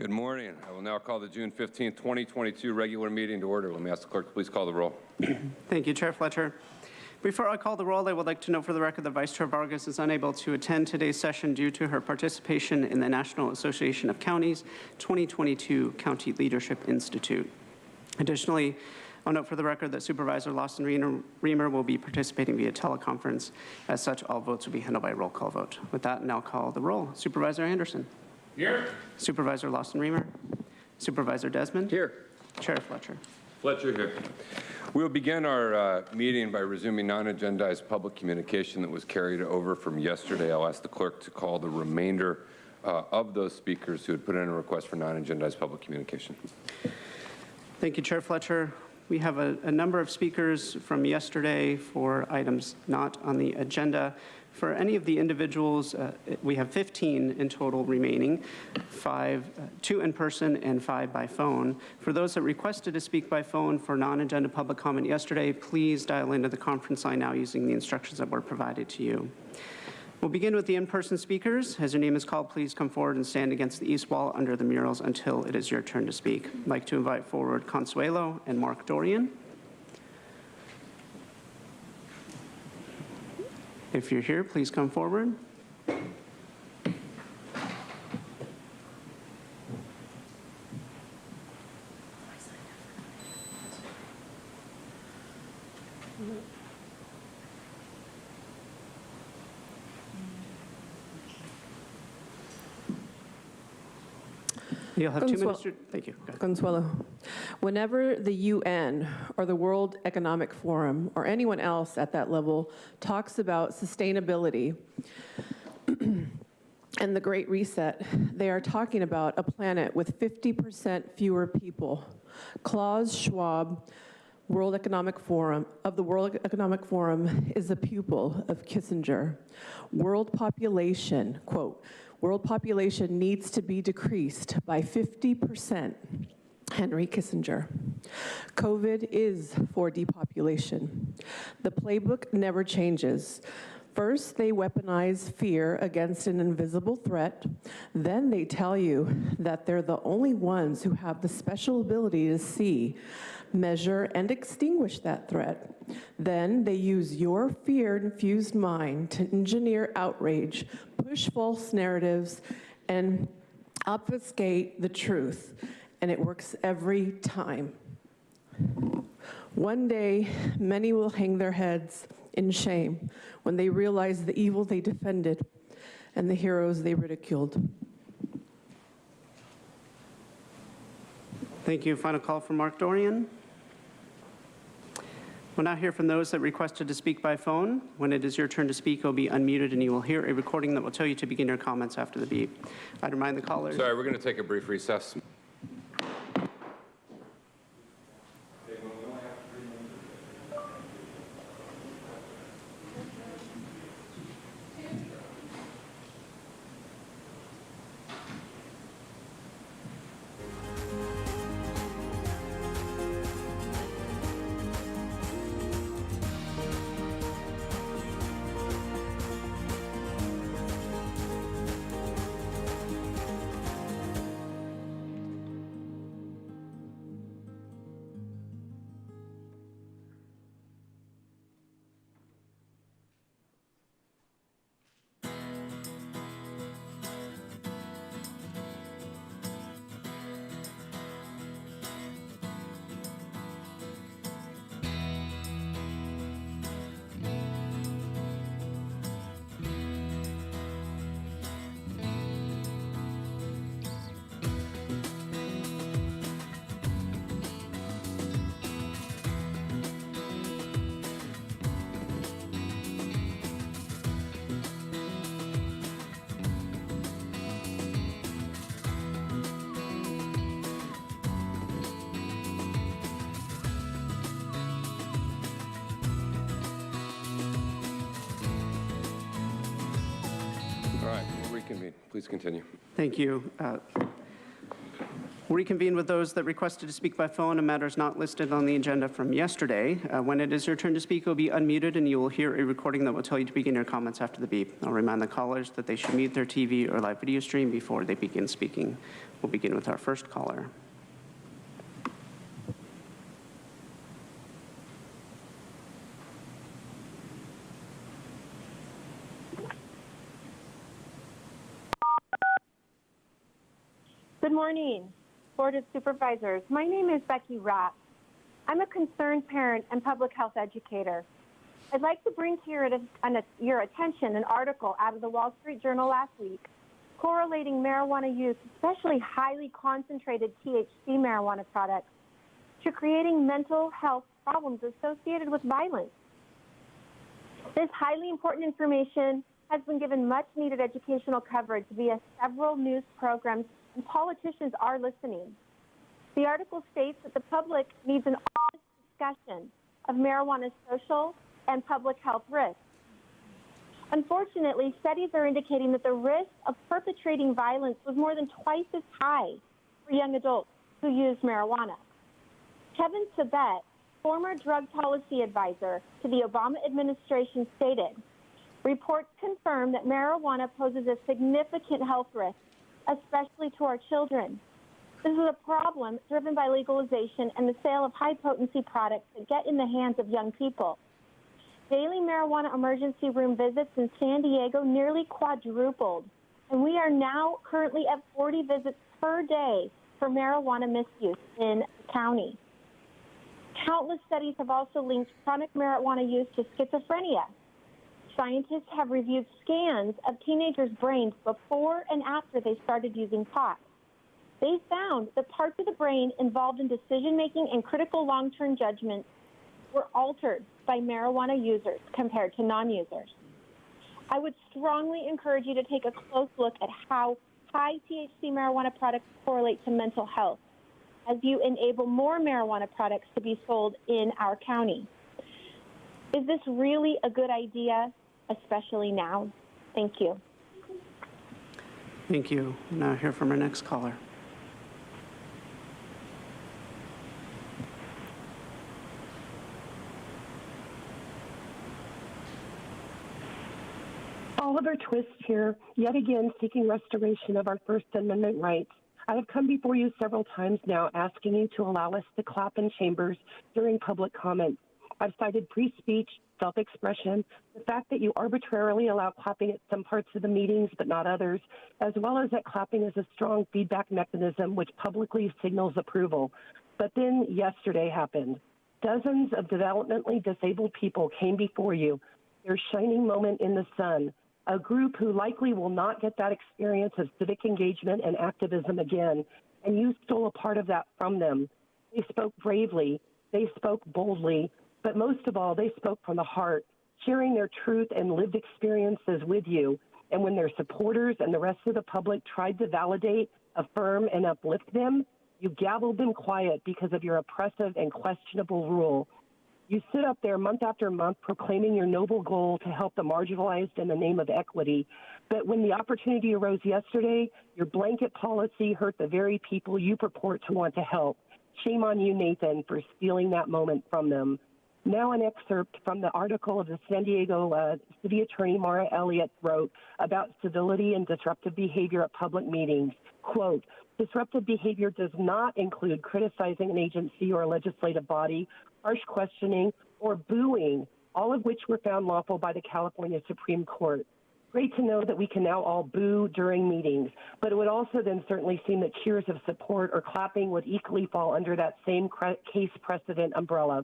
Good morning. I will now call the June 15, 2022 regular meeting to order. Let me ask the clerk to please call the roll. Thank you, Chair Fletcher. Before I call the roll, I would like to note for the record that Vice Chair Vargas is unable to attend today's session due to her participation in the National Association of Counties 2022 County Leadership Institute. Additionally, I'll note for the record that Supervisor Lawson Reamer will be participating via teleconference. As such, all votes will be handled by roll call vote. With that, now call the roll. Supervisor Anderson. Here. Supervisor Lawson Reamer. Supervisor Desmond. Here. Chair Fletcher. Fletcher here. We will begin our meeting by resuming non-agendized public communication that was carried over from yesterday. I'll ask the clerk to call the remainder of those speakers who had put in a request for non-agendized public communication. Thank you, Chair Fletcher. We have a number of speakers from yesterday for items not on the agenda. For any of the individuals, we have 15 in total remaining, 2 in person and 5 by phone. For those that requested to speak by phone for non-agenda public comment yesterday, please dial into the conference line now using the instructions that were provided to you. We'll begin with the in-person speakers. As your name is called, please come forward and stand against the east wall under the murals until it is your turn to speak. I'd like to invite forward Consuelo and Mark Dorian. If you're here, please come forward. You'll have 2 minutes. Thank you. Consuelo. Whenever the UN or the World Economic Forum or anyone else at that level talks about sustainability and the Great Reset, they are talking about a planet with 50% fewer people. Klaus Schwab, World Economic Forum is a pupil of Kissinger. World population, quote, world population needs to be decreased by 50%, Henry Kissinger. COVID is for depopulation. The playbook never changes. First, they weaponize fear against an invisible threat. Then they tell you that they're the only ones who have the special ability to see, measure, and extinguish that threat. Then they use your fear-infused mind to engineer outrage, push false narratives, and obfuscate the truth. And it works every time. One day, many will hang their heads in shame when they realize the evil they defended and the heroes they ridiculed. Thank you. Final call from Mark Dorian. We'll now hear from those that requested to speak by phone. When it is your turn to speak, you'll be unmuted and you will hear a recording that will tell you to begin your comments after the beep. I'd remind the callers. Sorry, we're going to take a brief recess. All right, we'll reconvene. Please continue. Thank you. We'll reconvene with those that requested to speak by phone on matters not listed on the agenda from yesterday. When it is your turn to speak, you'll be unmuted and you will hear a recording that will tell you to begin your comments after the beep. I'll remind the callers that they should mute their TV or live video stream before they begin speaking. We'll begin with our first caller. Good morning, Board of Supervisors. My name is Becky Rapp. I'm a concerned parent and public health educator. I'd like to bring to your attention an article out of the Wall Street Journal last week correlating marijuana use, especially highly concentrated THC marijuana products, to creating mental health problems associated with violence. This highly important information has been given much needed educational coverage via several news programs, and politicians are listening. The article states that the public needs an honest discussion of marijuana's social and public health risks. Unfortunately, studies are indicating that the risk of perpetrating violence was more than twice as high for young adults who use marijuana. Kevin Sabet, former drug policy advisor to the Obama administration, stated, "Reports confirm that marijuana poses a significant health risk, especially to our children. This is a problem driven by legalization and the sale of high-potency products that get in the hands of young people. Daily marijuana emergency room visits in San Diego nearly quadrupled, and we are now currently at 40 visits per day for marijuana misuse in the county. Countless studies have also linked chronic marijuana use to schizophrenia. Scientists have reviewed scans of teenagers' brains before and after they started using pot. They found that parts of the brain involved in decision-making and critical long-term judgment were altered by marijuana users compared to non-users. I would strongly encourage you to take a close look at how high THC marijuana products correlate to mental health as you enable more marijuana products to be sold in our county. Is this really a good idea, especially now? Thank you." Thank you. We'll now hear from our next caller. Oliver Twist here, yet again seeking restoration of our First Amendment rights. I have come before you several times now asking you to allow us to clap in chambers during public comment. I've cited free speech, self-expression, the fact that you arbitrarily allow clapping at some parts of the meetings but not others, as well as that clapping is a strong feedback mechanism which publicly signals approval. But then yesterday happened. Dozens of developmentally disabled people came before you, their shining moment in the sun, a group who likely will not get that experience of civic engagement and activism again, and you stole a part of that from them. They spoke bravely, they spoke boldly, but most of all, they spoke from the heart, sharing their truth and lived experiences with you. And when their supporters and the rest of the public tried to validate, affirm, and uplift them, you gabbled them quiet because of your oppressive and questionable rule. You sit up there month after month proclaiming your noble goal to help the marginalized in the name of equity. But when the opportunity arose yesterday, your blanket policy hurt the very people you purport to want to help. Shame on you, Nathan, for stealing that moment from them. Now an excerpt from the article of the San Diego City Attorney Mara Elliott wrote about civility and disruptive behavior at public meetings. Quote, "Disruptive behavior does not include criticizing an agency or a legislative body, harsh questioning, or booing, all of which were found lawful by the California Supreme Court. Great to know that we can now all boo during meetings, but it would also then certainly seem that cheers of support or clapping would equally fall under that same case precedent umbrella.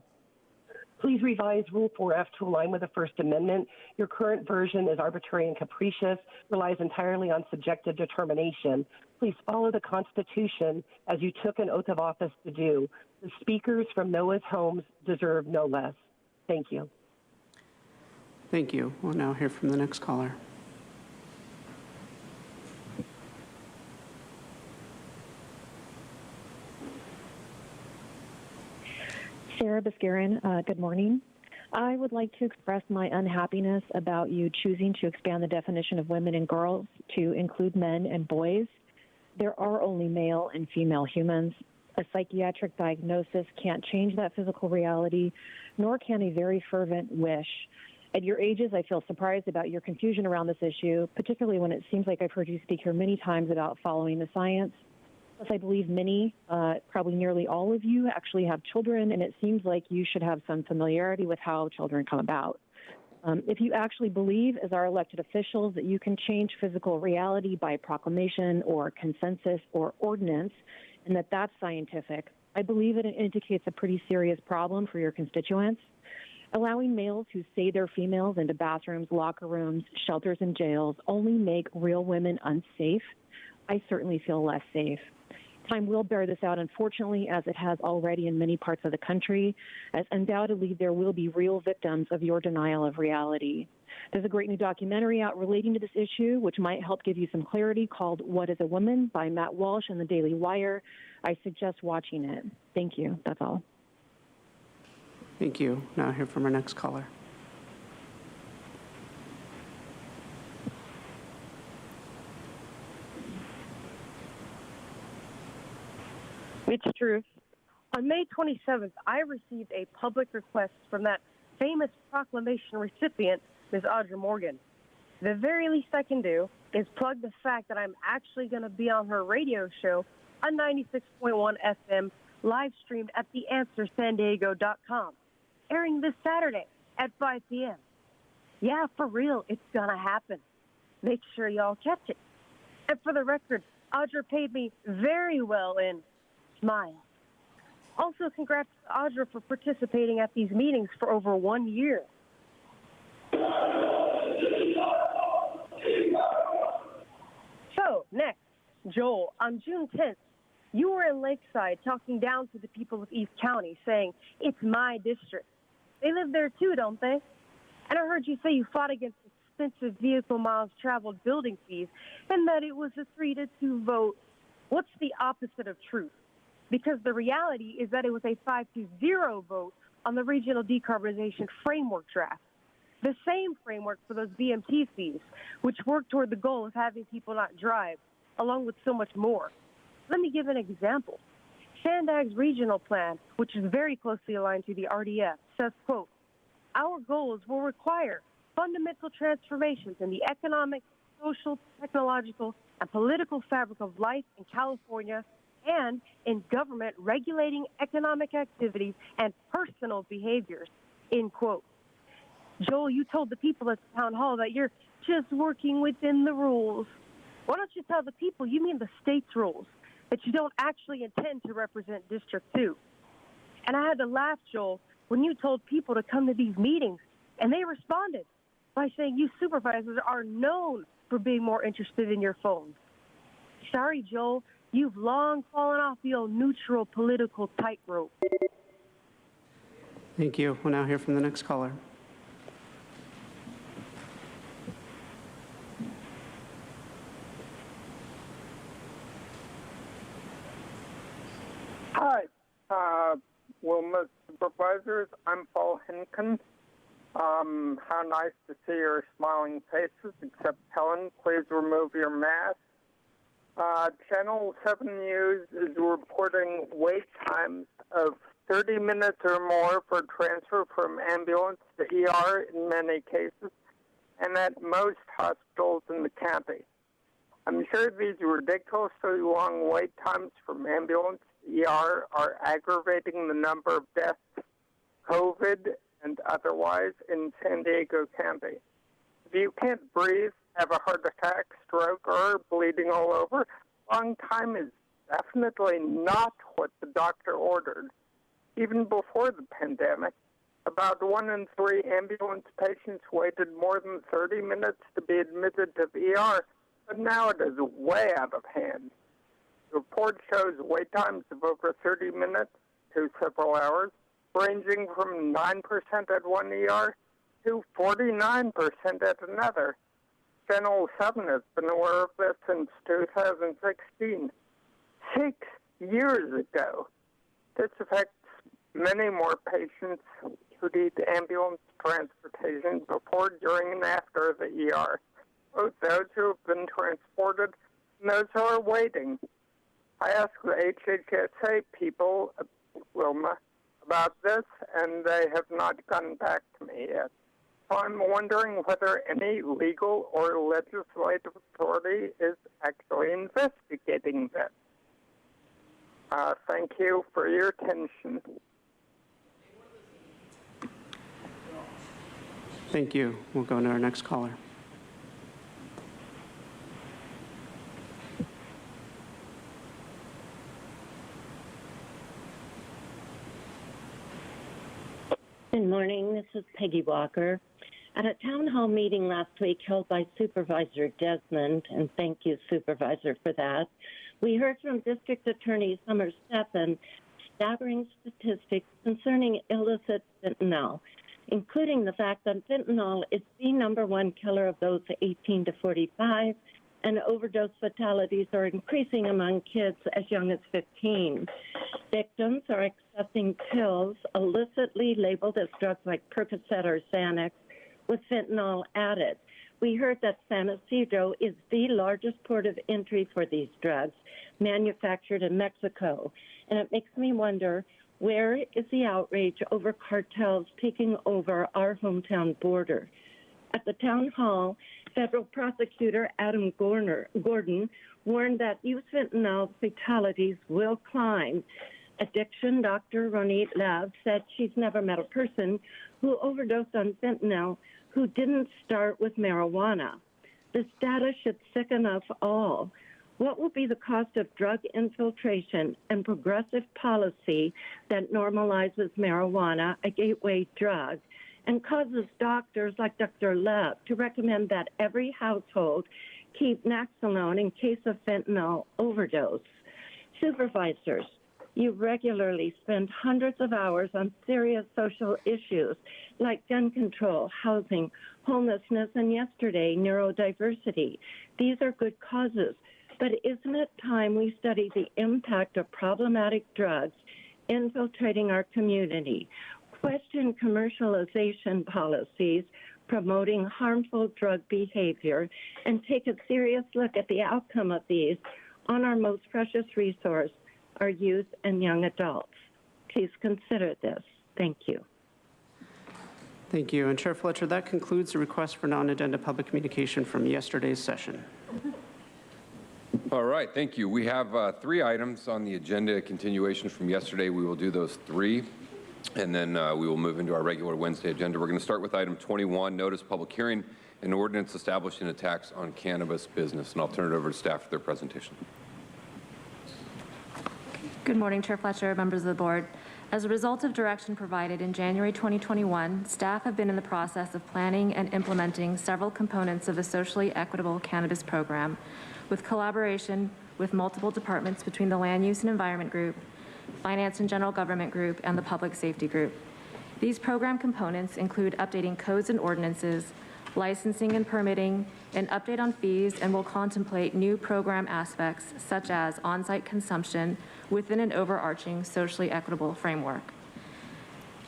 Please revise Rule 4F to align with the First Amendment. Your current version is arbitrary and capricious, relies entirely on subjective determination. Please follow the Constitution as you took an oath of office to do. The speakers from Noah's homes deserve no less." Thank you. Thank you. We'll now hear from the next caller. Sarah Biscarin, good morning. I would like to express my unhappiness about you choosing to expand the definition of women and girls to include men and boys. there are only male and female humans. A psychiatric diagnosis can't change that physical reality, nor can a very fervent wish. At your ages, I feel surprised about your confusion around this issue, particularly when it seems like I've heard you speak here many times about following the science. Plus, I believe many, probably nearly all of you, actually have children, and it seems like you should have some familiarity with how children come about. If you actually believe, as our elected officials, that you can change physical reality by proclamation or consensus or ordinance, and that that's scientific, I believe it indicates a pretty serious problem for your constituents. Allowing males who say they're females into bathrooms, locker rooms, shelters, and jails only make real women unsafe. I certainly feel less safe. Time will bear this out, unfortunately, as it has already in many parts of the country, as undoubtedly there will be real victims of your denial of reality. There's a great new documentary out relating to this issue, which might help give you some clarity, called What is a Woman by Matt Walsh and the Daily Wire. I suggest watching it. Thank you. That's all. Thank you. Now hear from our next caller. It's truth. On May 27th, I received a public request from that famous proclamation recipient, Ms. Audra Morgan. The very least I can do is plug the fact that I'm actually going to be on her radio show on 96.1 FM, live streamed at theanswersandiego.com, airing this Saturday at 5 p.m. Yeah, for real, it's going to happen. Make sure y'all catch it. And for the record, Audra paid me very well in smile. Also, congrats to Audra for participating at these meetings for over 1 year. So, next, Joel, on June 10th, you were in Lakeside talking down to the people of East County, saying, it's my district. They live there too, don't they? And I heard you say you fought against expensive vehicle miles traveled building fees and that it was a 3-2 vote. What's the opposite of truth? Because the reality is that it was a 5-0 vote on the Regional Decarbonization Framework draft. The same framework for those VMT fees, which work toward the goal of having people not drive, along with so much more. Let me give an example. Sandag's regional plan, which is very closely aligned to the RDF, says, quote, our goals will require fundamental transformations in the economic, social, technological, and political fabric of life in California and in government regulating economic activities and personal behaviors, end quote. Joel, you told the people at the town hall that you're just working within the rules. Why don't you tell the people you mean the state's rules, that you don't actually intend to represent District 2? And I had to laugh, Joel, when you told people to come to these meetings, and they responded by saying you supervisors are known for being more interested in your phones. Sorry, Joel, you've long fallen off the old neutral political tightrope. Thank you. We'll now hear from the next caller. Hi, Wilma Supervisors. I'm Paul Henkin. How nice to see your smiling faces, except Helen, please remove your mask. Channel 7 News is reporting wait times of 30 minutes or more for transfer from ambulance to ER in many cases, and at most hospitals in the county. I'm sure these ridiculously long wait times from ambulance to ER are aggravating the number of deaths, COVID and otherwise, in San Diego County. If you can't breathe, have a heart attack, stroke, or bleeding all over, long time is definitely not what the doctor ordered. Even before the pandemic, about 1 in 3 ambulance patients waited more than 30 minutes to be admitted to the ER, but now it is way out of hand. The report shows wait times of over 30 minutes to several hours, ranging from 9% at one ER to 49% at another. Channel 7 has been aware of this since 2016, 6 years ago. This affects many more patients who need ambulance transportation before, during, and after the ER. Both those who have been transported and those who are waiting. I asked the HHSA people, Wilma, about this, and they have not gotten back to me yet. So I'm wondering whether any legal or legislative authority is actually investigating this. Thank you for your attention. Thank you. We'll go to our next caller. Good morning. This is Peggy Walker. At a town hall meeting last week held by Supervisor Desmond, and thank you, Supervisor, for that, we heard from District Attorney Summer Steffen staggering statistics concerning illicit fentanyl, including the fact that fentanyl is the #1 killer of those 18 to 45, and overdose fatalities are increasing among kids as young as 15. Victims are accessing pills illicitly labeled as drugs like Percocet or Xanax with fentanyl added. We heard that San Ysidro is the largest port of entry for these drugs, manufactured in Mexico. And it makes me wonder, where is the outrage over cartels taking over our hometown border? At the town hall, federal prosecutor Adam Gordon warned that youth fentanyl fatalities will climb. Addiction doctor Ronit Lev said she's never met a person who overdosed on fentanyl who didn't start with marijuana. This data should sicken us all. What will be the cost of drug infiltration and progressive policy that normalizes marijuana, a gateway drug, and causes doctors like Dr. Lev to recommend that every household keep Naxalone in case of fentanyl overdose? Supervisors, you regularly spend hundreds of hours on serious social issues like gun control, housing, homelessness, and yesterday, neurodiversity. These are good causes, but isn't it time we study the impact of problematic drugs infiltrating our community, question commercialization policies promoting harmful drug behavior, and take a serious look at the outcome of these on our most precious resource, our youth and young adults? Please consider this. Thank you. Thank you. And Chair Fletcher, that concludes the request for non-agenda public communication from yesterday's session. All right, thank you. We have 3 items on the agenda, a continuation from yesterday. We will do those 3, and then we will move into our regular Wednesday agenda. We're going to start with item 21, notice public hearing, an ordinance establishing a tax on cannabis business. And I'll turn it over to staff for their presentation. Good morning, Chair Fletcher, members of the board. As a result of direction provided in January 2021, staff have been in the process of planning and implementing several components of the socially equitable cannabis program, with collaboration with multiple departments between the Land Use and Environment Group, Finance and General Government Group, and the Public Safety Group. These program components include updating codes and ordinances, licensing and permitting, an update on fees, and will contemplate new program aspects such as on-site consumption within an overarching socially equitable framework.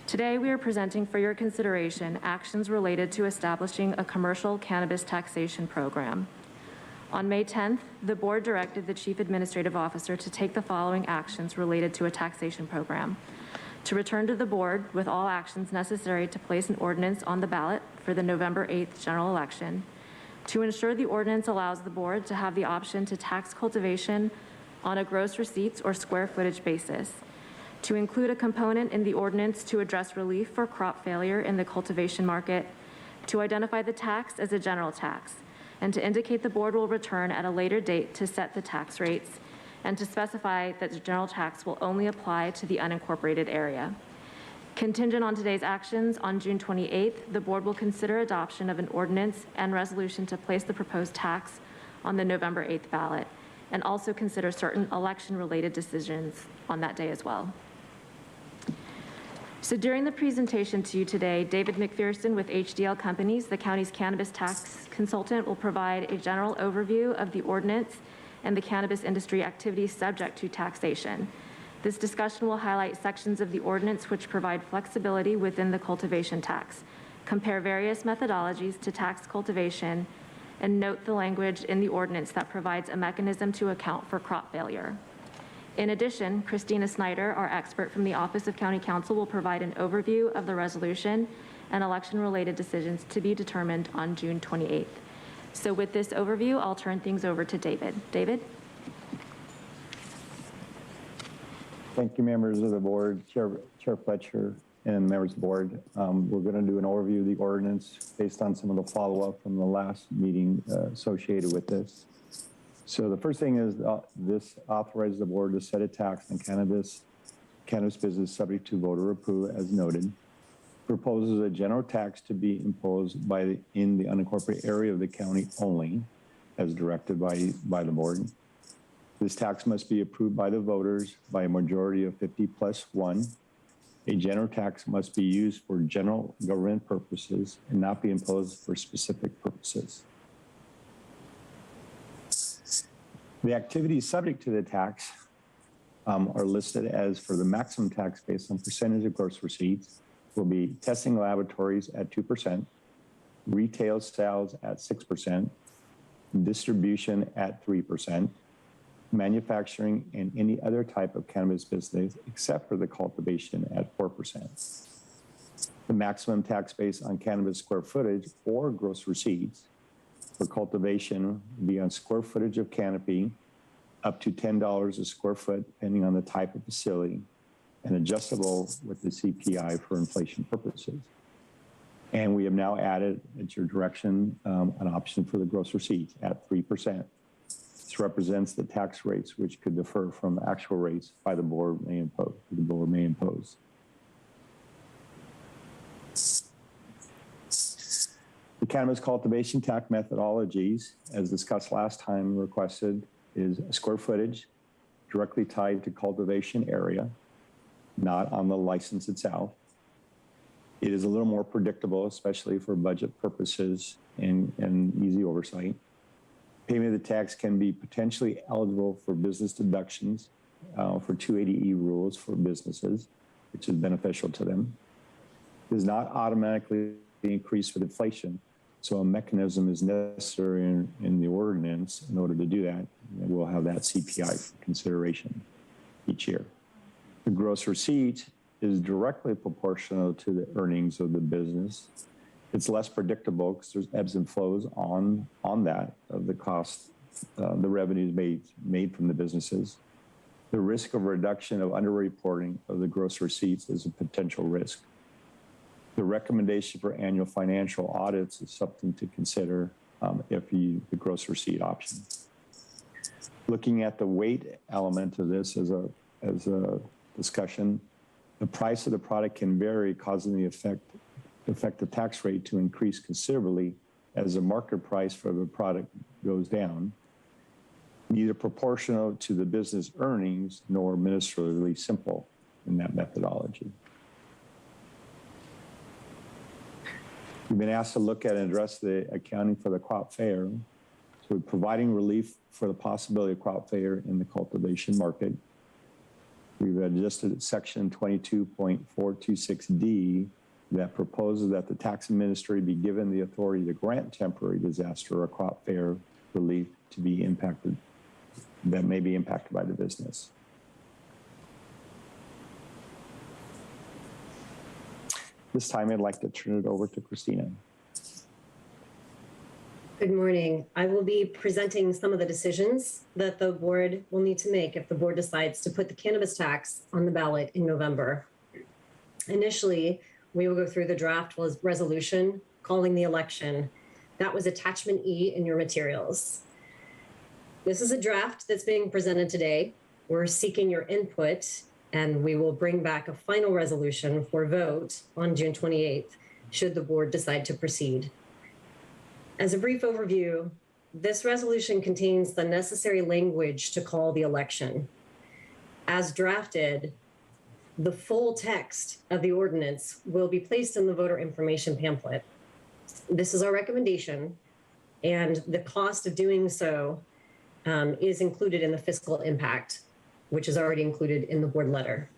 Today, we are presenting for your consideration actions related to establishing a commercial cannabis taxation program. On May 10th, the board directed the Chief Administrative Officer to take the following actions related to a taxation program: to return to the board with all actions necessary to place an ordinance on the ballot for the November 8th general election, to ensure the ordinance allows the board to have the option to tax cultivation on a gross receipts or square footage basis, to include a component in the ordinance to address relief for crop failure in the cultivation market, to identify the tax as a general tax, and to indicate the board will return at a later date to set the tax rates, and to specify that the general tax will only apply to the unincorporated area. Contingent on today's actions, on June 28th, the board will consider adoption of an ordinance and resolution to place the proposed tax on the November 8th ballot, and also consider certain election-related decisions on that day as well. So during the presentation to you today, David McPherson with HDL Companies, the county's cannabis tax consultant, will provide a general overview of the ordinance and the cannabis industry activities subject to taxation. This discussion will highlight sections of the ordinance which provide flexibility within the cultivation tax, compare various methodologies to tax cultivation, and note the language in the ordinance that provides a mechanism to account for crop failure. In addition, Christina Snyder, our expert from the Office of County Counsel, will provide an overview of the resolution and election-related decisions to be determined on June 28th. So with this overview, I'll turn things over to David. David? Thank you, members of the board, Chair Fletcher, and members of the board. We're going to do an overview of the ordinance based on some of the follow-up from the last meeting associated with this. So the first thing is this authorizes the board to set a tax on cannabis business subject to voter approval as noted. Proposes a general tax to be imposed in the unincorporated area of the county only, as directed by the board. This tax must be approved by the voters by a majority of 50+1. A general tax must be used for general government purposes and not be imposed for specific purposes. The activities subject to the tax are listed as for the maximum tax based on percentage of gross receipts will be testing laboratories at 2%, retail sales at 6%, distribution at 3%, manufacturing and any other type of cannabis business except for the cultivation at 4%. The maximum tax base on cannabis square footage or gross receipts for cultivation will be on square footage of canopy up to $10 a square foot, depending on the type of facility, and adjustable with the CPI for inflation purposes. And we have now added, at your direction, an option for the gross receipts at 3%. This represents the tax rates which could differ from actual rates by the board may impose. The cannabis cultivation tax methodologies, as discussed last time, requested is square footage directly tied to cultivation area, not on the license itself. It is a little more predictable, especially for budget purposes and easy oversight. Payment of the tax can be potentially eligible for business deductions for 280E rules for businesses, which is beneficial to them. It does not automatically increase with inflation, so a mechanism is necessary in the ordinance in order to do that. And we'll have that CPI for consideration each year. The gross receipt is directly proportional to the earnings of the business. It's less predictable because there's ebbs and flows on that of the cost, the revenues made from the businesses. The risk of reduction of underreporting of the gross receipts is a potential risk. The recommendation for annual financial audits is something to consider the gross receipt option. Looking at the weight element of this as a discussion, the price of the product can vary, causing the effective tax rate to increase considerably as the market price for the product goes down, neither proportional to the business earnings nor administratively simple in that methodology. We've been asked to look at and address the accounting for the crop fair. So we're providing relief for the possibility of crop failure in the cultivation market. We've adjusted section 22.426D that proposes that the tax administrator be given the authority to grant temporary disaster or crop failure relief to be impacted, that may be impacted by the business. This time I'd like to turn it over to Christina. Good morning. I will be presenting some of the decisions that the board will need to make if the board decides to put the cannabis tax on the ballot in November. Initially, we will go through the draft resolution calling the election. That was attachment E in your materials. This is a draft that's being presented today. We're seeking your input, and we will bring back a final resolution for vote on June 28th, should the board decide to proceed. As a brief overview, this resolution contains the necessary language to call the election. As drafted, the full text of the ordinance will be placed in the voter information pamphlet. This is our recommendation, and the cost of doing so is included in the fiscal impact, which is already included in the board letter.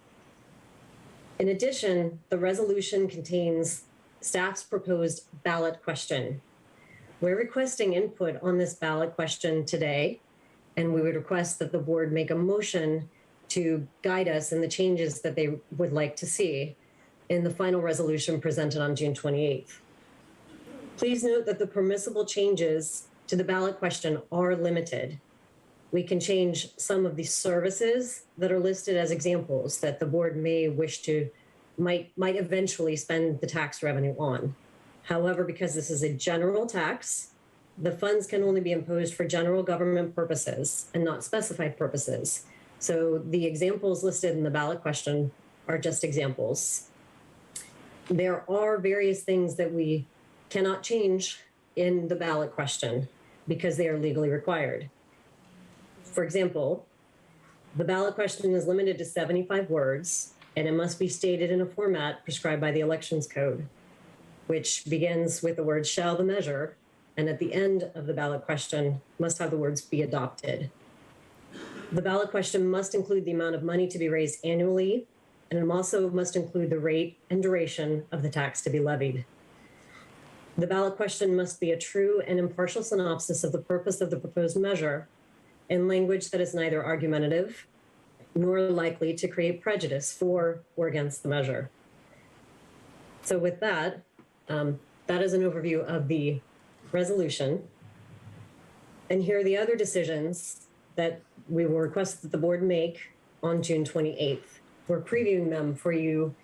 In addition, the resolution contains staff's proposed ballot question. We're requesting input on this ballot question today, and we would request that the board make a motion to guide us in the changes that they would like to see in the final resolution presented on June 28th. Please note that the permissible changes to the ballot question are limited. We can change some of the services that are listed as examples that the board may wish to, might eventually spend the tax revenue on. However, because this is a general tax, the funds can only be imposed for general government purposes and not specified purposes. So the examples listed in the ballot question are just examples. There are various things that we cannot change in the ballot question because they are legally required. For example, the ballot question is limited to 75 words, and it must be stated in a format prescribed by the Elections Code, which begins with the words "shall the measure," and at the end of the ballot question must have the words "be adopted." The ballot question must include the amount of money to be raised annually, and it also must include the rate and duration of the tax to be levied. The ballot question must be a true and impartial synopsis of the purpose of the proposed measure in language that is neither argumentative nor likely to create prejudice for or against the measure. So with that, that is an overview of the resolution. And here are the other decisions that we will request that the board make on June 28th. We're previewing them for you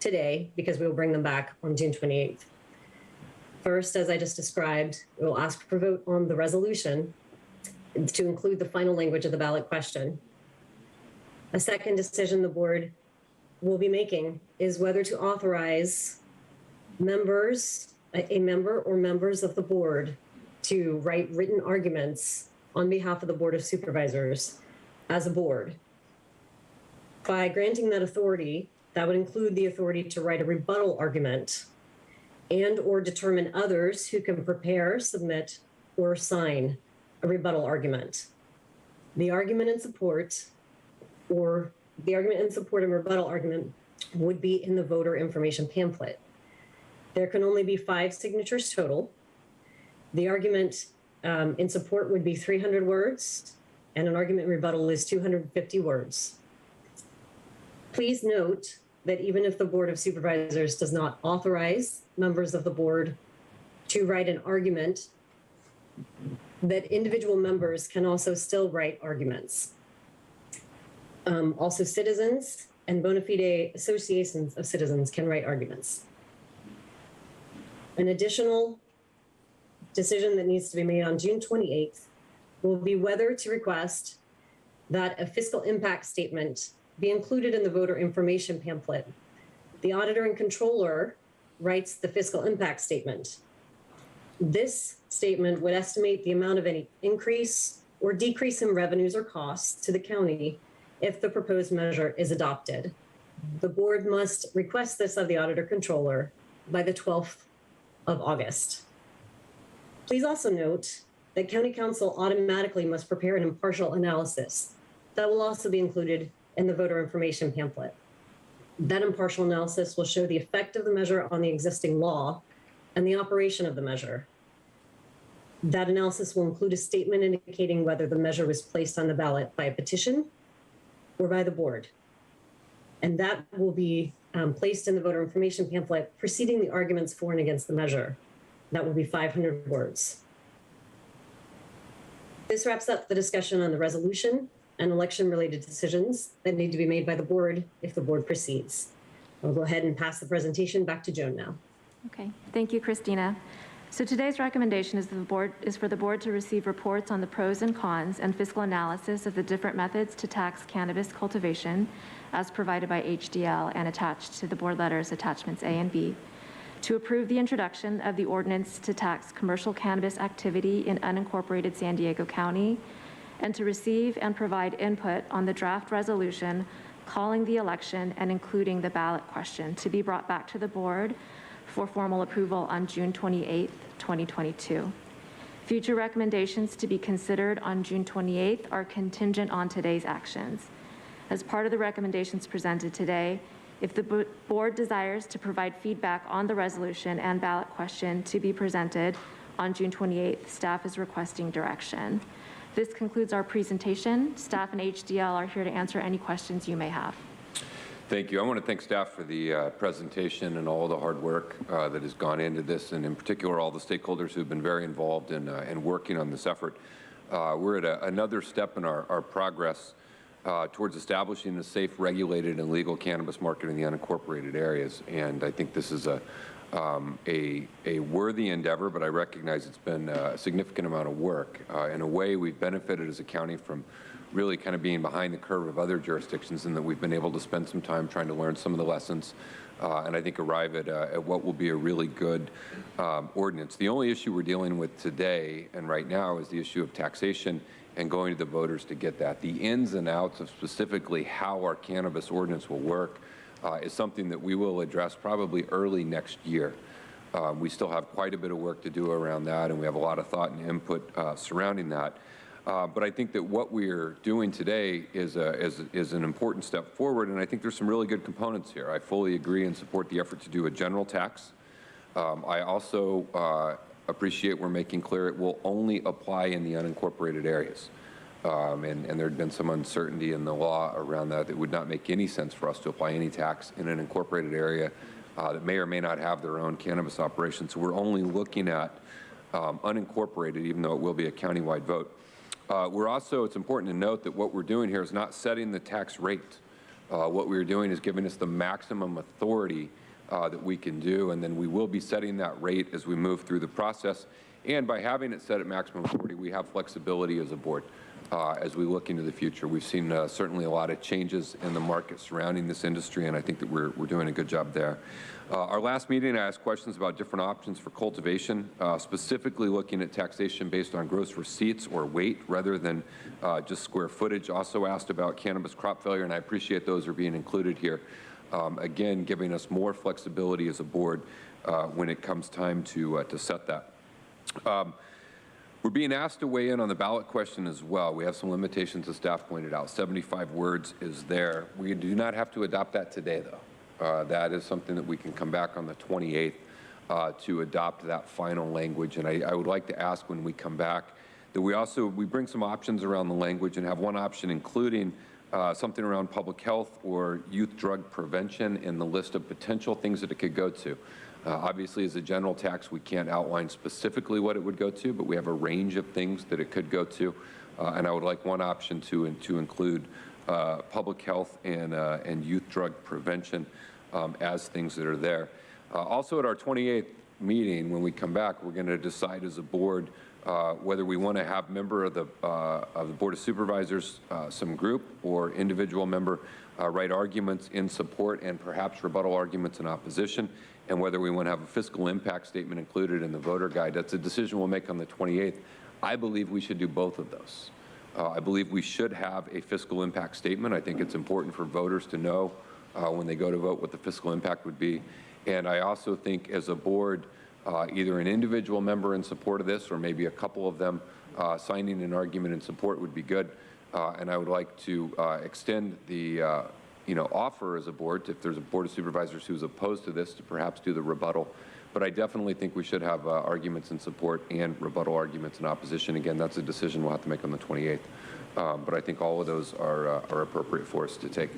today because we will bring them back on June 28th. First, as I just described, we will ask for vote on the resolution to include the final language of the ballot question. A second decision the board will be making is whether to authorize members, a member or members of the board to write written arguments on behalf of the Board of Supervisors as a board. By granting that authority, that would include the authority to write a rebuttal argument and or determine others who can prepare, submit, or sign a rebuttal argument. The argument in support and rebuttal argument would be in the voter information pamphlet. There can only be 5 signatures total. The argument in support would be 300 words, and an argument in rebuttal is 250 words. Please note that even if the Board of Supervisors does not authorize members of the board to write an argument, that individual members can also still write arguments. Also, citizens and bona fide associations of citizens can write arguments. An additional decision that needs to be made on June 28th will be whether to request that a fiscal impact statement be included in the voter information pamphlet. The auditor and controller writes the fiscal impact statement. This statement would estimate the amount of any increase or decrease in revenues or costs to the county if the proposed measure is adopted. The board must request this of the auditor controller by the 12th of August. Please also note that County Council automatically must prepare an impartial analysis that will also be included in the voter information pamphlet. That impartial analysis will show the effect of the measure on the existing law and the operation of the measure. That analysis will include a statement indicating whether the measure was placed on the ballot by a petition or by the board. And that will be placed in the voter information pamphlet preceding the arguments for and against the measure. That will be 500 words. This wraps up the discussion on the resolution and election-related decisions that need to be made by the board if the board proceeds. I'll go ahead and pass the presentation back to Joan now. Okay, thank you, Christina. So today's recommendation is for the board to receive reports on the pros and cons and fiscal analysis of the different methods to tax cannabis cultivation as provided by HDL and attached to the board letters attachments A and B, to approve the introduction of the ordinance to tax commercial cannabis activity in unincorporated San Diego County, and to receive and provide input on the draft resolution calling the election and including the ballot question to be brought back to the board for formal approval on June 28th, 2022. Future recommendations to be considered on June 28th are contingent on today's actions. As part of the recommendations presented today, if the board desires to provide feedback on the resolution and ballot question to be presented On June 28th, staff is requesting direction. This concludes our presentation. Staff and HDL are here to answer any questions you may have. Thank you. I want to thank staff for the presentation and all the hard work that has gone into this, and in particular all the stakeholders who have been very involved in working on this effort. We're at another step in our progress towards establishing a safe, regulated, and legal cannabis market in the unincorporated areas. And I think this is a worthy endeavor, but I recognize it's been a significant amount of work. In a way, we've benefited as a county from really kind of being behind the curve of other jurisdictions, in that we've been able to spend some time trying to learn some of the lessons and I think arrive at what will be a really good ordinance. The only issue we're dealing with today and right now is the issue of taxation and going to the voters to get that. The ins and outs of specifically how our cannabis ordinance will work is something that we will address probably early next year. We still have quite a bit of work to do around that, and we have a lot of thought and input surrounding that. But I think that what we're doing today is an important step forward, and I think there's some really good components here. I fully agree and support the effort to do a general tax. I also appreciate we're making clear it will only apply in the unincorporated areas. And there had been some uncertainty in the law around that. It would not make any sense for us to apply any tax in an incorporated area that may or may not have their own cannabis operation. So we're only looking at unincorporated, even though it will be a countywide vote. It's important to note that what we're doing here is not setting the tax rate. What we're doing is giving us the maximum authority that we can do, and then we will be setting that rate as we move through the process. And by having it set at maximum authority, we have flexibility as a board as we look into the future. We've seen certainly a lot of changes in the market surrounding this industry, and I think that we're doing a good job there. Our last meeting, I asked questions about different options for cultivation, specifically looking at taxation based on gross receipts or weight rather than just square footage. Also asked about cannabis crop failure, and I appreciate those are being included here. Again, giving us more flexibility as a board when it comes time to set that. We're being asked to weigh in on the ballot question as well. We have some limitations, as staff pointed out. 75 words is there. We do not have to adopt that today, though. That is something that we can come back on the 28th to adopt that final language. And I would like to ask when we come back that we bring some options around the language and have one option including something around public health or youth drug prevention in the list of potential things that it could go to. Obviously, as a general tax, we can't outline specifically what it would go to, but we have a range of things that it could go to. And I would like one option to include public health and youth drug prevention as things that are there. Also, at our 28th meeting, when we come back, we're going to decide as a board whether we want to have member of the Board of Supervisors, some group or individual member write arguments in support and perhaps rebuttal arguments in opposition, and whether we want to have a fiscal impact statement included in the voter guide. That's a decision we'll make on the 28th. I believe we should do both of those. I believe we should have a fiscal impact statement. I think it's important for voters to know when they go to vote what the fiscal impact would be. And I also think as a board, either an individual member in support of this or maybe a couple of them signing an argument in support would be good. And I would like to extend the offer as a board, if there's a Board of Supervisors who's opposed to this, to perhaps do the rebuttal. But I definitely think we should have arguments in support and rebuttal arguments in opposition. Again, that's a decision we'll have to make on the 28th. But I think all of those are appropriate for us to take.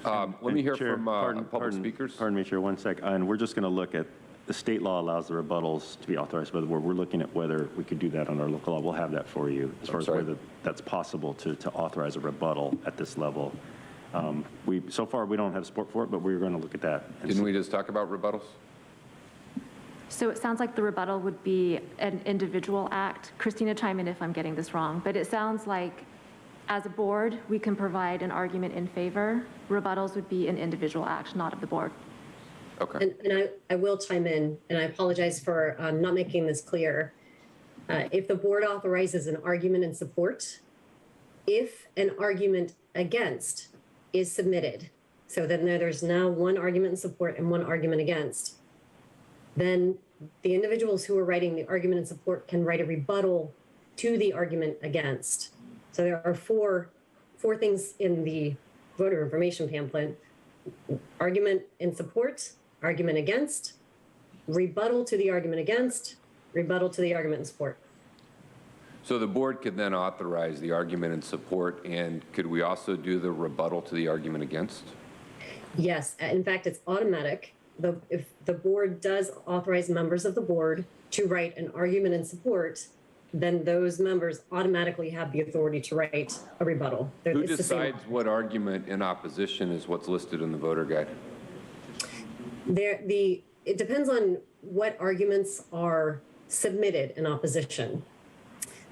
Let me hear from public speakers. Pardon me, Chair, 1 sec. And we're just going to look at the state law allows the rebuttals to be authorized by the board. We're looking at whether we could do that on our local law. We'll have that for you as far as whether that's possible to authorize a rebuttal at this level. So far, we don't have support for it, but we're going to look at that. Didn't we just talk about rebuttals? So it sounds like the rebuttal would be an individual act. Christina, chime in if I'm getting this wrong, but it sounds like as a board, we can provide an argument in favor. Rebuttals would be an individual act, not of the board. Okay. And I will chime in, and I apologize for not making this clear. If the board authorizes an argument in support, if an argument against is submitted, so then there's now one argument in support and one argument against, then the individuals who are writing the argument in support can write a rebuttal to the argument against. So there are four things in the voter information pamphlet: argument in support, argument against, rebuttal to the argument against, Rebuttal to the argument in support. So the board could then authorize the argument in support, and could we also do the rebuttal to the argument against? Yes, in fact, it's automatic. If the board does authorize members of the board to write an argument in support, then those members automatically have the authority to write a rebuttal. Who It's the same. decides what argument in opposition is what's listed in the voter guide? It depends on what arguments are submitted in opposition.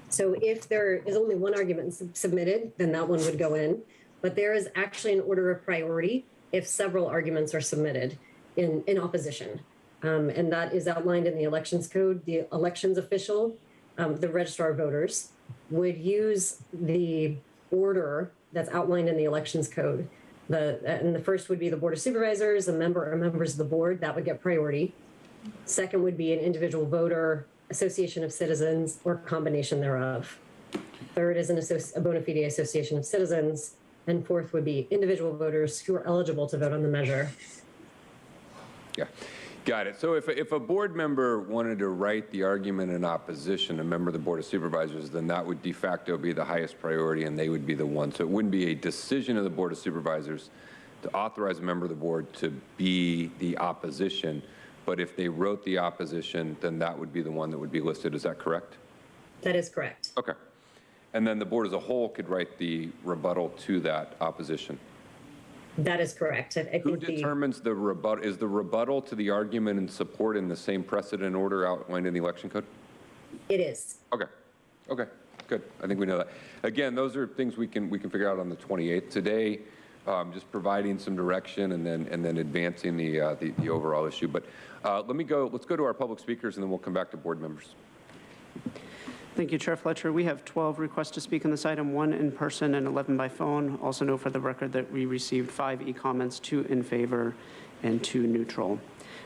So if there is only one argument submitted, then that one would go in. But there is actually an order of priority if several arguments are submitted in opposition. And that is outlined in the elections code. The elections official, the registrar of voters, would use the order that's outlined in the elections code. And the first would be the Board of Supervisors, a member or members of the board, that would get priority. Second would be an individual voter, association of citizens, or combination thereof. Third is a bona fide association of citizens. And fourth would be individual voters who are eligible to vote on the measure. Yeah, got it. So if a board member wanted to write the argument in opposition, a member of the Board of Supervisors, then that would de facto be the highest priority and they would be the one. So it wouldn't be a decision of the Board of Supervisors to authorize a member of the board to be the opposition. But if they wrote the opposition, then that would be the one that would be listed. Is that correct? That is correct. Okay. And then the board as a whole could write the rebuttal to that opposition. That is correct. Who determines the rebuttal? Is the rebuttal to the argument in support in the same precedent order outlined in the election code? It is. Okay. Okay. Good. I think we know that. Again, those are things we can figure out on the 28th. Today, just providing some direction and then advancing the overall issue. But let's go to our public speakers and then we'll come back to board members. Thank you, Chair Fletcher. We have 12 requests to speak on this item, 1 in person and 11 by phone. Also note for the record that we received 5 e-comments, 2 in favor and 2 neutral.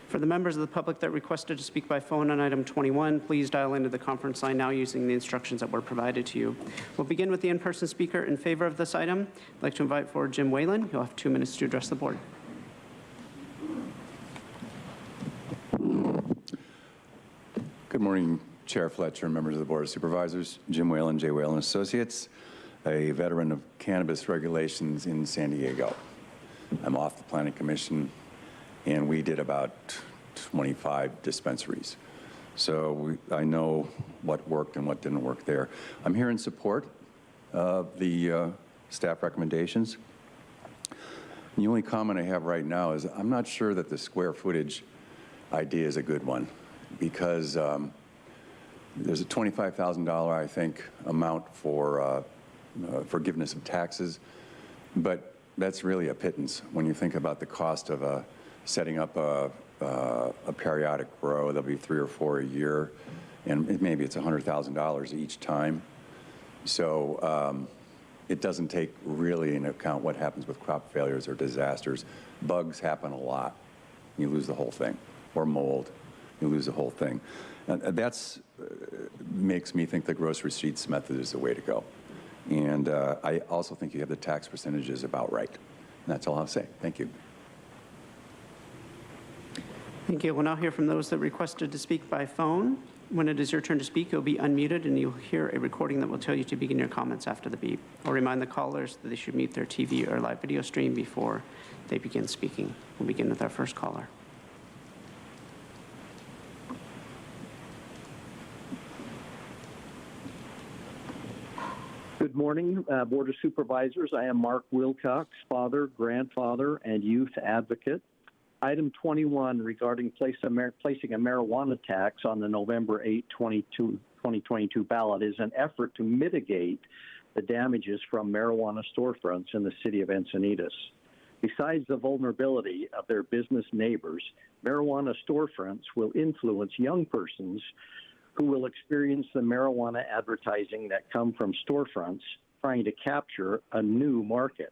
For the members of the public that requested to speak by phone on item 21, please dial into the conference line now using the instructions that were provided to you. We'll begin with the in-person speaker in favor of this item. I'd like to invite forward Jim Whalen. You'll have 2 minutes to address the board. Good morning, Chair Fletcher, members of the Board of Supervisors. Jim Whalen, J. Whalen Associates, a veteran of cannabis regulations in San Diego. I'm off the Planning Commission, and we did about 25 dispensaries. So I know what worked and what didn't work there. I'm here in support of the staff recommendations. The only comment I have right now is I'm not sure that the square footage idea is a good one, because there's a $25,000, I think, amount for forgiveness of taxes, but that's really a pittance when you think about the cost of setting up a periodic grow. There'll be 3 or 4 a year, and maybe it's $100,000 each time. So it doesn't take really into account what happens with crop failures or disasters. Bugs happen a lot. You lose the whole thing. Or mold. You lose the whole thing. That's makes me think the gross receipts method is the way to go. And I also think you have the tax percentages about right. And that's all I'll say. Thank you. Thank you. We'll now hear from those that requested to speak by phone. When it is your turn to speak, you'll be unmuted and you'll hear a recording that will tell you to begin your comments after the beep. I'll remind the callers that they should mute their TV or live video stream before they begin speaking. We'll begin with our first caller. Good morning, Board of Supervisors. I am Mark Wilcox, father, grandfather, and youth advocate. Item 21 regarding placing a marijuana tax on the November 8, 2022 ballot is an effort to mitigate the damages from marijuana storefronts in the city of Encinitas. Besides the vulnerability of their business neighbors, marijuana storefronts will influence young persons who will experience the marijuana advertising that come from storefronts trying to capture a new market.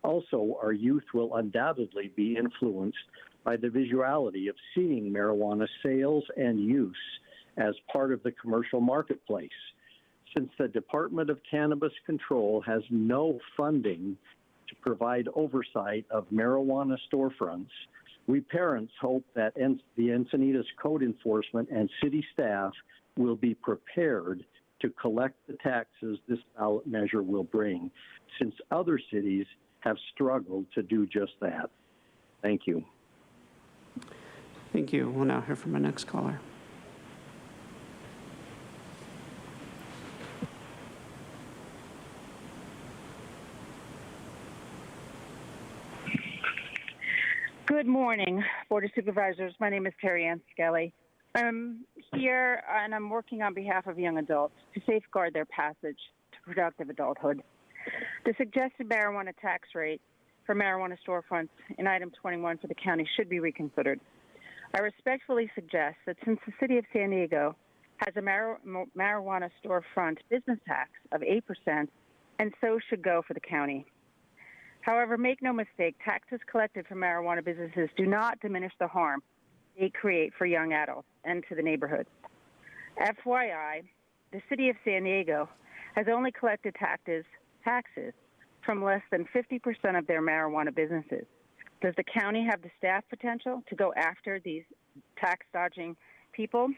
Also, our youth will undoubtedly be influenced by the visuality of seeing marijuana sales and use as part of the commercial marketplace. Since the Department of Cannabis Control has no funding to provide oversight of marijuana storefronts, We parents hope that the Encinitas code enforcement and city staff will be prepared to collect the taxes this ballot measure will bring, since other cities have struggled to do just that. Thank you. Thank you. We'll now hear from our next caller. Good morning, Board of Supervisors. My name is Terry Ann Skelly. I'm here and I'm working on behalf of young adults to safeguard their passage to productive adulthood. The suggested marijuana tax rate for marijuana storefronts in item 21 for the county should be reconsidered. I respectfully suggest that since the city of San Diego has a marijuana storefront business tax of 8%, and so should go for the county. However, make no mistake, taxes collected from marijuana businesses do not diminish the harm they create for young adults and to the neighborhood. FYI, the city of San Diego has only collected taxes from less than 50% of their marijuana businesses. Does the county have the staff potential to go after these tax-dodging people?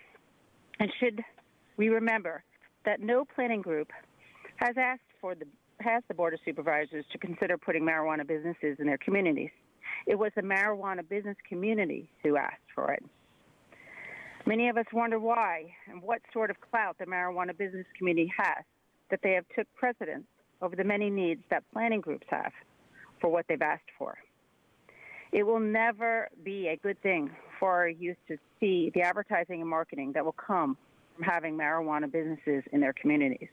And should we remember that no planning group has asked the Board of Supervisors to consider putting marijuana businesses in their communities? It was the marijuana business community who asked for it. Many of us wonder why and what sort of clout the marijuana business community has that they have took precedence over the many needs that planning groups have for what they've asked for. It will never be a good thing for our youth to see the advertising and marketing that will come from having marijuana businesses in their communities.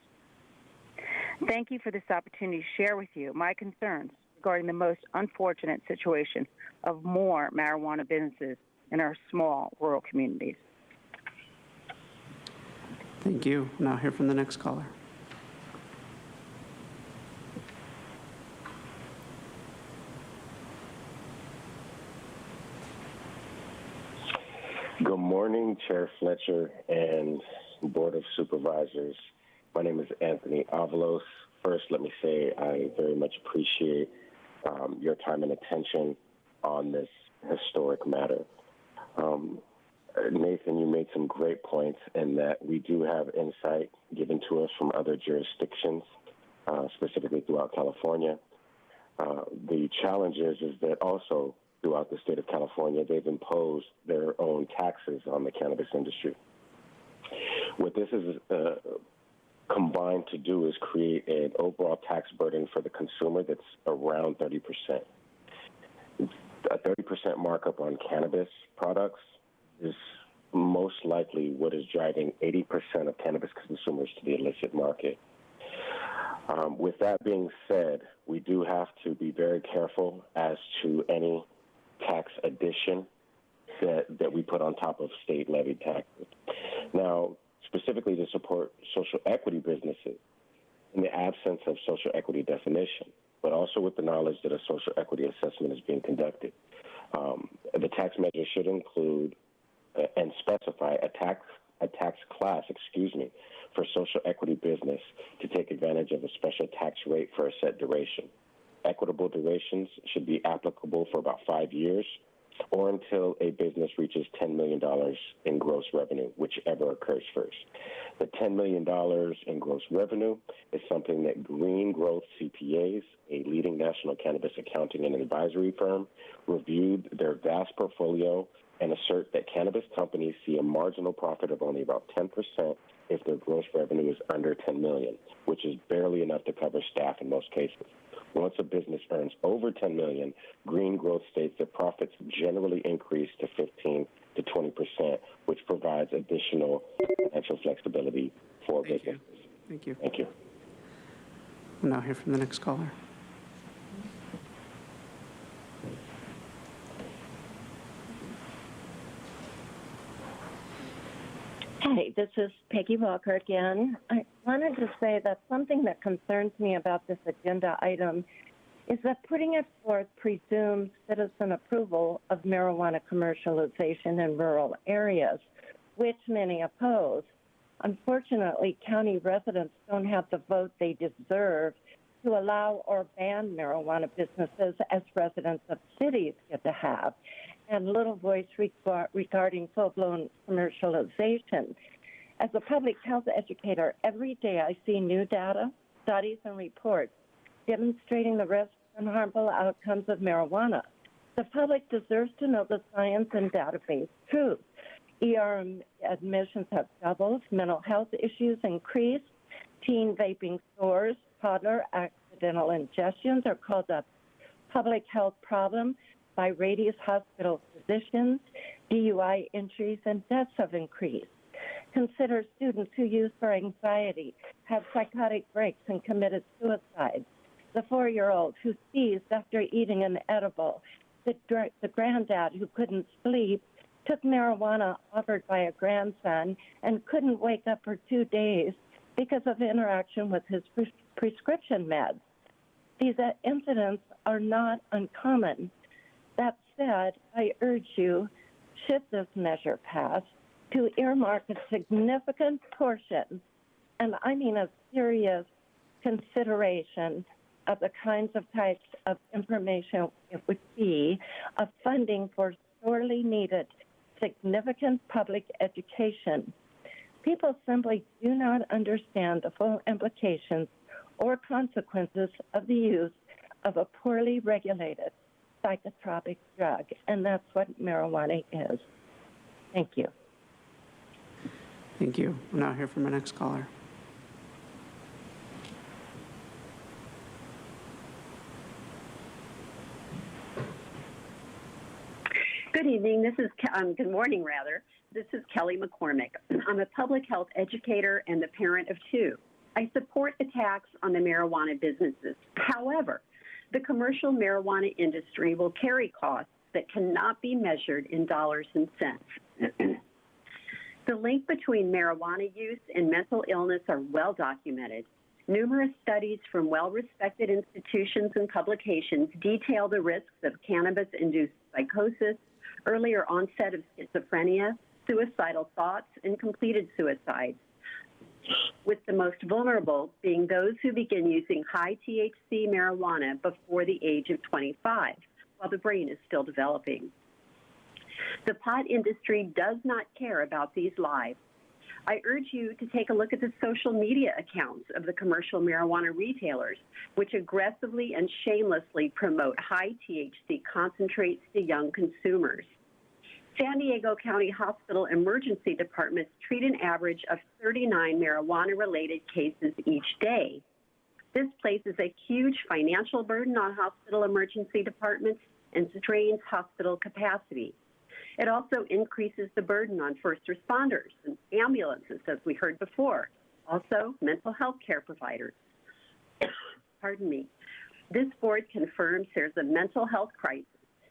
Thank you for this opportunity to share with you my concerns regarding the most unfortunate situation of more marijuana businesses in our small rural communities. Thank you. We'll now hear from the next caller. Good morning, Chair Fletcher and Board of Supervisors. My name is Anthony Avalos. First, let me say I very much appreciate your time and attention on this historic matter. Nathan, you made some great points in that we do have insight given to us from other jurisdictions, specifically throughout California. The challenge is that also throughout the state of California, they've imposed their own taxes on the cannabis industry. What this is combined to do is create an overall tax burden for the consumer that's around 30%. A 30% markup on cannabis products is most likely what is driving 80% of cannabis consumers to the illicit market. With that being said, we do have to be very careful as to any tax addition that we put on top of state levied taxes. Now, specifically to support social equity businesses in the absence of social equity definition, but also with the knowledge that a social equity assessment is being conducted. The tax measure should include and specify a tax class, for social equity business to take advantage of a special tax rate for a set duration. Equitable durations should be applicable for about 5 years or until a business reaches $10 million in gross revenue, whichever occurs first. The $10 million in gross revenue is something that Green Growth CPAs, a leading national cannabis accounting and advisory firm, reviewed their vast portfolio and assert that cannabis companies see a marginal profit of only about 10% if their gross revenue is under $10 million, which is barely enough to cover staff in most cases. Once a business earns over $10 million, Green Growth states that profits generally increase to 15 to 20%, which provides additional financial flexibility for businesses. Thank you. Thank you. We'll now hear from the next caller. Hi, this is Peggy Walker again. I wanted to say that something that concerns me about this agenda item is that putting it forth presumes citizen approval of marijuana commercialization in rural areas, which many oppose. Unfortunately, county residents don't have the vote they deserve to allow or ban marijuana businesses as residents of cities get to have. and little voice regarding full-blown commercialization. As a public health educator, every day I see new data, studies, and reports demonstrating the risks and harmful outcomes of marijuana. The public deserves to know the science and data-based truth. ER admissions have doubled, mental health issues increased, teen vaping stores, toddler accidental ingestions are called a public health problem by Radius Hospital physicians. DUI injuries and deaths have increased. Consider students who use for anxiety, have psychotic breaks, and committed suicide. The 4-year-old who seized after eating an edible. The granddad who couldn't sleep, took marijuana offered by a grandson, and couldn't wake up for 2 days because of interaction with his prescription meds. These incidents are not uncommon. That said, I urge you, should this measure pass, to earmark a significant portion, and I mean a serious consideration of the kinds of types of information it would be, of funding for sorely needed significant public education. People simply do not understand the full implications or consequences of the use of a poorly regulated psychotropic drug, and that's what marijuana is. Thank you. Thank you. We'll now hear from our next caller. Good evening. Good morning, rather. This is Kelly McCormick. I'm a public health educator and the parent of 2. I support the tax on the marijuana businesses. However, the commercial marijuana industry will carry costs that cannot be measured in dollars and cents. The link between marijuana use and mental illness are well documented. Numerous studies from well-respected institutions and publications detail the risks of cannabis-induced psychosis, earlier onset of schizophrenia, suicidal thoughts, and completed suicides, with the most vulnerable being those who begin using high THC marijuana before the age of 25, while the brain is still developing. The pot industry does not care about these lives. I urge you to take a look at the social media accounts of the commercial marijuana retailers, which aggressively and shamelessly promote high THC concentrates to young consumers. San Diego County Hospital emergency departments treat an average of 39 marijuana-related cases each day. This places a huge financial burden on hospital emergency departments and strains hospital capacity. It also increases the burden on first responders and ambulances, as we heard before, also mental health care providers. Pardon me. This board confirms there's a mental health crisis,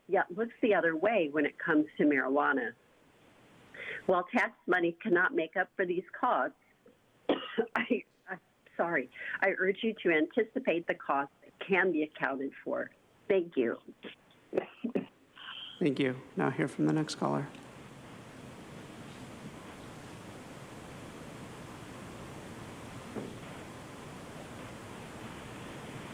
yet looks the other way when it comes to marijuana. While tax money cannot make up for these costs, I urge you to anticipate the costs that can be accounted for. Thank you. Thank you. Now hear from the next caller.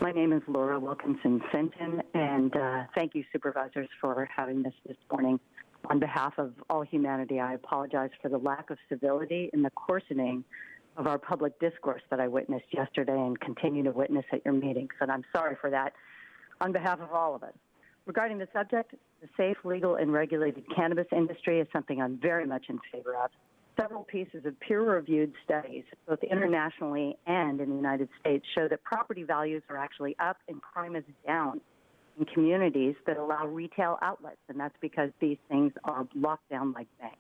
My name is Laura Wilkinson Fenton, and thank you, supervisors, for having this morning. On behalf of all humanity, I apologize for the lack of civility in the coarsening of our public discourse that I witnessed yesterday and continue to witness at your meetings, and I'm sorry for that on behalf of all of us. Regarding the subject, the safe, legal, and regulated cannabis industry is something I'm very much in favor of. Several pieces of peer-reviewed studies, both internationally and in the United States, show that property values are actually up and crime is down in communities that allow retail outlets, and that's because these things are locked down like banks.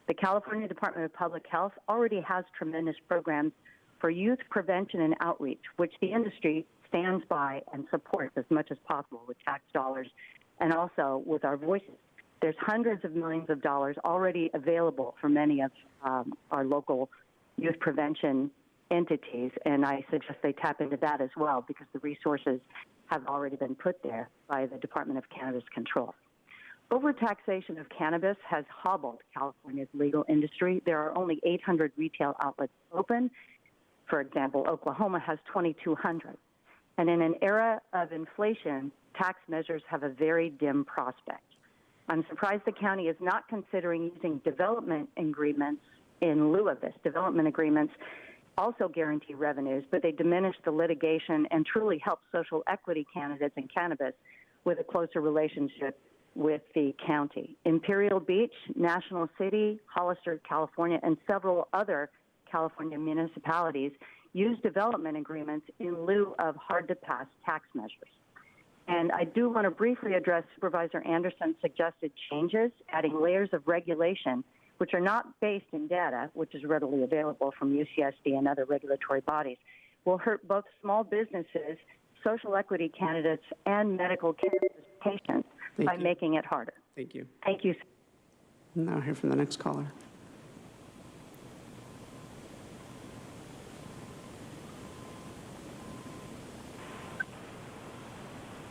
The California Department of Public Health already has tremendous programs for youth prevention and outreach, which the industry stands by and supports as much as possible with tax dollars and also with our voices. There's hundreds of millions of dollars already available for many of our local youth prevention entities, and I suggest they tap into that as well because the resources have already been put there by the Department of Cannabis Control. Overtaxation of cannabis has hobbled California's legal industry. There are only 800 retail outlets open. For example, Oklahoma has 2,200. And in an era of inflation, tax measures have a very dim prospect. I'm surprised the county is not considering using development agreements in lieu of this. Development agreements also guarantee revenues, but they diminish the litigation and truly help social equity candidates in cannabis with a closer relationship with the county. Imperial Beach, National City, Hollister, California, and several other California municipalities use development agreements in lieu of hard-to-pass tax measures. And I do want to briefly address Supervisor Anderson's suggested changes, adding layers of regulation, which are not based in data, which is readily available from UCSD and other regulatory bodies, will hurt both small businesses, social equity candidates, and medical cannabis patients by making it harder. Thank you. Thank you. Now hear from the next caller.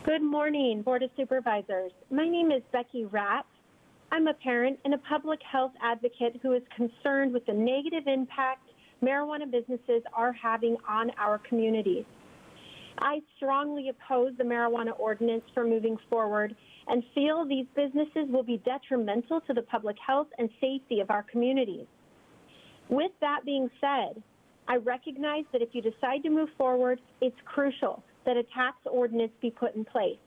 Good morning, Board of Supervisors. My name is Becky Rapp. I'm a parent and a public health advocate who is concerned with the negative impact marijuana businesses are having on our communities. I strongly oppose the marijuana ordinance for moving forward and feel these businesses will be detrimental to the public health and safety of our communities. With that being said, I recognize that if you decide to move forward, it's crucial that a tax ordinance be put in place.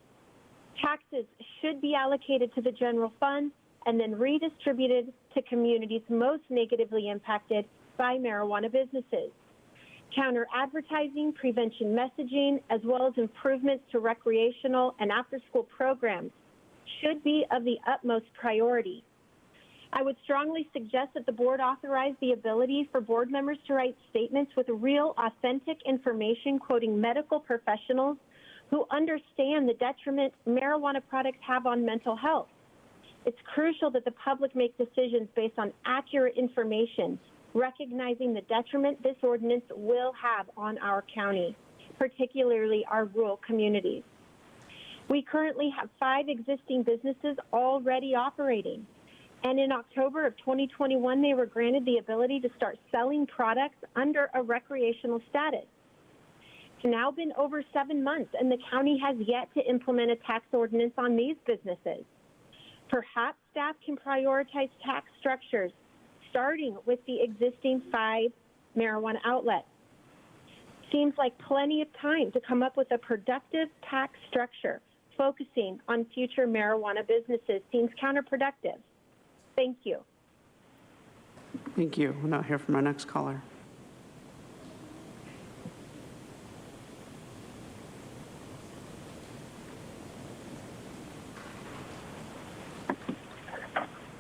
Taxes should be allocated to the general fund and then redistributed to communities most negatively impacted by marijuana businesses. Counter advertising, prevention messaging, as well as improvements to recreational and after-school programs should be of the utmost priority. I would strongly suggest that the board authorize the ability for board members to write statements with real, authentic information quoting medical professionals who understand the detriment marijuana products have on mental health. It's crucial that the public make decisions based on accurate information, recognizing the detriment this ordinance will have on our county, particularly our rural communities. We currently have 5 existing businesses already operating. And in October of 2021, they were granted the ability to start selling products under a recreational status. It's now been over 7 months, and the county has yet to implement a tax ordinance on these businesses. Perhaps staff can prioritize tax structures, starting with the existing 5 marijuana outlets. Seems like plenty of time to come up with a productive tax structure focusing on future marijuana businesses seems counterproductive. Thank you. Thank you. We'll now hear from our next caller.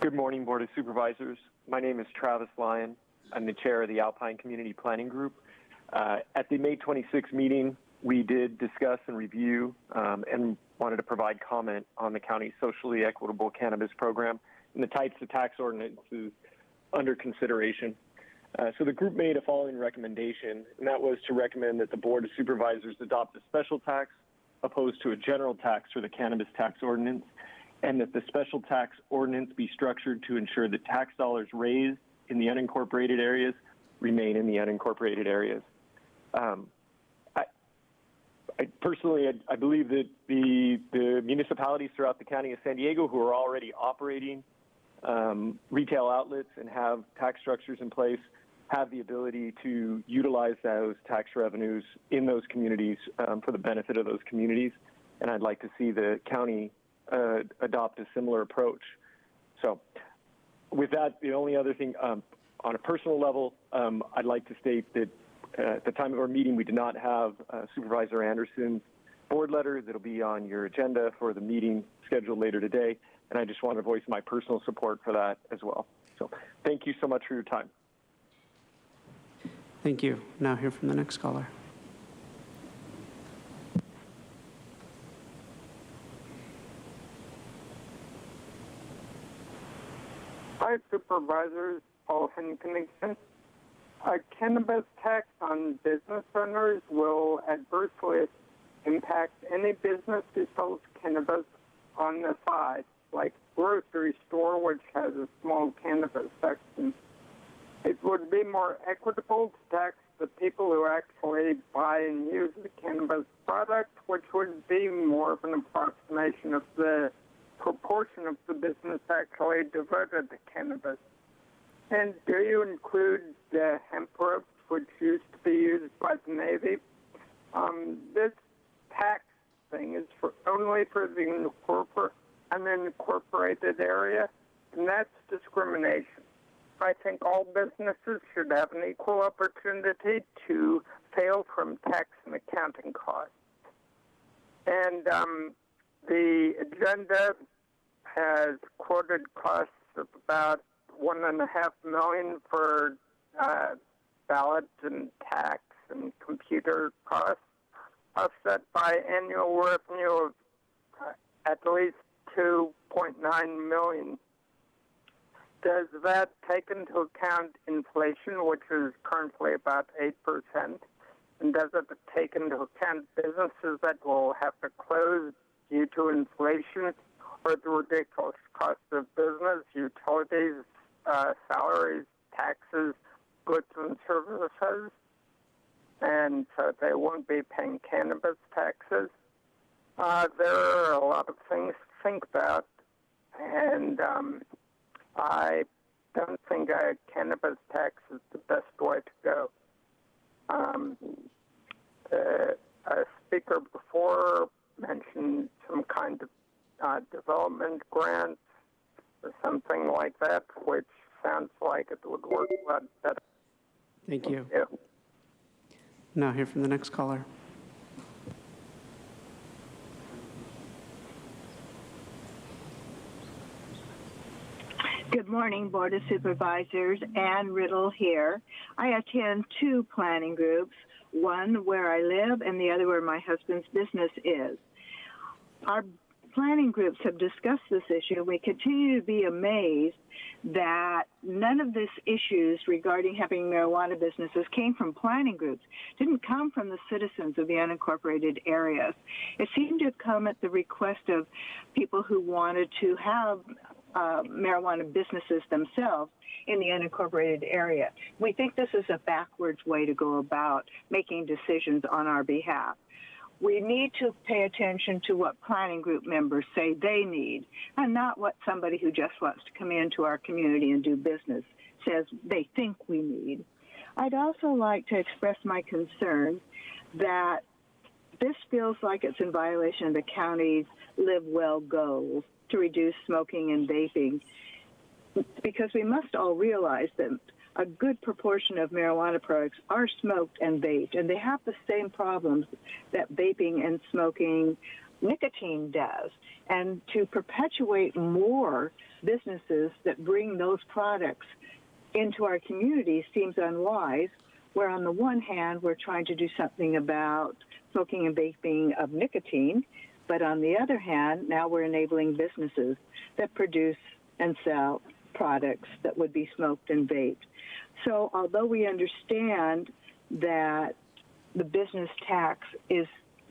Good morning, Board of Supervisors. My name is Travis Lyon. I'm the chair of the Alpine Community Planning Group. At the May 26 meeting, we did discuss and review and wanted to provide comment on the county's socially equitable cannabis program and the types of tax ordinances under consideration. So the group made a following recommendation, and that was to recommend that the Board of Supervisors adopt a special tax opposed to a general tax for the cannabis tax ordinance, and that the special tax ordinance be structured to ensure that tax dollars raised in the unincorporated areas remain in the unincorporated areas. I personally believe that the municipalities throughout the county of San Diego who are already operating retail outlets and have tax structures in place have the ability to utilize those tax revenues in those communities for the benefit of those communities. And I'd like to see the county adopt a similar approach. So with that, the only other thing, on a personal level, I'd like to state that at the time of our meeting, we did not have Supervisor Anderson's board letter that'll be on your agenda for the meeting scheduled later today. And I just want to voice my personal support for that as well. So thank you so much for your time. Thank you. Now hear from the next caller. Hi, Supervisors. Paul Henkinson. A cannabis tax on business owners will adversely impact any business who sells cannabis on the side, like grocery store, which has a small cannabis section. It would be more equitable to tax the people who actually buy and use the cannabis product, which would be more of an approximation of the proportion of the business actually devoted to cannabis? And do you include the hemp ropes, which used to be used by the Navy? This tax thing is only for the unincorporated area, and that's discrimination. I think all businesses should have an equal opportunity to fail from tax and accounting costs. And the agenda has quoted costs of about $1.5 million for ballot and tax and computer costs, offset by annual revenue of at least $2.9 million. Does that take into account inflation, which is currently about 8%? And does it take into account businesses that will have to close due to inflation or the ridiculous cost of business, utilities, salaries, taxes, goods and services? And so they won't be paying cannabis taxes. There are a lot of things to think about, and I don't think a cannabis tax is the best way to go. A speaker before mentioned some kind of development grants or something like that, which sounds like it would work a lot better. Thank you. Now hear from the next caller. Good morning, Board of Supervisors. Ann Riddle here. I attend two planning groups, one where I live and the other where my husband's business is. Our planning groups have discussed this issue. We continue to be amazed that none of these issues regarding having marijuana businesses came from planning groups, didn't come from the citizens of the unincorporated areas. It seemed to come at the request of people who wanted to have marijuana businesses themselves in the unincorporated area. We think this is a backwards way to go about making decisions on our behalf. We need to pay attention to what planning group members say they need, and not what somebody who just wants to come into our community and do business says they think we need. I'd also like to express my concern that this feels like it's in violation of the county's Live Well goals to reduce smoking and vaping, because we must all realize that a good proportion of marijuana products are smoked and vaped, and they have the same problems that vaping and smoking nicotine does. And to perpetuate more businesses that bring those products into our community seems unwise, where on the one hand, we're trying to do something about smoking and vaping of nicotine, but on the other hand, now we're enabling businesses that produce and sell products that would be smoked and vaped. So although we understand that the business tax is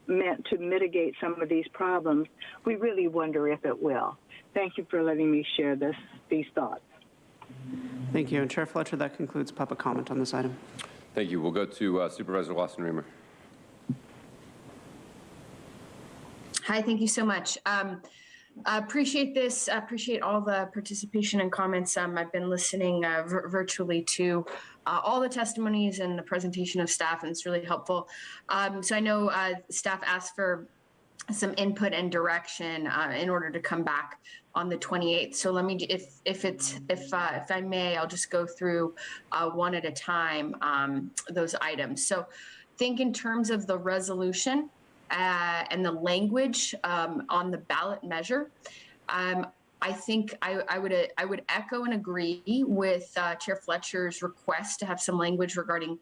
meant to mitigate some of these problems, we really wonder if it will. Thank you for letting me share these thoughts. Thank you. And Chair Fletcher, that concludes public comment on this item. Thank you. We'll go to Supervisor Lawson-Remer. Hi, thank you so much. Appreciate this. Appreciate all the participation and comments. I've been listening virtually to all the testimonies and the presentation of staff, and it's really helpful. So I know staff asked for some input and direction in order to come back on the 28th. So let me, if I may, I'll just go through one at a time those items. So think in terms of the resolution. And the language on the ballot measure, I think I would echo and agree with Chair Fletcher's request to have some language regarding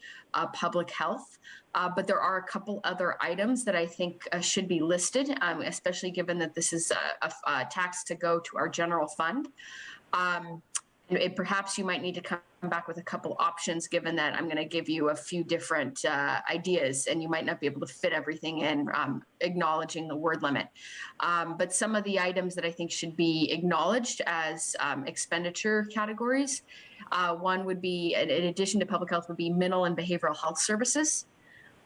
public health. But there are a couple other items that I think should be listed, especially given that this is a tax to go to our general fund. Perhaps you might need to come back with a couple options, given that I'm going to give you a few different ideas and you might not be able to fit everything in, acknowledging the word limit. But some of the items that I think should be acknowledged as expenditure categories, one would be, in addition to public health, would be mental and behavioral health services.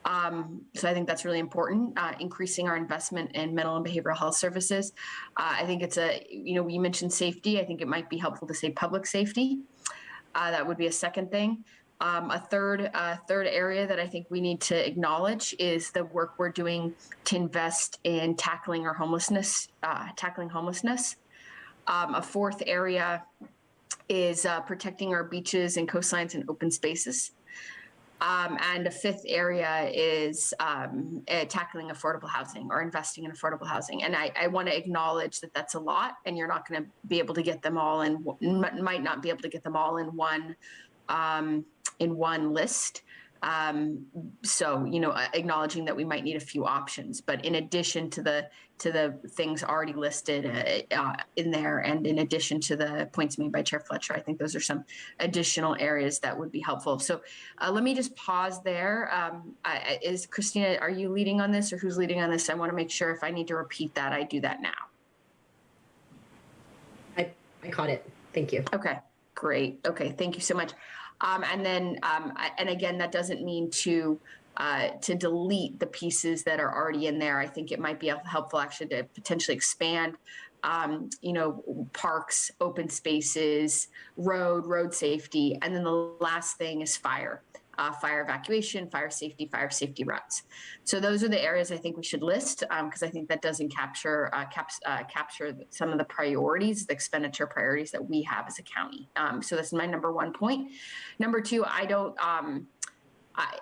So I think that's really important, increasing our investment in mental and behavioral health services. I think it's we mentioned safety. I think it might be helpful to say public safety. That would be a second thing. A third area that I think we need to acknowledge is the work we're doing to invest in tackling homelessness. A fourth area is protecting our beaches and coastlines and open spaces. And a fifth area is tackling affordable housing or investing in affordable housing. And I want to acknowledge that that's a lot, and you're not going to be able to get them all might not be able to get them all in one list. So, acknowledging that we might need a few options, but in addition to the things already listed in there, and in addition to the points made by Chair Fletcher, I think those are some additional areas that would be helpful. So let me just pause there. Is Christina, are you leading on this, or who's leading on this? I want to make sure if I need to repeat that, I do that now. I caught it. Thank you. Okay, great. Okay, thank you so much. And then, and again, that doesn't mean to delete the pieces that are already in there. I think it might be helpful actually to potentially expand, parks, open spaces, road safety. And then the last thing is fire evacuation, fire safety routes. So those are the areas I think we should list, because I think that doesn't capture some of the priorities, the expenditure priorities that we have as a county. So that's my number one point. Number two, I don't,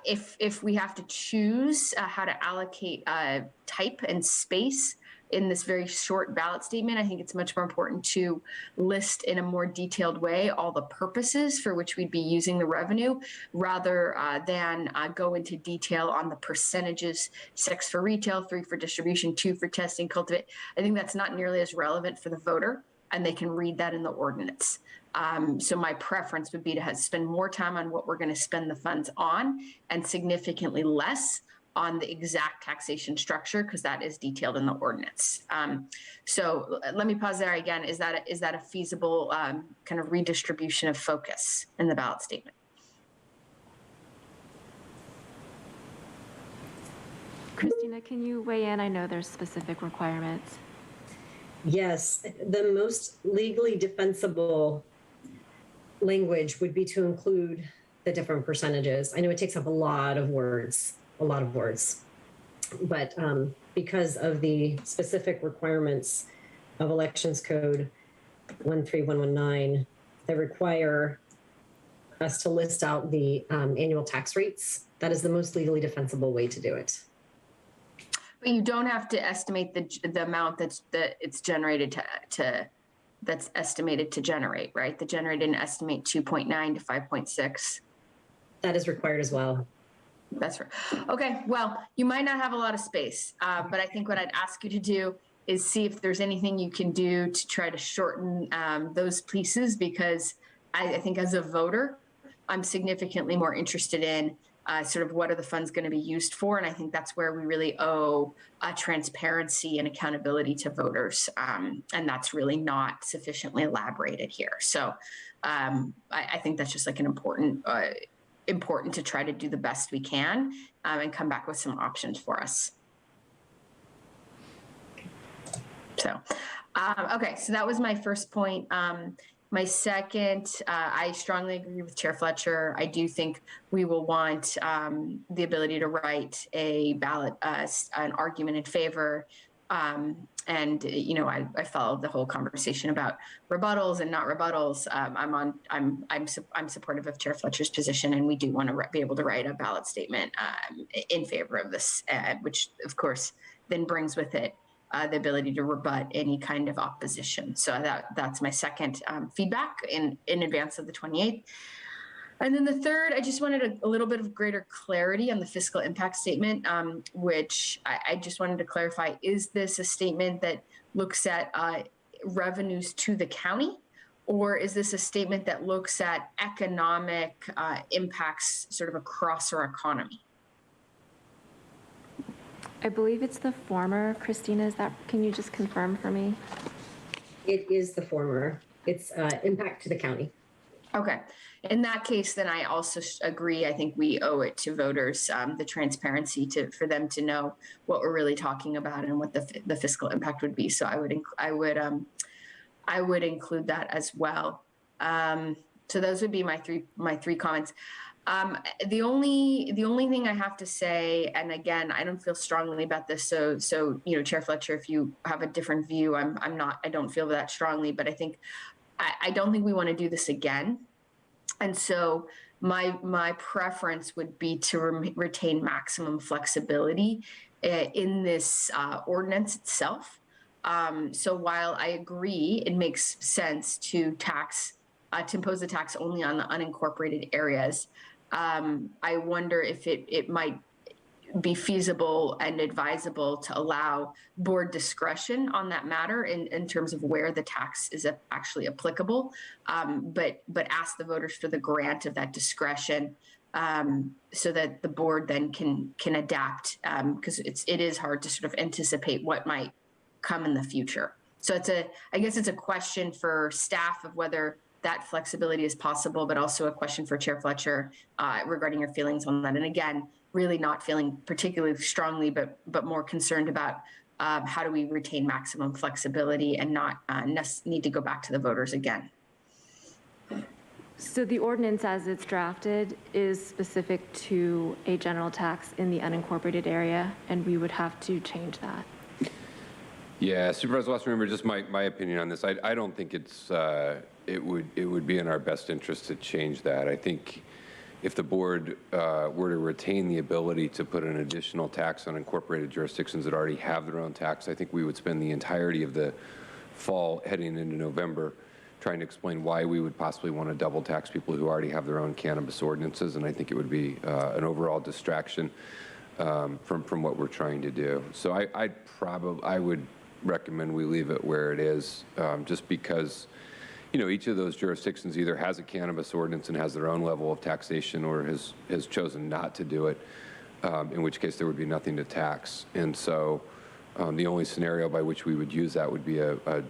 if we have to choose how to allocate type and space in this very short ballot statement, I think it's much more important to list in a more detailed way all the purposes for which we'd be using the revenue, rather than go into detail on the percentages, 6 for retail, 3 for distribution, 2 for testing, cultivate. I think that's not nearly as relevant for the voter, and they can read that in the ordinance. So my preference would be to spend more time on what we're going to spend the funds on, and significantly less on the exact taxation structure, because that is detailed in the ordinance. So let me pause there again. Is that a feasible kind of redistribution of focus in the ballot statement? Christina, can you weigh in? I know there's specific requirements. Yes, the most legally defensible language would be to include the different percentages. I know it takes up a lot of words, but because of the specific requirements of Elections Code 13119, they require us to list out the annual tax rates. That is the most legally defensible way to do it. But you don't have to estimate the amount that it's generated that's estimated to generate, right? The generated and estimate 2.9 to 5.6. That is required as well. That's right. Okay, well, you might not have a lot of space, but I think what I'd ask you to do is see if there's anything you can do to try to shorten those pieces, because I think as a voter, I'm significantly more interested in sort of what are the funds going to be used for. And I think that's where we really owe transparency and accountability to voters. And that's really not sufficiently elaborated here. So I think that's just like an important to try to do the best we can and come back with some options for us. So, okay, so that was my first point. My second, I strongly agree with Chair Fletcher. I do think we will want the ability to write a ballot, an argument in favor. And I followed the whole conversation about rebuttals and not rebuttals. I'm supportive of Chair Fletcher's position, and we do want to be able to write a ballot statement in favor of this, which of course then brings with it the ability to rebut any kind of opposition. So that's my second feedback in advance of the 28th. And then the third, I just wanted a little bit of greater clarity on the fiscal impact statement, which I just wanted to clarify. Is this a statement that looks at revenues to the county, or is this a statement that looks at economic impacts sort of across our economy? I believe it's the former. Christina, can you just confirm for me? It is the former. It's impact to the county. Okay. In that case, then I also agree. I think we owe it to voters the transparency for them to know what we're really talking about and what the fiscal impact would be. So I would include that as well. So those would be my three comments. The only thing I have to say, and again, I don't feel strongly about this. So Chair Fletcher, if you have a different view, I don't feel that strongly. But I don't think we want to do this again. And so my preference would be to retain maximum flexibility in this ordinance itself. So while I agree it makes sense to impose the tax only on the unincorporated areas, I wonder if it might be feasible and advisable to allow board discretion on that matter in terms of where the tax is actually applicable, but ask the voters for the grant of that discretion so that the board then can adapt, because it is hard to sort of anticipate what might come in the future. So I guess it's a question for staff of whether that flexibility is possible, but also a question for Chair Fletcher regarding your feelings on that. And again, really not feeling particularly strongly, but more concerned about how do we retain maximum flexibility and not need to go back to the voters again. So the ordinance as it's drafted is specific to a general tax in the unincorporated area, and we would have to change that. Yeah, Supervisor Wasserman, just my opinion on this. I don't think it would be in our best interest to change that. I think if the board were to retain the ability to put an additional tax on incorporated jurisdictions that already have their own tax, I think we would spend the entirety of the fall heading into November trying to explain why we would possibly want to double tax people who already have their own cannabis ordinances, and I think it would be an overall distraction from what we're trying to do. So I would recommend we leave it where it is, just because each of those jurisdictions either has a cannabis ordinance and has their own level of taxation or has chosen not to do it, in which case there would be nothing to tax. And so the only scenario by which we would use that would be a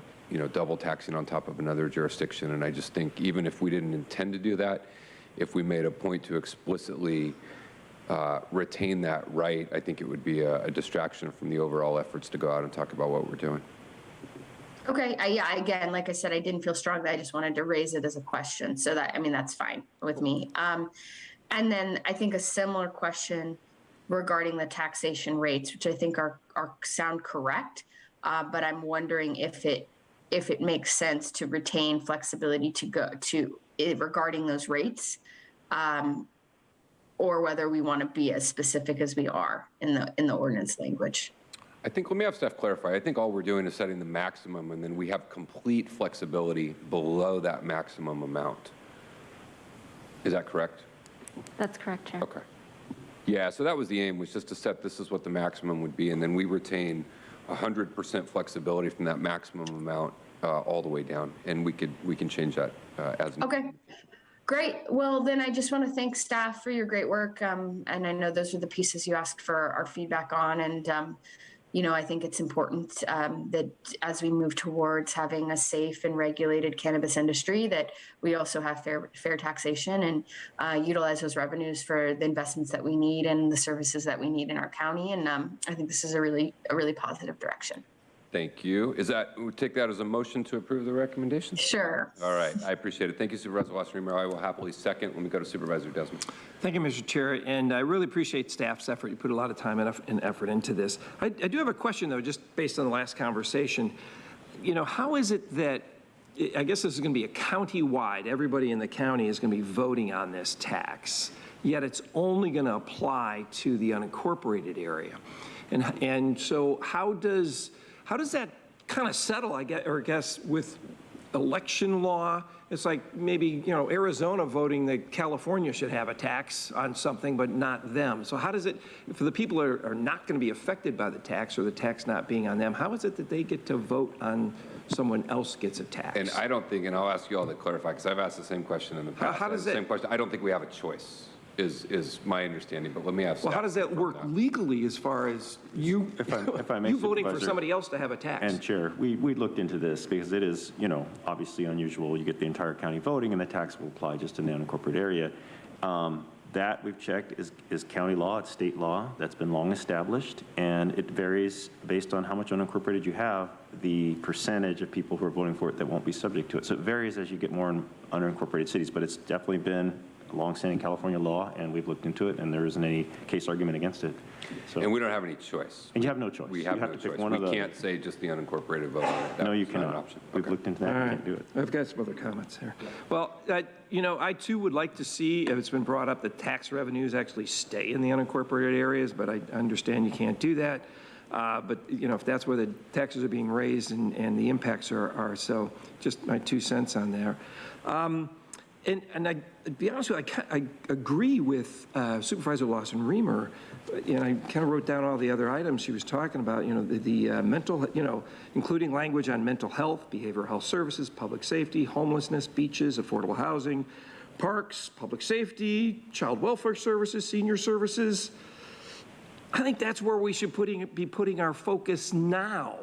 double taxing on top of another jurisdiction. And I just think even if we didn't intend to do that, if we made a point to explicitly retain that right, I think it would be a distraction from the overall efforts to go out and talk about what we're doing. Okay, yeah, again, like I said, I didn't feel strongly. I just wanted to raise it as a question. So that's fine with me. And then I think a similar question regarding the taxation rates, which I think are sound correct, but I'm wondering if it makes sense to retain flexibility to go to regarding those rates, or whether we want to be as specific as we are in the ordinance language. I think, let me have staff clarify. I think all we're doing is setting the maximum, and then we have complete flexibility below that maximum amount. Is that correct? That's correct, Chair. Okay. Yeah, so that was the aim, was just to set this is what the maximum would be, and then we retain 100% flexibility from that maximum amount all the way down, and we can change that as needed. Okay. Great. Well, then I just want to thank staff for your great work. And I know those are the pieces you asked for our feedback on. And, I think it's important that as we move towards having a safe and regulated cannabis industry, that we also have fair taxation and utilize those revenues for the investments that we need and the services that we need in our county. And I think this is a really positive direction. Thank you. We take that as a motion to approve the recommendation? Sure. All right, I appreciate it. Thank you, Supervisor Wasserman. I will happily second. Let me go to Supervisor Desmond. Thank you, Mr. Chair, and I really appreciate staff's effort. You put a lot of time and effort into this. I do have a question, though, just based on the last conversation. How is it that, I guess this is going to be a county-wide, everybody in the county is going to be voting on this tax, yet it's only going to apply to the unincorporated area. And so how does that kind of settle, I guess, with election law? It's like maybe, Arizona voting that California should have a tax on something, but not them. So how does it, for the people who are not going to be affected by the tax or the tax not being on them, how is it that they get to vote on someone else gets a tax? And I don't think, and I'll ask you all to clarify, because I've asked the same question in the past. How does that? Same question. I don't think we have a choice. is my understanding, but let me ask. Well, how does that work legally as far as you, if I may, you voting for Supervisor, somebody else to have a tax? And Chair, we looked into this because it is, you know, obviously unusual. You get the entire county voting and the tax will apply just in the unincorporated area. That we've checked is county law, it's state law, that's been long established, and it varies based on how much unincorporated you have, the percentage of people who are voting for it that won't be subject to it. So it varies as you get more in unincorporated cities, but it's definitely been longstanding California law, and we've looked into it, and there isn't any case argument against it. So, And we don't have any choice. And you have no choice. We have you no to pick choice. one of We the, can't say just the unincorporated vote on it. No, you That's not an cannot. option. We've looked into that. All You right. can't do it. I've got some other comments here. Well, you know, I too would like to see, if it's been brought up, that tax revenues actually stay in the unincorporated areas, but I understand you can't do that. But, you know, if that's where the taxes are being raised and the impacts are, so just my 2 cents on there. And I, to be honest with you, I agree with Supervisor Lawson-Remer, and I kind of wrote down all the other items she was talking about, you know, the mental, you know, including language on mental health, behavioral health services, public safety, homelessness, beaches, affordable housing, parks, public safety, child welfare services, senior services. I think that's where we should be putting our focus now,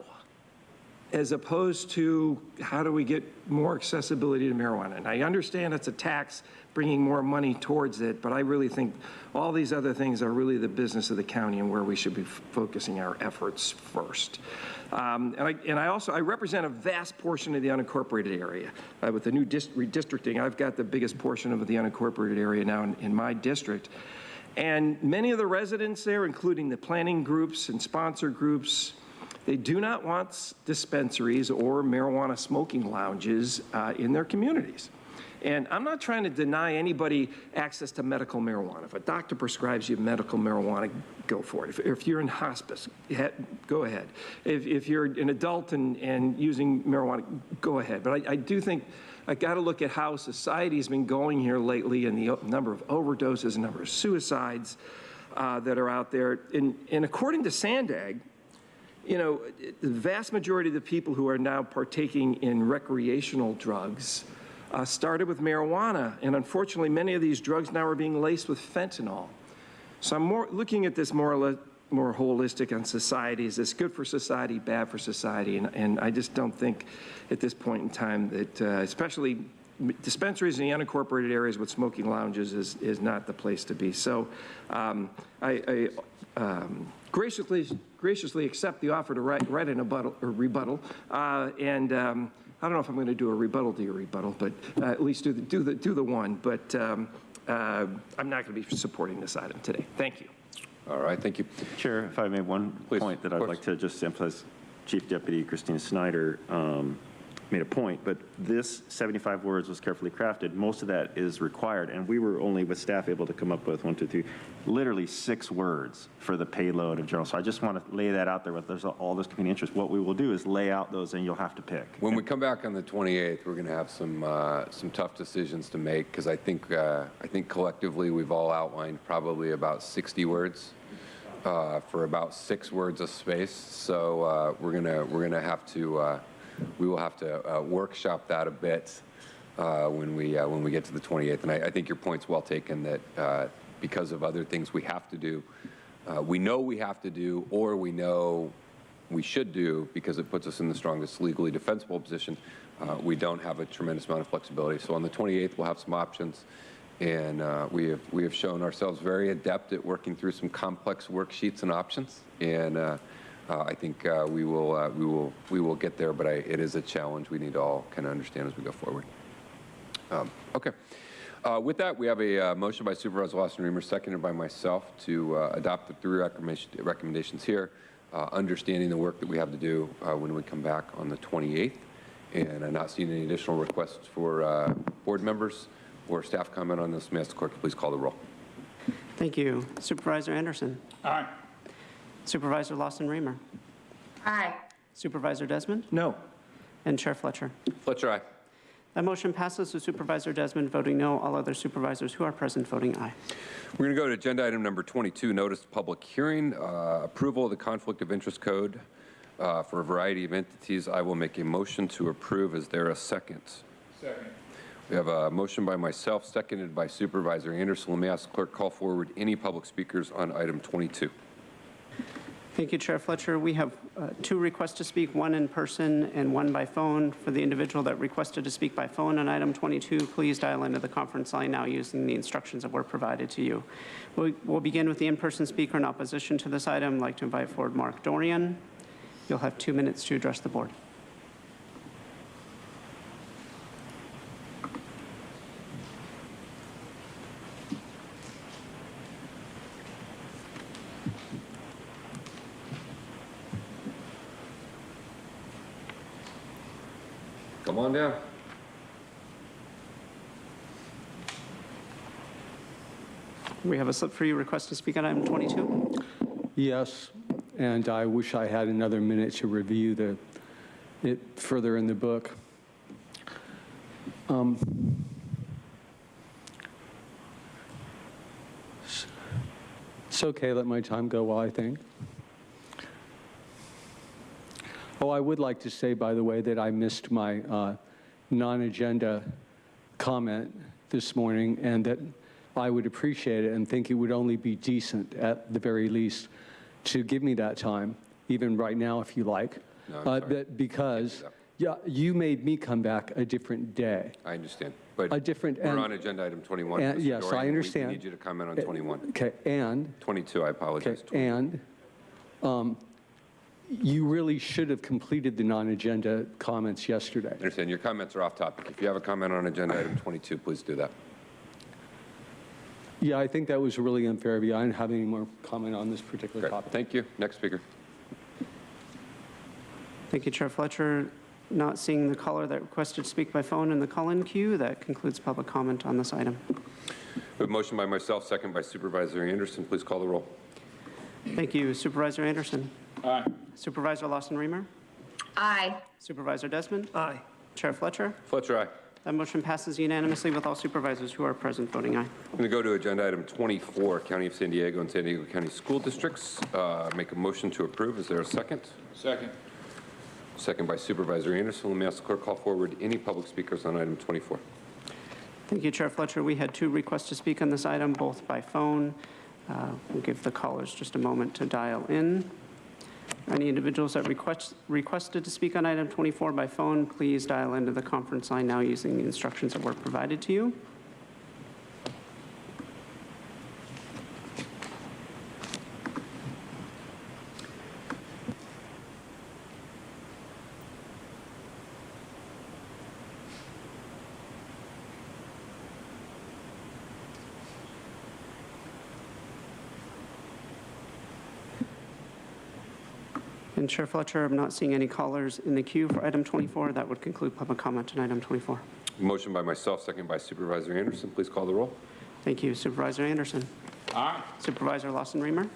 as opposed to how do we get more accessibility to marijuana. And I understand it's a tax bringing more money towards it, but I really think all these other things are really the business of the county and where we should be focusing our efforts first. And I represent a vast portion of the unincorporated area. With the new redistricting, I've got the biggest portion of the unincorporated area now in my district. And many of the residents there, including the planning groups and sponsor groups, they do not want dispensaries or marijuana smoking lounges in their communities. And I'm not trying to deny anybody access to medical marijuana. If a doctor prescribes you medical marijuana, go for it. If you're in hospice, go ahead. If you're an adult and using marijuana, go ahead. But I do think I got to look at how society has been going here lately and the number of overdoses, the number of suicides that are out there. And according to Sandag, you know, the vast majority of the people who are now partaking in recreational drugs started with marijuana, and unfortunately, many of these drugs now are being laced with fentanyl. So I'm looking at this more holistic on society. Is this good for society, bad for society? And I just don't think at this point in time that, especially dispensaries in the unincorporated areas with smoking lounges is not the place to be. So I graciously accept the offer to write an rebuttal. I don't know if I'm going to do a rebuttal to your rebuttal, but at least do the one. But I'm not going to be supporting this item today. Thank you. All right, thank you. Chair, if I may, one point that I'd like to just emphasize. Chief Deputy Christina Snyder made a point, but this 75 words was carefully crafted. Most of that is required, and we were only with staff able to come up with 1, 2, 3, literally 6 words for the payload of journal. So I just want to lay that out there with there's all this community interest. What we will do is lay out those, and you'll have to pick. When we come back on the 28th, we're going to have some tough decisions to make, because I think collectively we've all outlined probably about 60 words for about 6 words of space. So we will have to workshop that a bit when we get to the 28th. And I think your point's well taken that because of other things we have to do, we know we have to do, or we know we should do because it puts us in the strongest legally defensible position. We don't have a tremendous amount of flexibility. So on the 28th, we'll have some options. And we have shown ourselves very adept at working through some complex worksheets and options. And I think we will get there, but it is a challenge we need to all kind of understand as we go forward. Okay. With that, we have a motion by Supervisor Lawson-Remer, seconded by myself, to adopt the 3 recommendations here, understanding the work that we have to do when we come back on the 28th. And I'm not seeing any additional requests for board members or staff comment on this. May I ask the clerk to please call the roll. Thank you. Supervisor Anderson. Aye. Supervisor Lawson-Remer. Aye. Supervisor Desmond. No. And Chair Fletcher. Fletcher, aye. That motion passes with Supervisor Desmond voting no, all other supervisors who are present voting aye. We're going to go to agenda item number 22, notice of public hearing, approval of the conflict of interest code for a variety of entities. I will make a motion to approve. Is there a second? Second. We have a motion by myself, seconded by Supervisor Anderson. Let me ask the clerk call forward any public speakers on item 22. Thank you, Chair Fletcher. We have 2 requests to speak, 1 in person and 1 by phone. For the individual that requested to speak by phone on item 22, please dial into the conference line now using the instructions that were provided to you. We'll begin with the in-person speaker in opposition to this item. I'd like to invite forward Mark Dorian. You'll have 2 minutes to address the board. Come on down. We have a slip for you, request to speak on item 22. Yes, and I wish I had another minute to review it further in the book. It's okay, let my time go while I think. Oh, I would like to say, by the way, that I missed my non-agenda comment this morning, and that I would appreciate it and think it would only be decent, at the very least, to give me that time, even right now, if you like. No, because you made me come back a different day. I understand. But a different, we're on agenda item 21. And, yes, Dorian. I understand. We need you to comment on 21. Okay, and? 22, I apologize. Okay, and you really should have completed the non-agenda comments yesterday. I understand. Your comments are off topic. If you have a comment on agenda item 22, please do that. Yeah, I think that was really unfair of you. I don't have any more comment on this particular topic. Thank you. Next speaker. Thank you, Chair Fletcher. Not seeing the caller that requested to speak by phone in the call-in queue, that concludes public comment on this item. We have a motion by myself, second by Supervisor Anderson. Please call the roll. Thank you. Supervisor Anderson. Aye. Supervisor Lawson-Remer. Aye. Supervisor Desmond. Aye. Chair Fletcher. Fletcher, aye. That motion passes unanimously with all supervisors who are present voting aye. I'm going to go to agenda item 24, County of San Diego and San Diego County School Districts. Make a motion to approve. Is there a second? Second. Second by Supervisor Anderson. Let me ask the clerk call forward any public speakers on item 24. Thank you, Chair Fletcher. We had 2 requests to speak on this item, both by phone. We'll give the callers just a moment to dial in. Any individuals that requested to speak on item 24 by phone, please dial into the conference line now using the instructions that were provided to you. And Chair Fletcher, I'm not seeing any callers in the queue for item 24. That would conclude public comment on item 24. Motion by myself, second by Supervisor Anderson. Please call the roll. Thank you. Supervisor Anderson. Aye. Supervisor Lawson-Remer.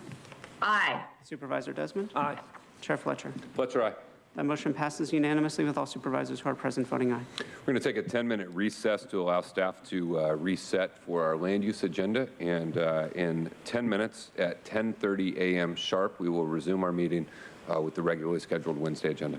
Aye. Supervisor Desmond. Aye. Chair Fletcher. Fletcher, aye. That motion passes unanimously with all supervisors who are present voting aye. We're going to take a 10-minute recess to allow staff to reset for our land use agenda. And in 10 minutes at 10:30 a.m. sharp, we will resume our meeting with the regularly scheduled Wednesday agenda.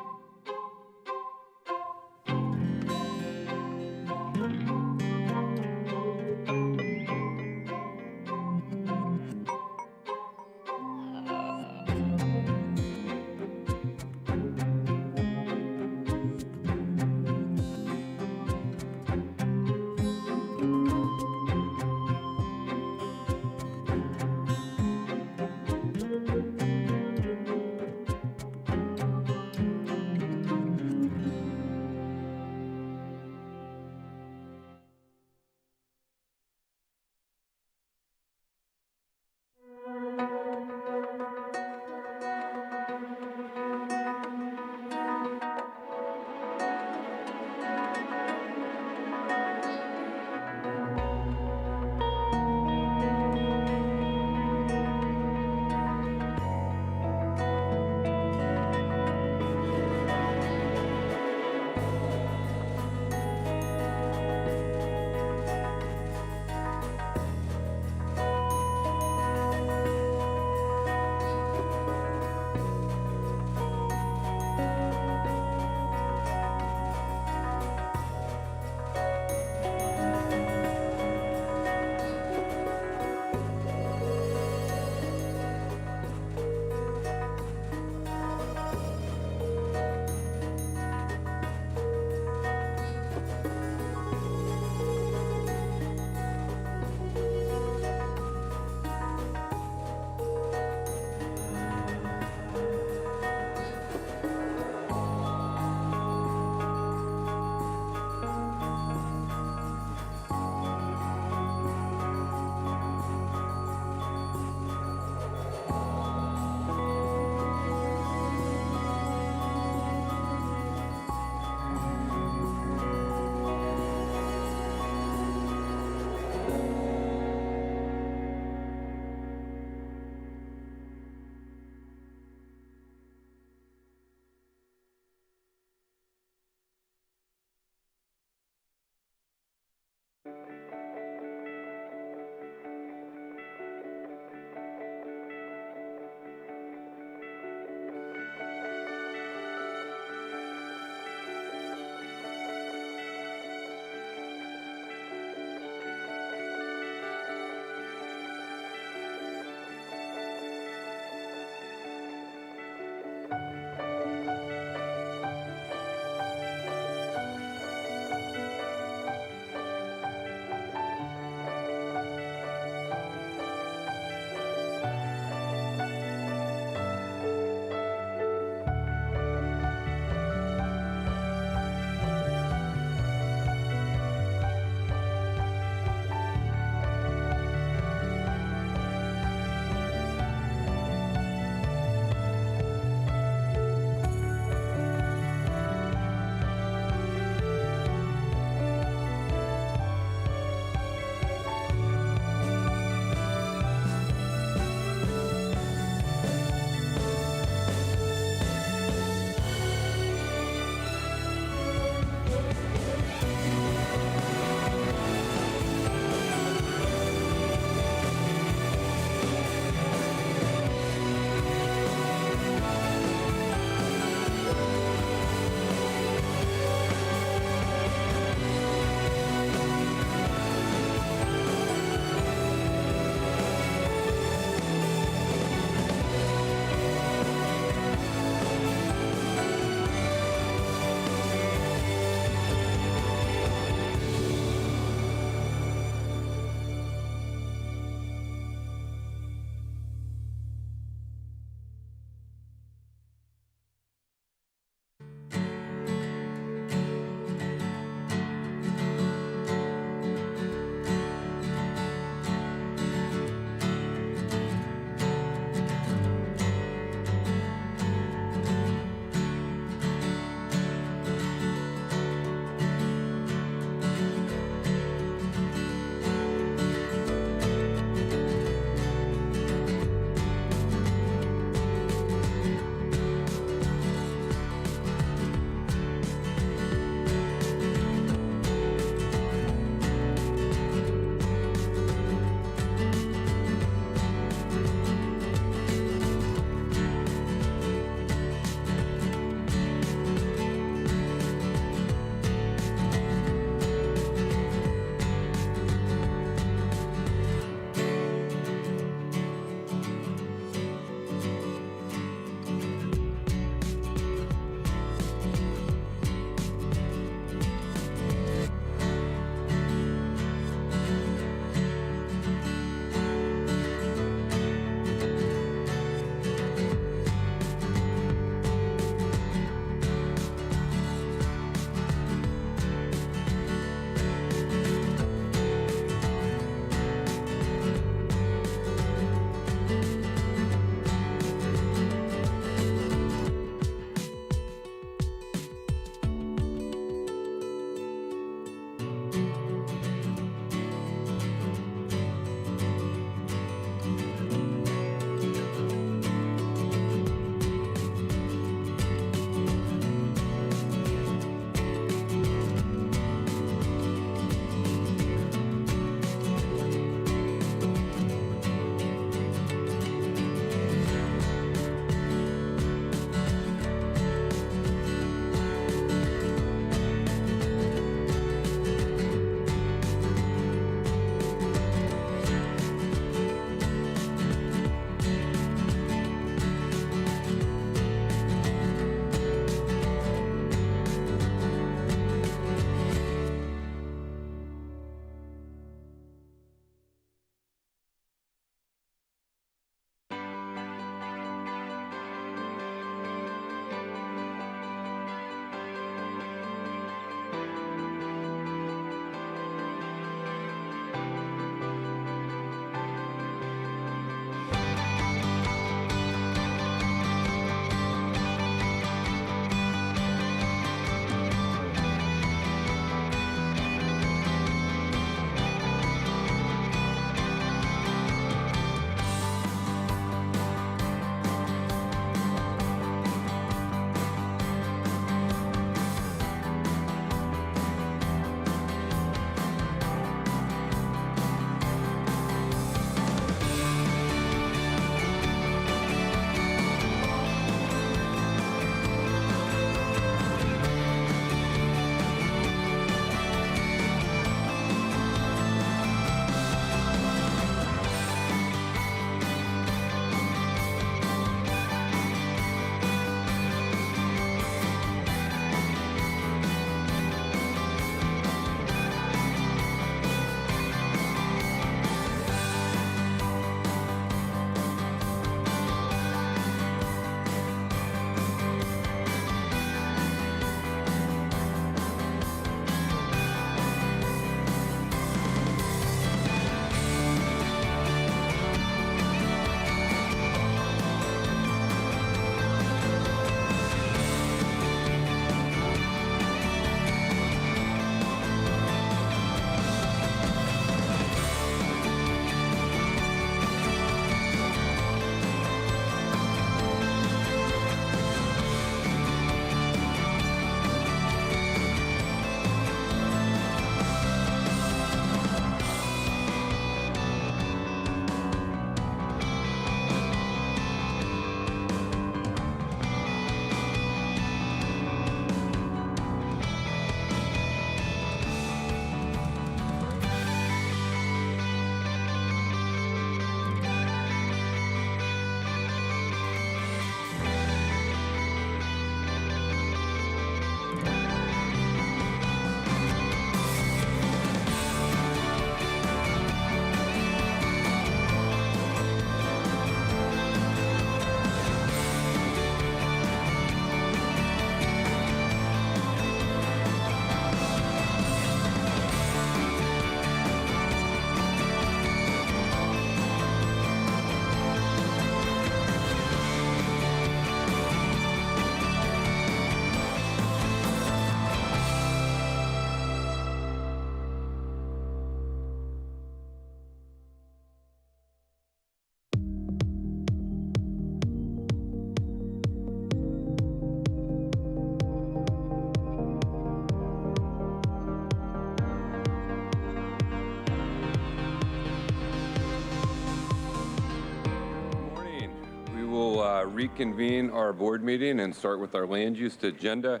reconvene our board meeting and start with our land use agenda.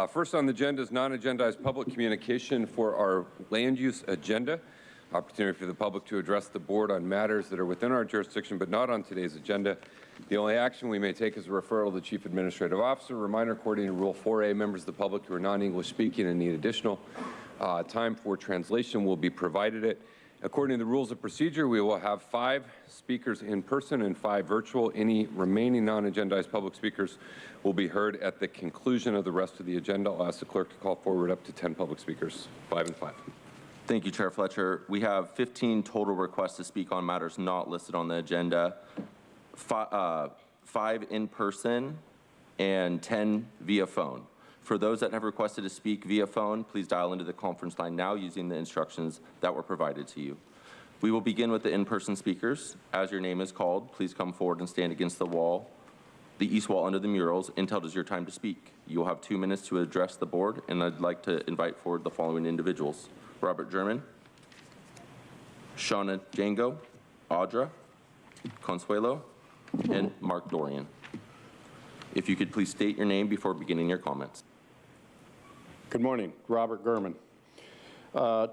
First on the agenda is non-agendized public communication for our land use agenda. Opportunity for the public to address the board on matters that are within our jurisdiction but not on today's agenda. The only action we may take is a referral to the Chief Administrative Officer. Reminder, according to Rule 4A, members of the public who are non-English speaking and need additional time for translation will be provided it. According to the rules of procedure, we will have 5 speakers in person and 5 virtual. Any remaining non-agendized public speakers will be heard at the conclusion of the rest of the agenda. I'll ask the clerk to call forward up to 10 public speakers, 5 and 5. Thank you, Chair Fletcher. We have 15 total requests to speak on matters not listed on the agenda, 5 in person and 10 via phone. For those that have requested to speak via phone, please dial into the conference line now using the instructions that were provided to you. We will begin with the in-person speakers. As your name is called, please come forward and stand against the wall, the east wall under the murals, until it is your time to speak. You will have 2 minutes to address the board, and I'd like to invite forward the following individuals: Robert German, Shauna Django, Audra, Consuelo, and Mark Dorian. If you could please state your name before beginning your comments. Good morning, Robert Gurman.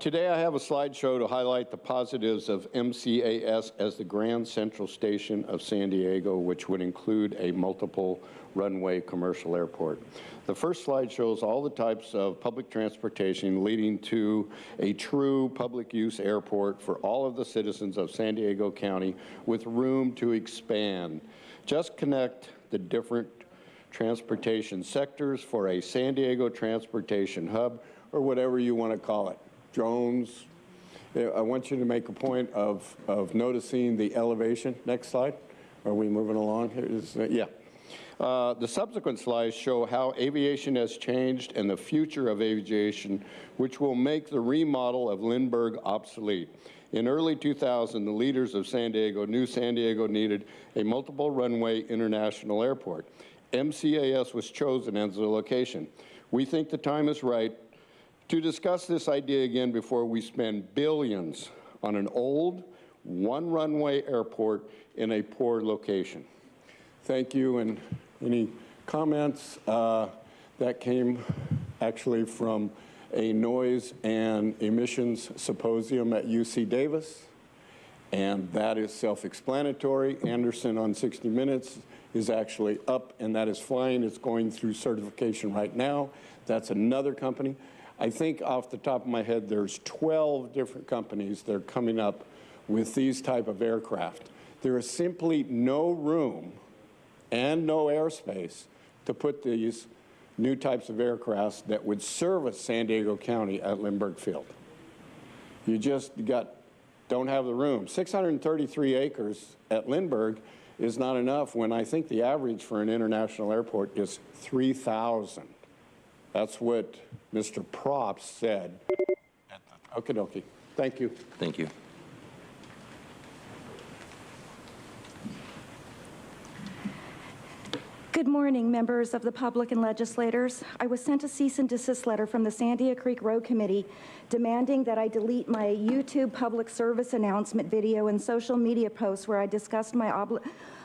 Today I have a slideshow to highlight the positives of MCAS as the Grand Central Station of San Diego, which would include a multiple runway commercial airport. The first slide shows all the types of public transportation leading to a true public use airport for all of the citizens of San Diego County with room to expand. Just connect the different transportation sectors for a San Diego transportation hub, or whatever you want to call it. Drones. I want you to make a point of noticing the elevation. Next slide. Are we moving along here? Yeah. The subsequent slides show how aviation has changed and the future of aviation, which will make the remodel of Lindbergh obsolete. In early 2000, the leaders of San Diego knew San Diego needed a multiple runway international airport. MCAS was chosen as the location. We think the time is right to discuss this idea again before we spend billions on an old, one-runway airport in a poor location. Thank you, and any comments? That came actually from a noise and emissions symposium at UC Davis, and that is self-explanatory. Anderson on 60 Minutes is actually up, and that is flying. It's going through certification right now. That's another company. I think off the top of my head, there's 12 different companies that are coming up with these type of aircraft. There is simply no room and no airspace to put these new types of aircraft that would service San Diego County at Lindbergh Field. You just don't have the room. 633 acres at Lindbergh is not enough when I think the average for an international airport is 3,000. That's what Mr. Props said. Okie dokie. Thank you. Thank you. Good morning, members of the public and legislators. I was sent a cease and desist letter from the Sandia Creek Road Committee demanding that I delete my YouTube public service announcement video and social media posts where I discussed my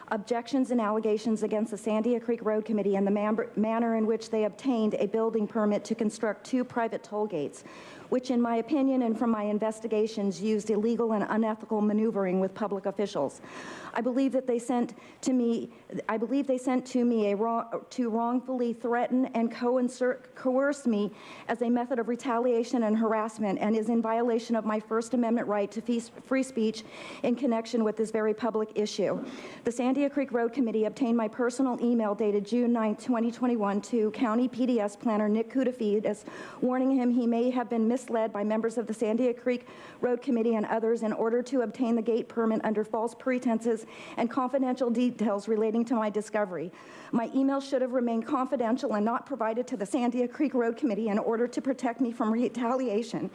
objections and allegations against the Sandia Creek Road Committee and the manner in which they obtained a building permit to construct 2 private toll gates, which in my opinion and from my investigations used illegal and unethical maneuvering with public officials. I believe that they sent to me to wrongfully threaten and coerce me as a method of retaliation and harassment, and is in violation of my First Amendment right to free speech in connection with this very public issue. The Sandia Creek Road Committee obtained my personal email dated June 9, 2021 to County PDS Planner Nick Kudafides, warning him he may have been misled by members of the Sandia Creek Road Committee and others in order to obtain the gate permit under false pretenses and confidential details relating to my discovery. My email should have remained confidential and not provided to the Sandia Creek Road Committee in order to protect me from retaliation.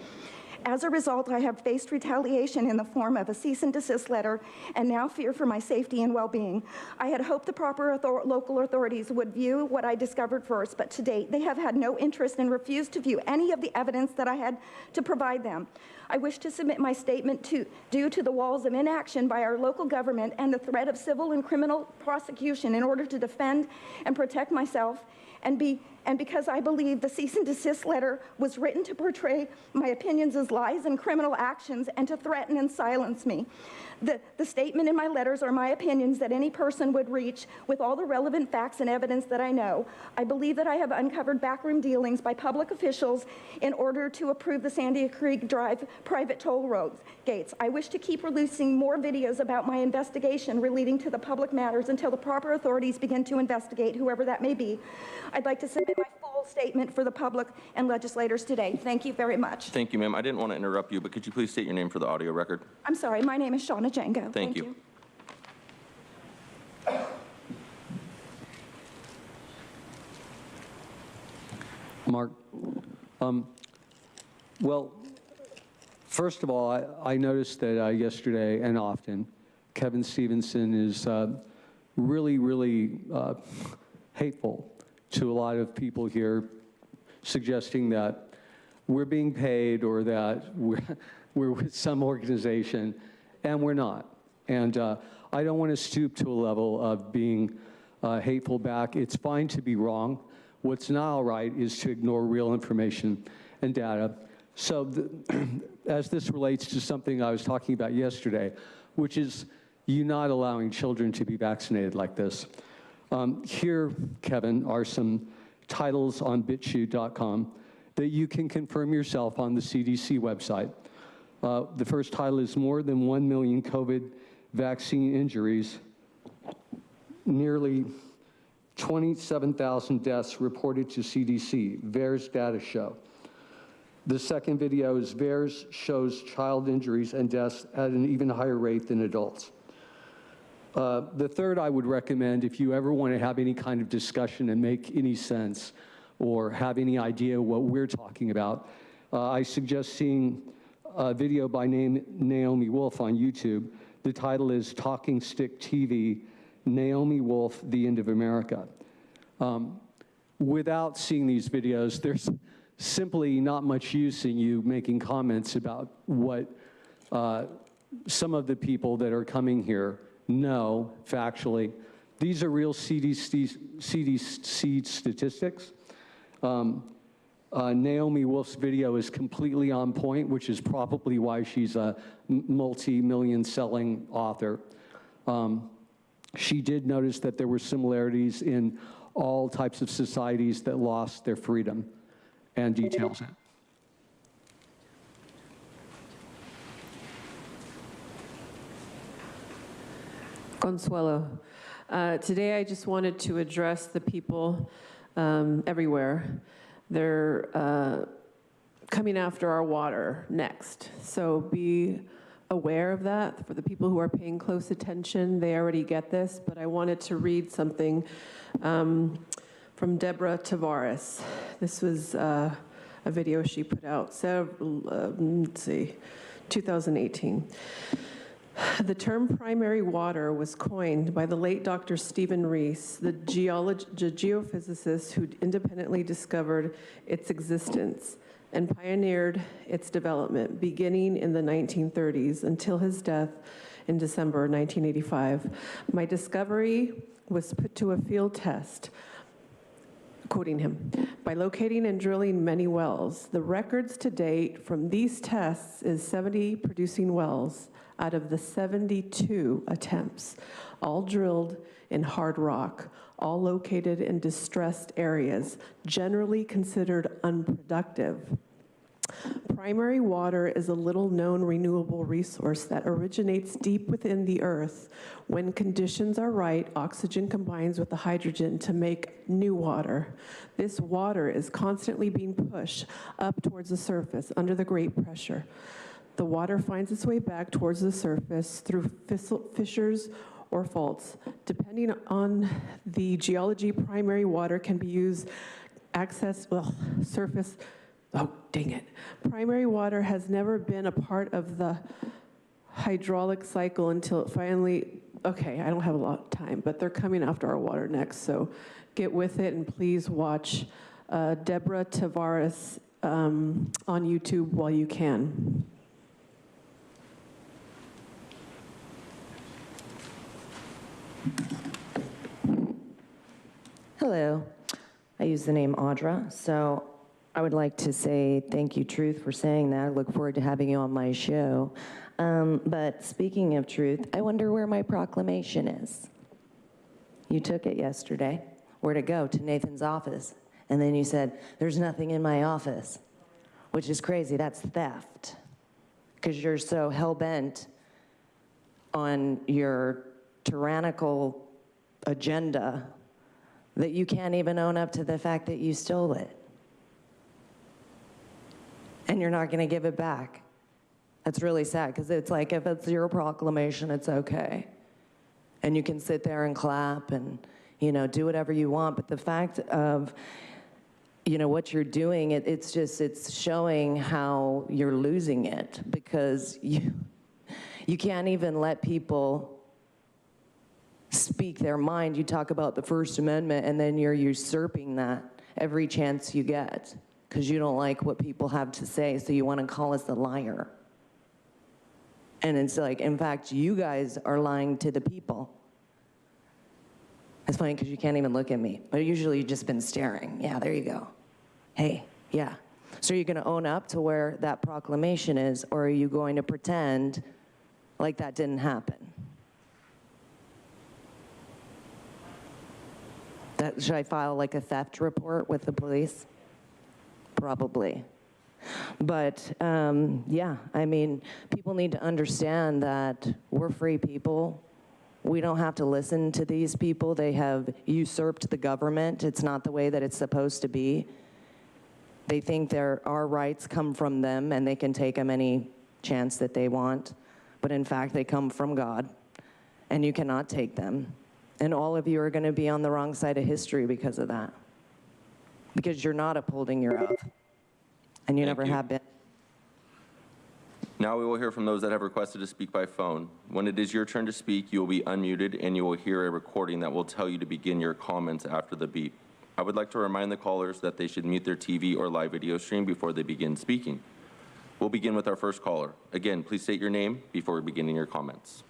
As a result, I have faced retaliation in the form of a cease and desist letter and now fear for my safety and well-being. I had hoped the proper local authorities would view what I discovered first, but to date, they have had no interest and refused to view any of the evidence that I had to provide them. I wish to submit my statement due to the walls of inaction by our local government and the threat of civil and criminal prosecution in order to defend and protect myself, and because I believe the cease and desist letter was written to portray my opinions as lies and criminal actions and to threaten and silence me. The statement in my letters are my opinions that any person would reach with all the relevant facts and evidence that I know. I believe that I have uncovered backroom dealings by public officials in order to approve the Sandia Creek Drive private toll road gates. I wish to keep releasing more videos about my investigation relating to the public matters until the proper authorities begin to investigate, whoever that may be. I'd like to submit my full statement for the public and legislators today. Thank you very much. Thank you, ma'am. I didn't want to interrupt you, but could you please state your name for the audio record? I'm sorry, my name is Shauna Django. Thank you. Mark, well, first of all, I noticed that yesterday and often, Kevin Stevenson is really, really hateful to a lot of people here, suggesting that we're being paid or that we're with some organization, and we're not. And I don't want to stoop to a level of being hateful back. It's fine to be wrong. What's not all right is to ignore real information and data. So as this relates to something I was talking about yesterday, which is you not allowing children to be vaccinated like this. Here, Kevin, are some titles on BitChute.com that you can confirm yourself on the CDC website. The first title is more than 1 million COVID vaccine injuries, nearly 27,000 deaths reported to CDC, VAERS data show. The second video is VAERS shows child injuries and deaths at an even higher rate than adults. The third I would recommend, if you ever want to have any kind of discussion and make any sense or have any idea what we're talking about, I suggest seeing a video by Naomi Wolf on YouTube. The title is Talking Stick TV, Naomi Wolf, The End of America. Without seeing these videos, there's simply not much use in you making comments about what some of the people that are coming here know factually. These are real CDC statistics. Naomi Wolf's video is completely on point, which is probably why she's a multi-million selling author. She did notice that there were similarities in all types of societies that lost their freedom, and details it. Consuelo. Today I just wanted to address the people everywhere. They're coming after our water next. So be aware of that. For the people who are paying close attention, they already get this, but I wanted to read something from Deborah Tavares. This was a video she put out, 2018. The term primary water was coined by the late Dr. Stephen Rees, the geophysicist who independently discovered its existence and pioneered its development beginning in the 1930s until his death in December 1985. My discovery was put to a field test, quoting him, by locating and drilling many wells. The records to date from these tests is 70 producing wells out of the 72 attempts, all drilled in hard rock, all located in distressed areas, generally considered unproductive. Primary water is a little-known renewable resource that originates deep within the earth. When conditions are right, oxygen combines with the hydrogen to make new water. This water is constantly being pushed up towards the surface under the great pressure. The water finds its way back towards the surface through fissures or faults. Depending on the geology, primary water can be used, dang it. Primary water has never been a part of the hydraulic cycle until it finally, okay, I don't have a lot of time, but they're coming after our water next, so get with it and please watch Deborah Tavares on YouTube while you can. Hello, I use the name Audra, so I would like to say thank you, Truth, for saying that. I look forward to having you on my show. But speaking of truth, I wonder where my proclamation is. You took it yesterday. Where'd it go? To Nathan's office. And then you said, there's nothing in my office, which is crazy. That's theft. Because you're so hell-bent on your tyrannical agenda that you can't even own up to the fact that you stole it. And you're not gonna give it back. That's really sad, because it's like, if it's your proclamation, it's okay. And you can sit there and clap and, you know, do whatever you want, but the fact of, you know, what you're doing, it's showing how you're losing it, because you can't even let people speak their mind. You talk about the First Amendment, and then you're usurping that every chance you get, because you don't like what people have to say, so you want to call us a liar. And it's like, in fact, you guys are lying to the people. It's funny because you can't even look at me, but usually you've just been staring. Yeah, there you go. Hey, yeah. So are you going to own up to where that proclamation is, or are you going to pretend like that didn't happen? Should I file like a theft report with the police? Probably. But yeah, I mean, people need to understand that we're free people. We don't have to listen to these people. They have usurped the government. It's not the way that it's supposed to be. They think our rights come from them and they can take them any chance that they want. But in fact, they come from God, and you cannot take them. And all of you are going to be on the wrong side of history because of that. Because you're not upholding your oath. And you never have been. Now we will hear from those that have requested to speak by phone. When it is your turn to speak, you will be unmuted and you will hear a recording that will tell you to begin your comments after the beep. I would like to remind the callers that they should mute their TV or live video stream before they begin speaking. We'll begin with our first caller. Again, please state your name before beginning your comments.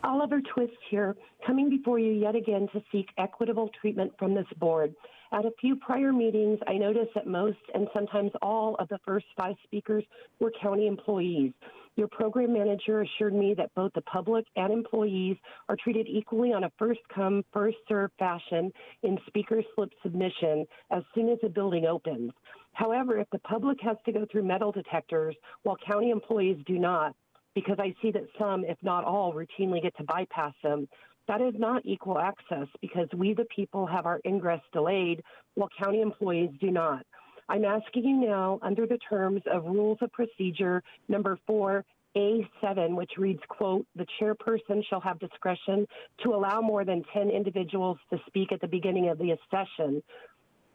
Oliver Twist here, coming before you yet again to seek equitable treatment from this board. At a few prior meetings, I noticed that most and sometimes all of the first 5 speakers were county employees. Your program manager assured me that both the public and employees are treated equally on a first-come, first-served fashion in speaker slip submission as soon as the building opens. However, if the public has to go through metal detectors while county employees do not, because I see that some, if not all, routinely get to bypass them, that is not equal access, because we, the people, have our ingress delayed while county employees do not. I'm asking you now, under the terms of Rules of Procedure number 4A7, which reads, quote, the chairperson shall have discretion to allow more than 10 individuals to speak at the beginning of the session.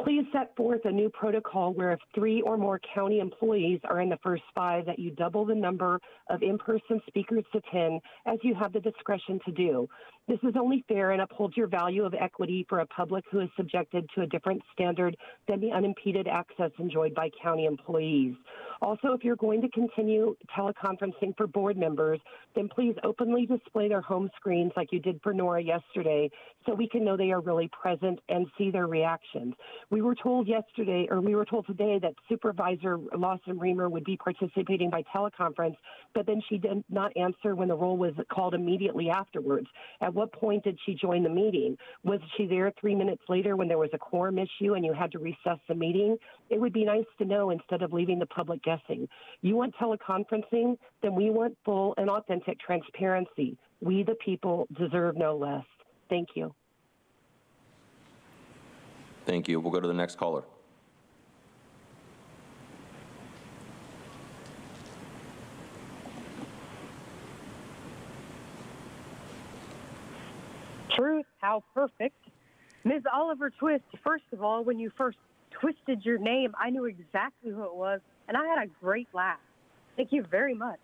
Please set forth a new protocol where if 3 or more county employees are in the first 5, that you double the number of in-person speakers to 10, as you have the discretion to do. This is only fair and upholds your value of equity for a public who is subjected to a different standard than the unimpeded access enjoyed by county employees. Also, if you're going to continue teleconferencing for board members, then please openly display their home screens like you did for Nora yesterday, so we can know they are really present and see their reactions. We were told yesterday, or we were told today, that Supervisor Lawson Reamer would be participating by teleconference, but then she did not answer when the roll was called immediately afterwards. At what point did she join the meeting? Was she there 3 minutes later when there was a quorum issue and you had to recess the meeting? It would be nice to know instead of leaving the public guessing. You want teleconferencing? Then we want full and authentic transparency. We, the people, deserve no less. Thank you. Thank you. We'll go to the next caller. how perfect. Ms. Oliver Twist, first of all, when you first twisted your name, I knew exactly who it was, and I had a great laugh. Thank you very much.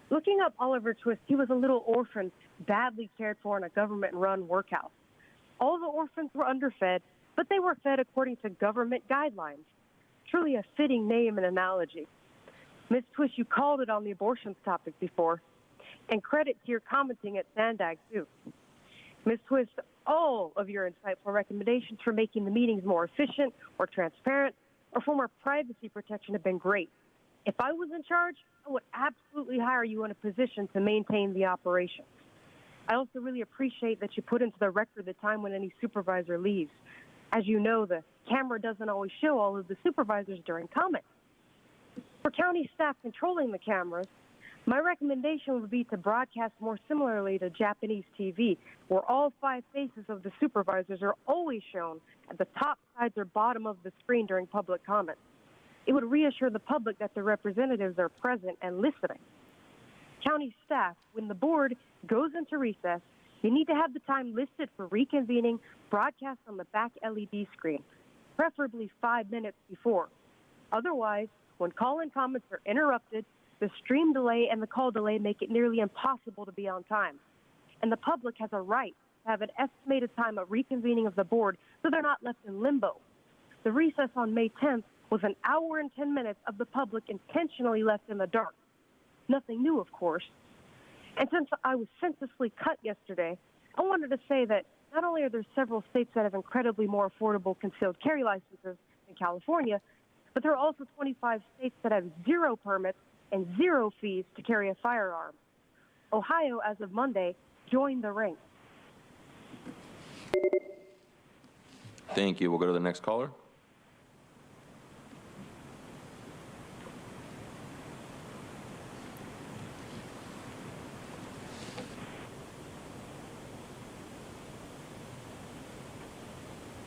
Looking up Oliver Twist, he was a little orphan, badly cared for in a government-run workhouse. All the orphans were underfed, but they were fed according to government guidelines. Truly a fitting name and analogy. Ms. Twist, you called it on the abortions topic before, and credit to your commenting at Sandag, too. Ms. Twist, all of your insightful recommendations for making the meetings more efficient or transparent or for more privacy protection have been great. If I was in charge, I would absolutely hire you in a position to maintain the operation. I also really appreciate that you put into the record the time when any supervisor leaves. As you know, the camera doesn't always show all of the supervisors during comment. For county staff controlling the cameras, my recommendation would be to broadcast more similarly to Japanese TV, where all 5 faces of the supervisors are always shown at the top, sides, or bottom of the screen during public comment. It would reassure the public that the representatives are present and listening. County staff, when the board goes into recess, you need to have the time listed for reconvening broadcast on the back LED screen, preferably 5 minutes before. Otherwise, when call-in comments are interrupted, the stream delay and the call delay make it nearly impossible to be on time. And the public has a right to have an estimated time of reconvening of the board so they're not left in limbo. The recess on May 10th was an hour and 10 minutes of the public intentionally left in the dark. Nothing new, of course. And since I was censusly cut yesterday, I wanted to say that not only are there several states that have incredibly more affordable concealed carry licenses than California, but there are also 25 states that have 0 permits and 0 fees to carry a firearm. Ohio, as of Monday, joined the ring. Thank you. We'll go to the next caller.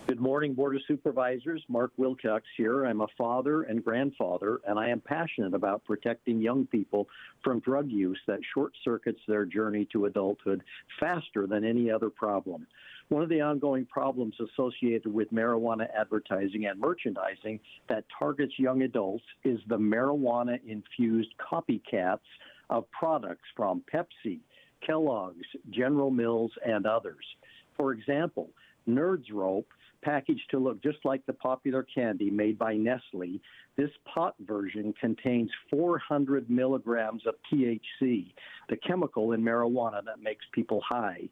Good morning, Board of Supervisors. Mark Wilcox here. I'm a father and grandfather, and I am passionate about protecting young people from drug use that short-circuits their journey to adulthood faster than any other problem. One of the ongoing problems associated with marijuana advertising and merchandising that targets young adults is the marijuana-infused copycats of products from Pepsi, Kellogg's, General Mills, and others. For example, Nerds Rope, packaged to look just like the popular candy made by Nestle, this pot version contains 400 milligrams of THC, the chemical in marijuana that makes people high.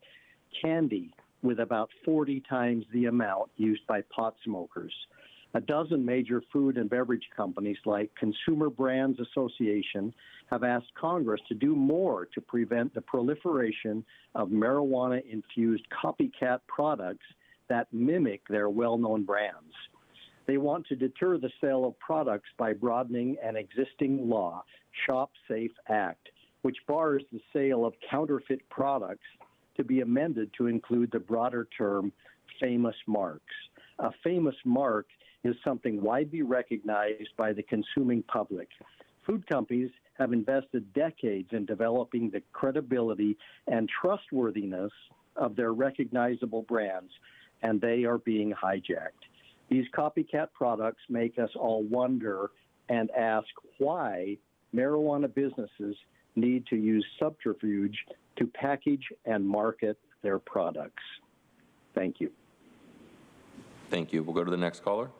Candy with about 40 times the amount used by pot smokers. A dozen major food and beverage companies like Consumer Brands Association have asked Congress to do more to prevent the proliferation of marijuana-infused copycat products that mimic their well-known brands. They want to deter the sale of products by broadening an existing law, Shop Safe Act, which bars the sale of counterfeit products to be amended to include the broader term famous marks. A famous mark is something widely recognized by the consuming public. Food companies have invested decades in developing the credibility and trustworthiness of their recognizable brands, and they are being hijacked. These copycat products make us all wonder and ask why marijuana businesses need to use subterfuge to package and market their products. Thank you. Thank you. We'll go to the next caller.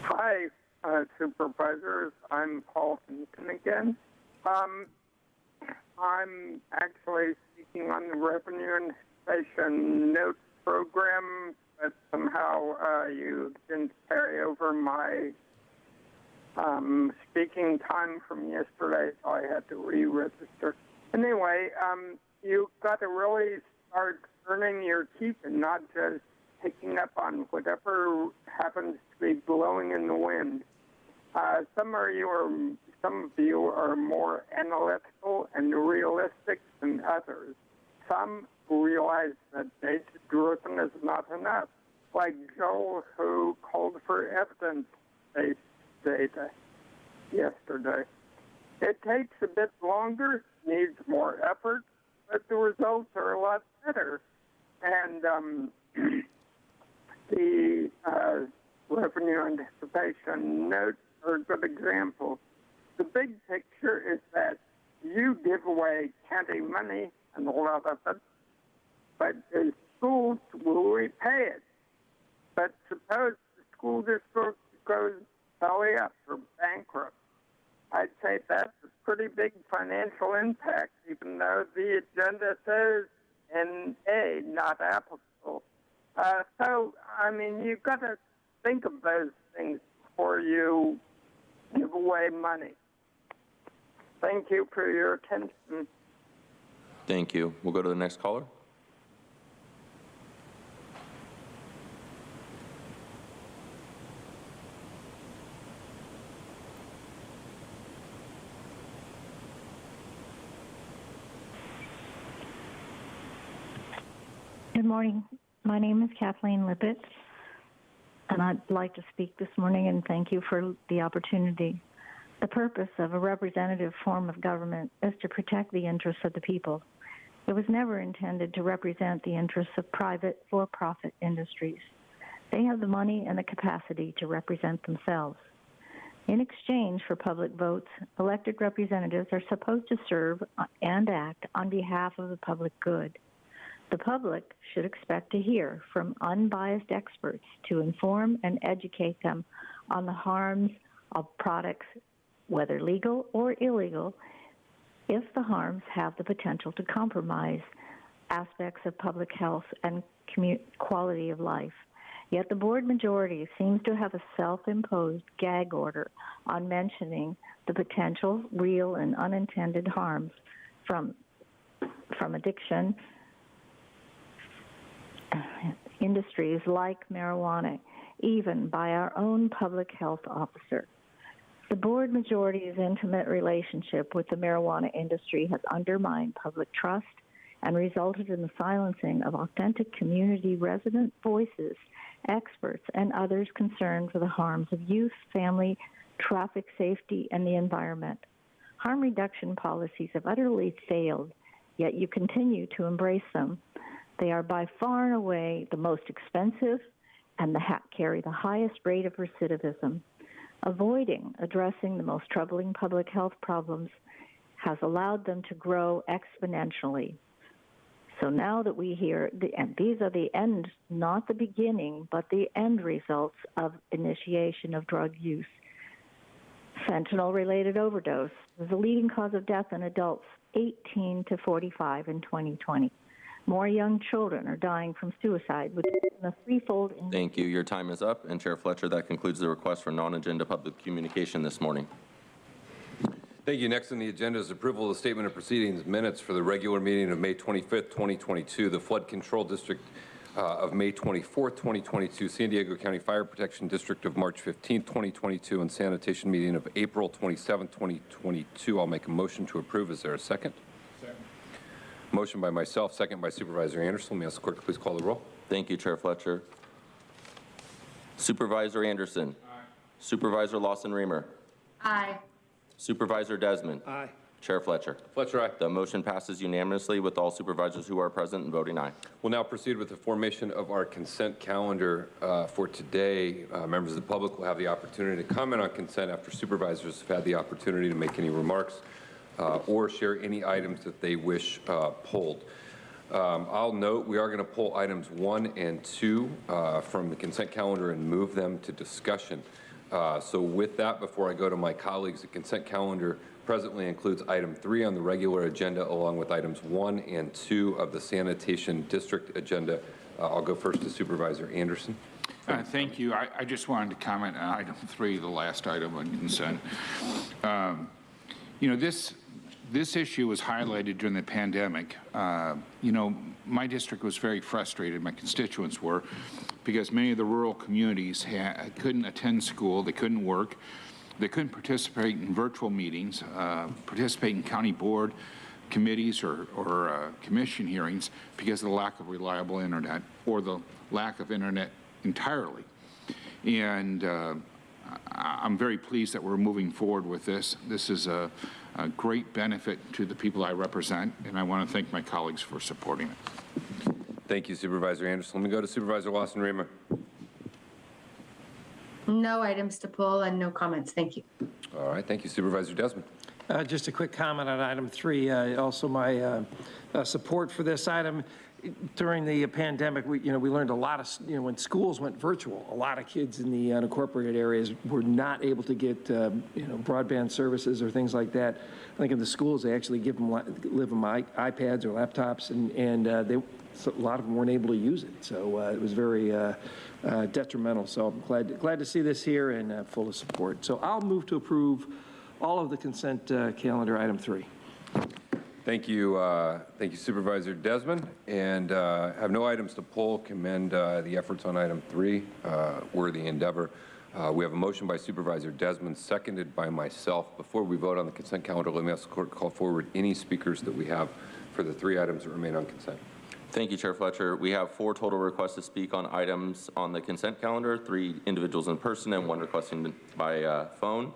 Hi, Supervisors. I'm Paul Hinton again. I'm actually speaking on the Revenue Anticipation Notes program, but somehow you didn't carry over my speaking time from yesterday, so I had to re-register. Anyway, you've got to really start earning your keep and not just picking up on whatever happens to be blowing in the wind. Some of you are more analytical and realistic than others. Some realize that data-driven is not enough, like Joel, who called for evidence database data yesterday. It takes a bit longer, needs more effort, but the results are a lot better. And the revenue anticipation notes are a good example. The big picture is that you give away county money, and a lot of it, but the schools will repay it. But suppose the school district goes belly up or bankrupt. I'd say that's a pretty big financial impact, even though the agenda says NA, not applicable. So, I mean, you've got to think of those things before you give away money. Thank you for your attention. Thank you. We'll go to the next caller. Good morning. My name is Kathleen Lippitz, and I'd like to speak this morning and thank you for the opportunity. The purpose of a representative form of government is to protect the interests of the people. It was never intended to represent the interests of private for-profit industries. They have the money and the capacity to represent themselves. In exchange for public votes, elected representatives are supposed to serve and act on behalf of the public good. The public should expect to hear from unbiased experts to inform and educate them on the harms of products, whether legal or illegal, if the harms have the potential to compromise aspects of public health and quality of life. Yet the board majority seems to have a self-imposed gag order on mentioning the potential real and unintended harms from addiction industries like marijuana, even by our own public health officer. The board majority's intimate relationship with the marijuana industry has undermined public trust and resulted in the silencing of authentic community resident voices, experts, and others concerned for the harms of youth, family, traffic safety, and the environment. Harm reduction policies have utterly failed, yet you continue to embrace them. They are by far and away the most expensive and carry the highest rate of recidivism. Avoiding addressing the most troubling public health problems has allowed them to grow exponentially. So now that we hear, and these are the end, not the beginning, but the end results of initiation of drug use. Fentanyl-related overdose is the leading cause of death in adults 18 to 45 in 2020. More young children are dying from suicide, with a threefold. Thank you. Your time is up. And Chair Fletcher, that concludes the request for non-agenda public communication this morning. Thank you. Next on the agenda is approval of the statement of proceedings minutes for the regular meeting of May 25th, 2022, the Flood Control District of May 24th, 2022, San Diego County Fire Protection District of March 15th, 2022, and sanitation meeting of April 27th, 2022. I'll make a motion to approve. Is there a second? Second. Motion by myself, second by Supervisor Anderson. Let me ask the clerk to please call the roll. Thank you, Chair Fletcher. Supervisor Anderson. Aye. Supervisor Lawson-Remer. Aye. Supervisor Desmond. Aye. Chair Fletcher. Fletcher, aye. The motion passes unanimously with all supervisors who are present and voting aye. We'll now proceed with the formation of our consent calendar for today. Members of the public will have the opportunity to comment on consent after supervisors have had the opportunity to make any remarks or share any items that they wish pulled. I'll note we are going to pull items 1 and 2 from the consent calendar and move them to discussion. So with that, before I go to my colleagues, the consent calendar presently includes item 3 on the regular agenda along with items 1 and 2 of the sanitation district agenda. I'll go first to Supervisor Anderson. Thank you. I just wanted to comment on item 3, the last item on consent. You know, this issue was highlighted during the pandemic. You know, my district was very frustrated, my constituents were, because many of the rural communities couldn't attend school, they couldn't work, they couldn't participate in virtual meetings, participate in county board committees or commission hearings because of the lack of reliable internet or the lack of internet entirely. And I'm very pleased that we're moving forward with this. This is a great benefit to the people I represent, and I want to thank my colleagues for supporting it. Thank you, Supervisor Anderson. Let me go to Supervisor Lawson-Remer. No items to pull and no comments. Thank you. All right, thank you, Supervisor Desmond. Just a quick comment on item 3. Also, my support for this item. During the pandemic, we learned a lot of, when schools went virtual, a lot of kids in the unincorporated areas were not able to get, broadband services or things like that. I think in the schools, they actually give them iPads or laptops, and a lot of them weren't able to use it. So it was very detrimental. So I'm glad to see this here and full of support. So I'll move to approve all of the consent calendar item 3. Thank you, Supervisor Desmond. And have no items to pull. Commend the efforts on item 3. Worthy endeavor. We have a motion by Supervisor Desmond, seconded by myself. Before we vote on the consent calendar, let me ask the clerk to call forward any speakers that we have for the 3 items that remain on consent. Thank you, Chair Fletcher. We have 4 total requests to speak on items on the consent calendar, 3 individuals in person and 1 requesting by phone.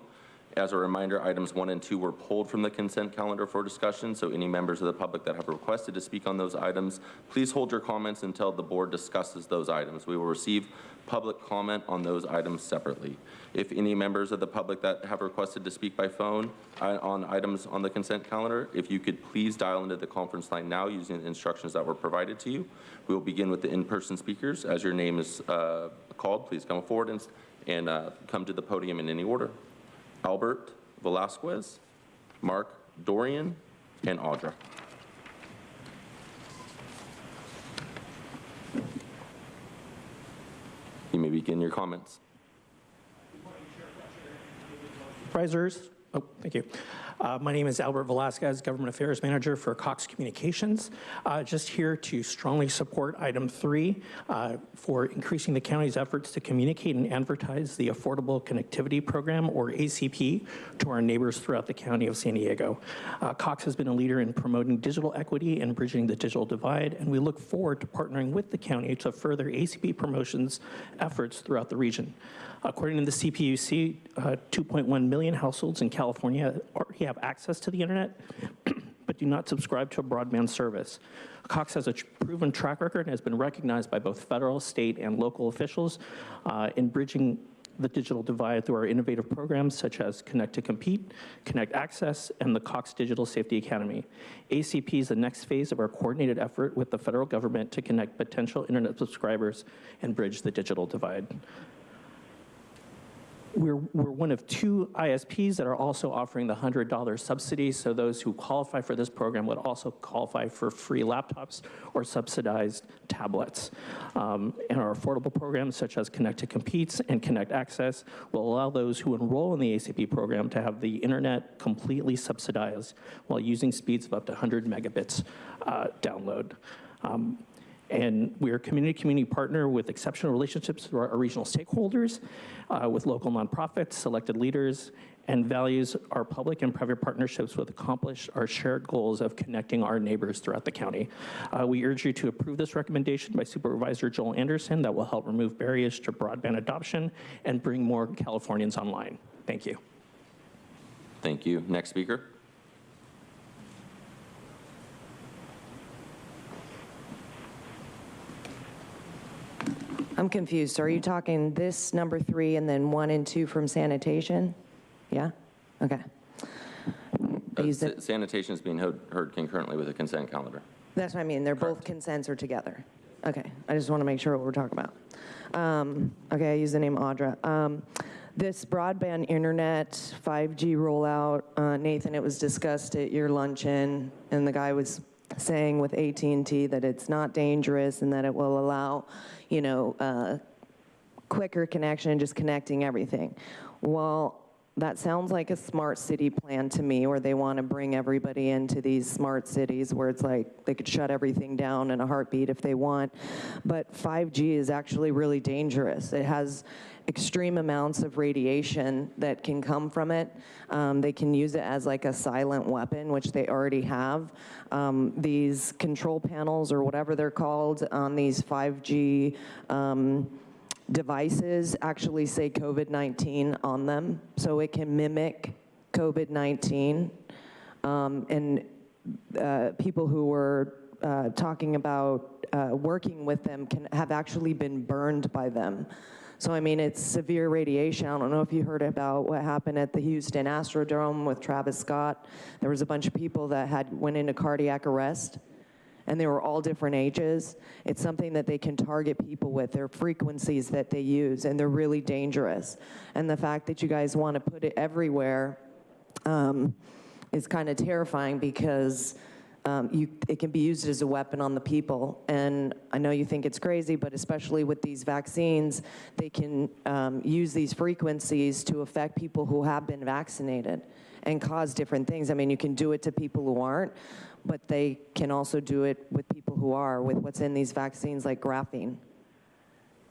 As a reminder, items 1 and 2 were pulled from the consent calendar for discussion, so any members of the public that have requested to speak on those items, please hold your comments until the board discusses those items. We will receive public comment on those items separately. If any members of the public that have requested to speak by phone on items on the consent calendar, if you could please dial into the conference line now using the instructions that were provided to you. We will begin with the in-person speakers. As your name is called, please come forward and come to the podium in any order. Albert Velasquez, Mark Dorian, and Audra. You may begin your comments. Supervisors. Oh, thank you. My name is Albert Velasquez, Government Affairs Manager for Cox Communications. Just here to strongly support item 3 for increasing the county's efforts to communicate and advertise the Affordable Connectivity Program, or ACP, to our neighbors throughout the county of San Diego. Cox has been a leader in promoting digital equity and bridging the digital divide, and we look forward to partnering with the county to further ACP promotions efforts throughout the region. According to the CPUC, 2.1 million households in California already have access to the internet, but do not subscribe to a broadband service. Cox has a proven track record and has been recognized by both federal, state, and local officials in bridging the digital divide through our innovative programs such as Connect to Compete, Connect Access, and the Cox Digital Safety Academy. ACP is the next phase of our coordinated effort with the federal government to connect potential internet subscribers and bridge the digital divide. We're one of 2 ISPs that are also offering the $100 subsidy, so those who qualify for this program would also qualify for free laptops or subsidized tablets. And our affordable programs such as Connect to Compete and Connect Access will allow those who enroll in the ACP program to have the internet completely subsidized while using speeds of up to 100 megabits download. And we are a community partner with exceptional relationships with our regional stakeholders, with local nonprofits, selected leaders, and values our public and private partnerships with accomplish our shared goals of connecting our neighbors throughout the county. We urge you to approve this recommendation by Supervisor Joel Anderson that will help remove barriers to broadband adoption and bring more Californians online. Thank you. Thank you. Next speaker. I'm confused. Are you talking this number 3 and then 1 and 2 from sanitation? Yeah? Okay. Sanitation is being heard concurrently with the consent calendar. That's what I mean. They're both consents or together. Okay. I just want to make sure what we're talking about. Okay, I use the name Audra. This broadband internet 5G rollout, Nathan, it was discussed at your luncheon, and the guy was saying with AT&T that it's not dangerous and that it will allow, quicker connection and just connecting everything. Well, that sounds like a smart city plan to me, where they want to bring everybody into these smart cities where it's like they could shut everything down in a heartbeat if they want. But 5G is actually really dangerous. It has extreme amounts of radiation that can come from it. They can use it as like a silent weapon, which they already have. These control panels, or whatever they're called, on these 5G devices actually say COVID-19 on them, so it can mimic COVID-19. And people who were talking about working with them have actually been burned by them. So, I mean, it's severe radiation. I don't know if you heard about what happened at the Houston Astrodome with Travis Scott. There was a bunch of people that went into cardiac arrest, and they were all different ages. It's something that they can target people with. They're frequencies that they use, and they're really dangerous. And the fact that you guys want to put it everywhere is kind of terrifying, because it can be used as a weapon on the people. And I know you think it's crazy, but especially with these vaccines, they can use these frequencies to affect people who have been vaccinated and cause different things. I mean, you can do it to people who aren't, but they can also do it with people who are, with what's in these vaccines like graphene.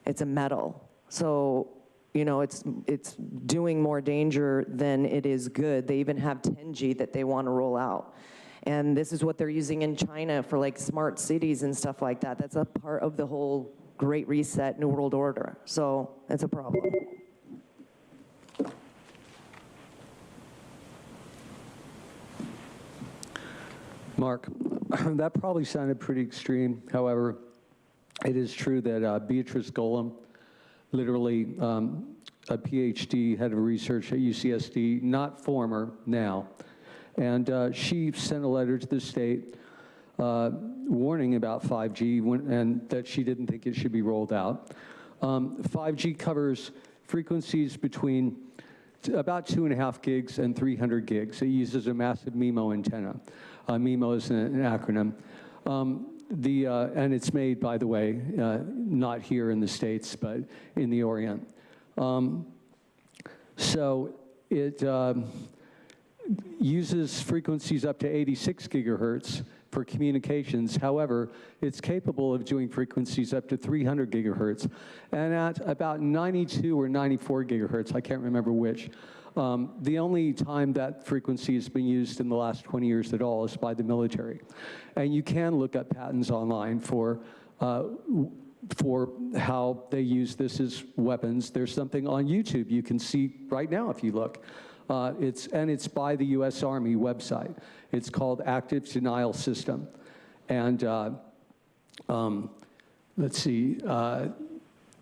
It's a metal. So, you know, it's doing more danger than it is good. They even have 10G that they want to roll out. And this is what they're using in China for like smart cities and stuff like that. That's a part of the whole Great Reset, New World Order. So it's a problem. Mark, that probably sounded pretty extreme. However, it is true that Beatrice Golem, literally a PhD, head of research at UCSD, not former, now, and she sent a letter to the state warning about 5G and that she didn't think it should be rolled out. 5G covers frequencies between about 2.5 gigs and 300 gigs. It uses a massive MIMO antenna. MIMO is an acronym. And it's made, by the way, not here in the States, but in the Orient. So it uses frequencies up to 86 gigahertz for communications. However, it's capable of doing frequencies up to 300 gigahertz. And at about 92 or 94 gigahertz, I can't remember which, the only time that frequency has been used in the last 20 years at all is by the military. And you can look up patents online for how they use this as weapons. There's something on YouTube you can see right now if you look. It's by the U.S. Army website. It's called Active Denial System. And let's see,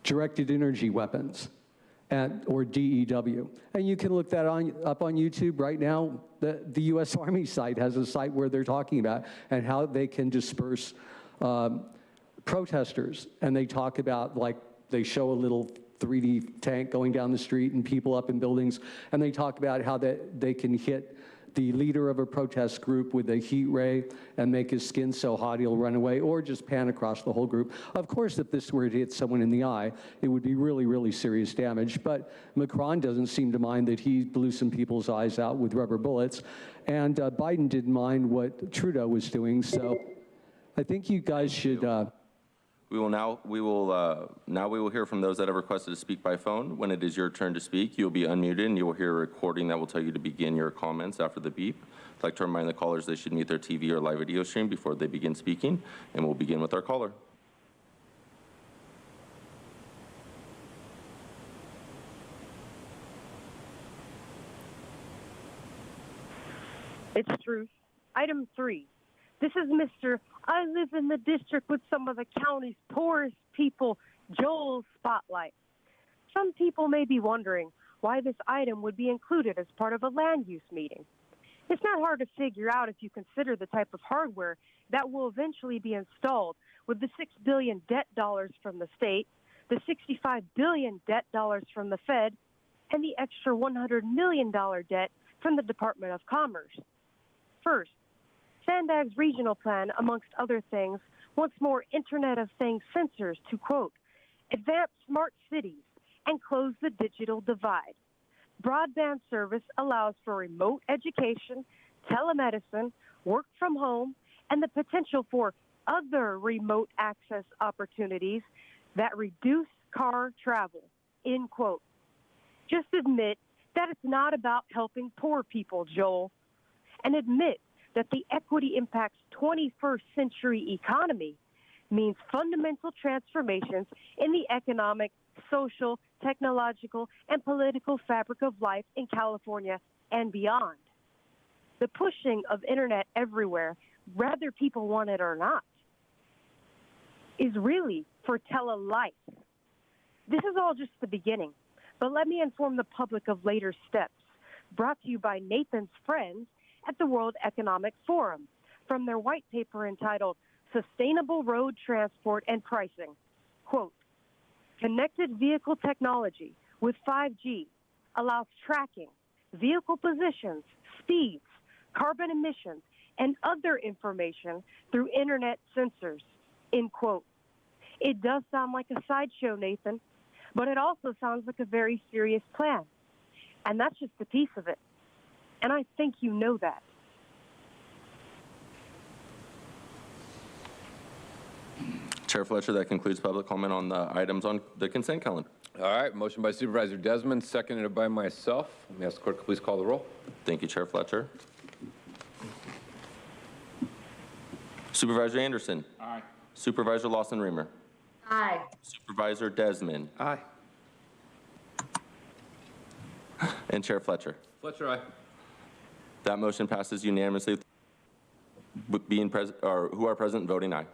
directed energy weapons, or DEW. And you can look that up on YouTube right now. The U.S. Army site has a site where they're talking about and how they can disperse protesters. And they talk about, like, they show a little 3D tank going down the street and people up in buildings, and they talk about how they can hit the leader of a protest group with a heat ray and make his skin so hot he'll run away, or just pan across the whole group. Of course, if this were to hit someone in the eye, it would be really, really serious damage, but Macron doesn't seem to mind that he blew some people's eyes out with rubber bullets, and Biden didn't mind what Trudeau was doing, so I think you guys should... We will hear from those that have requested to speak by phone. When it is your turn to speak, you'll be unmuted and you will hear a recording that will tell you to begin your comments after the beep. I'd like to remind the callers they should mute their TV or live video stream before they begin speaking, and we'll begin with our caller. It's truth. Item 3. This is Mr. I live in the district with some of the county's poorest people, Joel's spotlight. Some people may be wondering why this item would be included as part of a land use meeting. It's not hard to figure out if you consider the type of hardware that will eventually be installed with the $6 billion debt dollars from the state, the $65 billion debt dollars from the Fed, and the extra $100 million debt from the Department of Commerce. First, Sandag's regional plan, amongst other things, wants more Internet of Things sensors to, quote, advance smart cities and close the digital divide. Broadband service allows for remote education, telemedicine, work from home, and the potential for other remote access opportunities that reduce car travel, end quote. Just admit that it's not about helping poor people, Joel, and admit that the equity impacts 21st century economy means fundamental transformations in the economic social, technological, and political fabric of life in California and beyond. The pushing of internet everywhere, whether people want it or not, is really for tele-life. This is all just the beginning, but let me inform the public of later steps, brought to you by Nathan's friends at the World Economic Forum from their white paper entitled Sustainable Road Transport and Pricing. Quote, connected vehicle technology with 5G allows tracking vehicle positions, speeds, carbon emissions, and other information through internet sensors, end quote. It does sound like a sideshow, Nathan, but it also sounds like a very serious plan. And that's just a piece of it. And I think you know that. Chair Fletcher, that concludes public comment on the items on the consent calendar. All right, motion by Supervisor Desmond, seconded by myself. Let me ask the clerk to please call the roll. Thank you, Chair Fletcher. Supervisor Anderson. Aye. Supervisor Lawson-Remer. Aye. Supervisor Desmond. Aye. And Chair Fletcher. Fletcher, aye. That motion passes unanimously, being present, or who are present, voting aye.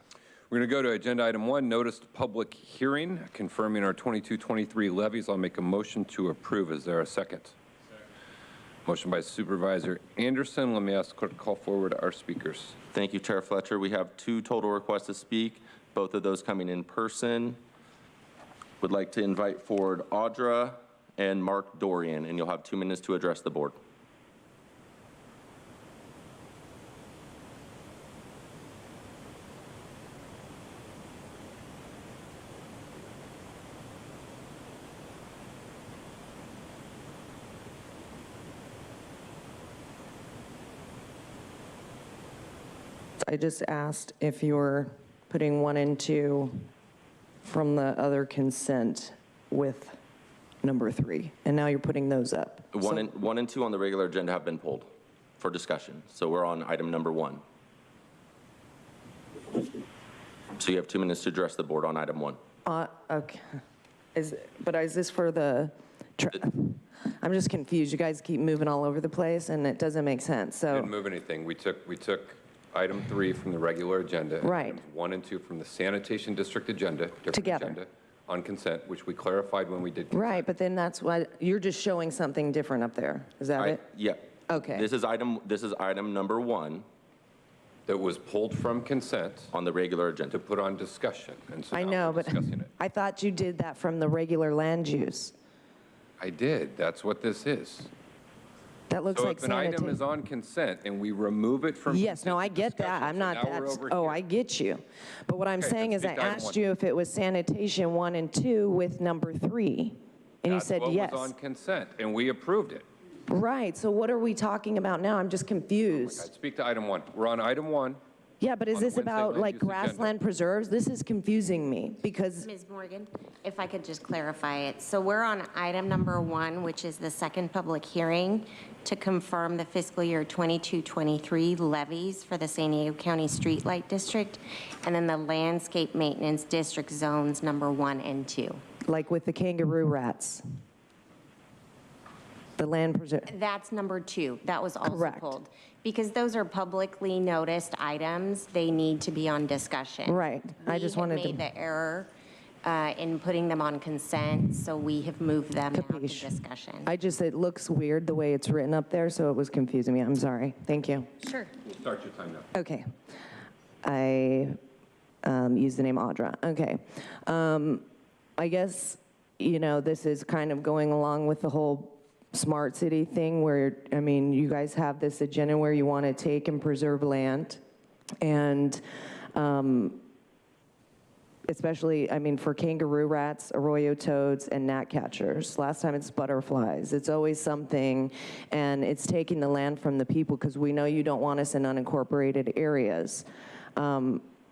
We're going to go to agenda item 1, notice to public hearing, confirming our 22-23 levies. I'll make a motion to approve. Is there a second? Motion by Supervisor Anderson. Let me ask the clerk to call forward our speakers. Thank you, Chair Fletcher. We have 2 total requests to speak, both of those coming in person. Would like to invite forward Audra and Mark Dorian, and you'll have 2 minutes to address the board. I just asked if you were putting 1 and 2 from the other consent with number 3, and now you're putting those up. One and two on the regular agenda have been pulled for discussion, so we're on item number 1. So you have 2 minutes to address the board on item 1. Okay. Is this for the, I'm just confused. You guys keep moving all over the place, and it doesn't make sense, so. Didn't move anything. We took item 3 from the regular agenda. Right. Items 1 and 2 from the sanitation district agenda. Different together. Agenda on consent, which we clarified when we did consent. Right, but then that's why, you're just showing something different up there. Is that it? Yeah. Okay. This is item number 1. That was pulled from consent. On the regular agenda. To put on discussion. And so I now know, we're but discussing it. I thought you did that from the regular land use. I did. That's what this is. That looks So like if an item sanitation. is on consent and we remove it from. Yes, no, I get that. I'm not that, oh, I get you. But what I'm Okay, saying let's is I speak to item asked 1. you if it was sanitation 1 and 2 with number 3, and you said yes. That's what was on consent, and we approved it. Right, so what are we talking about now? I'm just confused. I'd speak to item 1. We're on item 1. Yeah, but is on the this Wednesday about land like use agenda. grassland preserves? This is confusing me because, Ms. Morgan, if I could just clarify it. So we're on item number 1, which is the second public hearing to confirm the fiscal year 22-23 levies for the San Diego County Streetlight District, and then the landscape maintenance district zones number 1 and 2. like with the kangaroo rats. The land preserve. That's number 2. That was also Correct. pulled. Because those are publicly noticed items, they need to be on discussion. Right. I just wanted We to. had made the error in putting them on consent, so we have moved them now to discussion. It looks weird the way it's written up there, so it was confusing me. I'm sorry. Thank you. Sure. Start your time now. Okay. I use the name Audra. Okay. I guess, this is kind of going along with the whole smart city thing where, you guys have this agenda where you want to take and preserve land. And especially, for kangaroo rats, arroyo toads, and gnatcatchers. Last time it's butterflies. It's always something, and it's taking the land from the people because we know you don't want us in unincorporated areas.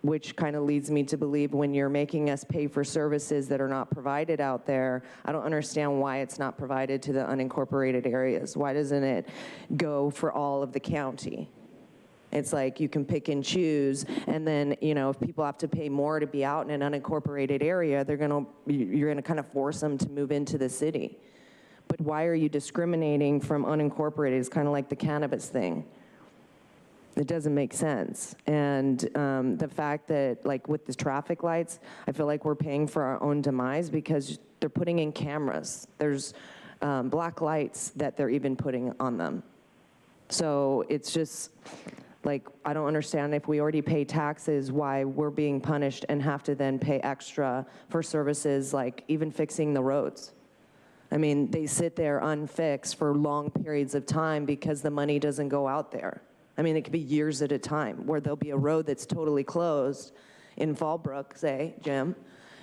Which kind of leads me to believe when you're making us pay for services that are not provided out there, I don't understand why it's not provided to the unincorporated areas. Why doesn't it go for all of the county? It's like you can pick and choose, and then, you know, if people have to pay more to be out in an unincorporated area, you're gonna kind of force them to move into the city. But why are you discriminating from unincorporated? It's kind of like the cannabis thing. It doesn't make sense. And the fact that, like, with the traffic lights, I feel like we're paying for our own demise because they're putting in cameras. There's black lights that they're even putting on them. So it's just, like, I don't understand, if we already pay taxes, why we're being punished and have to then pay extra for services like even fixing the roads. I mean, they sit there unfixed for long periods of time because the money doesn't go out there. I mean, it could be years at a time where there'll be a road that's totally closed in Fallbrook, say, Jim,